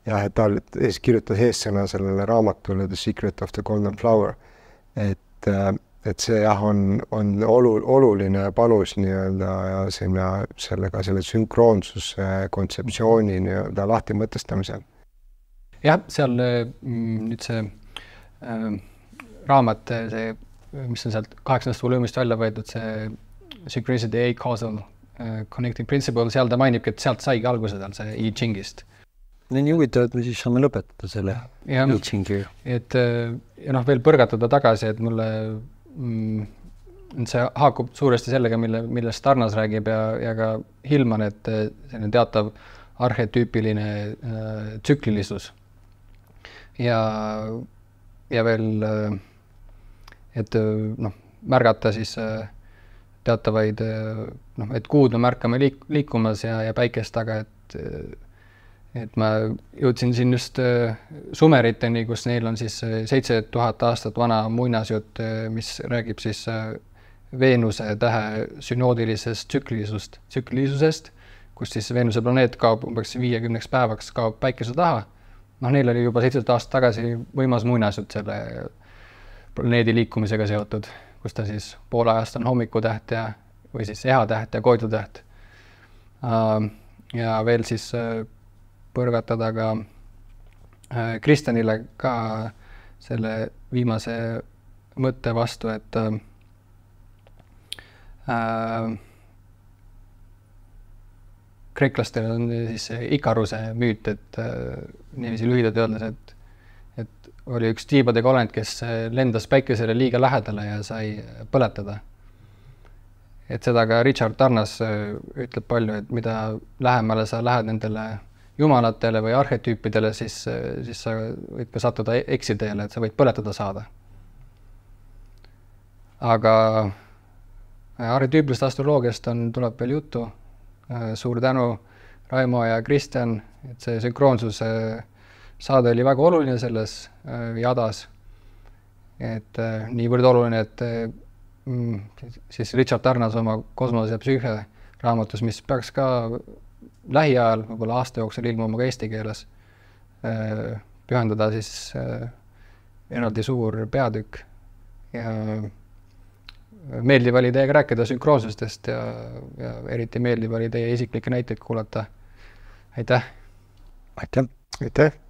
Et ta kirjutas eessõna sellele raamatule The Secret of the Golden Flower, et see on oluline panus nii-öelda ja selle sünkroonsuse kontseptsiooni nii-öelda lahti mõtestamisel. Jah, seal nüüd see raamat, mis on sealt 8. volüümist välja võetud, see Synchronicity A Causal Connecting Principle, seal ta mainibki, et sealt saigi alguse tal see I Chingist. Nii huvitav, et me siis saame lõpetada selle I Chingi. Et veel põrgatada tagasi, et mulle see haakub suuresti sellega, millest Tarnas räägib ja ka Hillman, et selline teatav arhetüüpiline tsüklilisus. Ja veel, et märgata siis teatavaid, et kuud me märkame liikumas ja päikest taga, et ma jõudsin siin just sumeriteni, kus neil on siis 7000 aastat vana muinasjutt, mis räägib siis Veenuse tähe sünoodilisest tsüklilisusest, kus siis Veenuse planeet kaob umbes 50 päevaks kaob päikese taha. Neil oli juba 7 aastat tagasi võimas muinasjutt selle planeedi liikumisega seotud, kus ta siis poole ajast on hommikutäht või siis ehatäht ja koidutäht. Ja veel siis põrgatada ka Kristjanile ka selle viimase mõtte vastu, et kreeklastel on siis Ikaruse müüt, et niiviisi lühidalt öeldes, et oli üks tiibadega olend, kes lendas päikesele liiga lähedale ja sai põletada. et seda ka Richard Tarnas ütleb palju, et mida lähemale sa lähed nendele jumalatele või arhetüüpidele, siis sa võid ka sattuda eksiteele, et sa võid põletada saada. Aga arhetüüplist astroloogiast tuleb veel juttu. Suur tänu, Raimo ja Kristjan, et see sünkroonsuse saade oli väga oluline selles jadas. Et niivõrd oluline, et siis Richard Tarnas oma Kosmos ja psüühe raamatus, mis peaks ka lähiajal, võib-olla aasta jooksul ilmuma ka eesti keeles, pühendada siis eraldi suur peatükk. Ja meeldiv oli teiega rääkida sünkroonsustest ja eriti meeldiv oli teie isiklikke näiteid kuulata. Aitäh! Aitäh! Aitäh!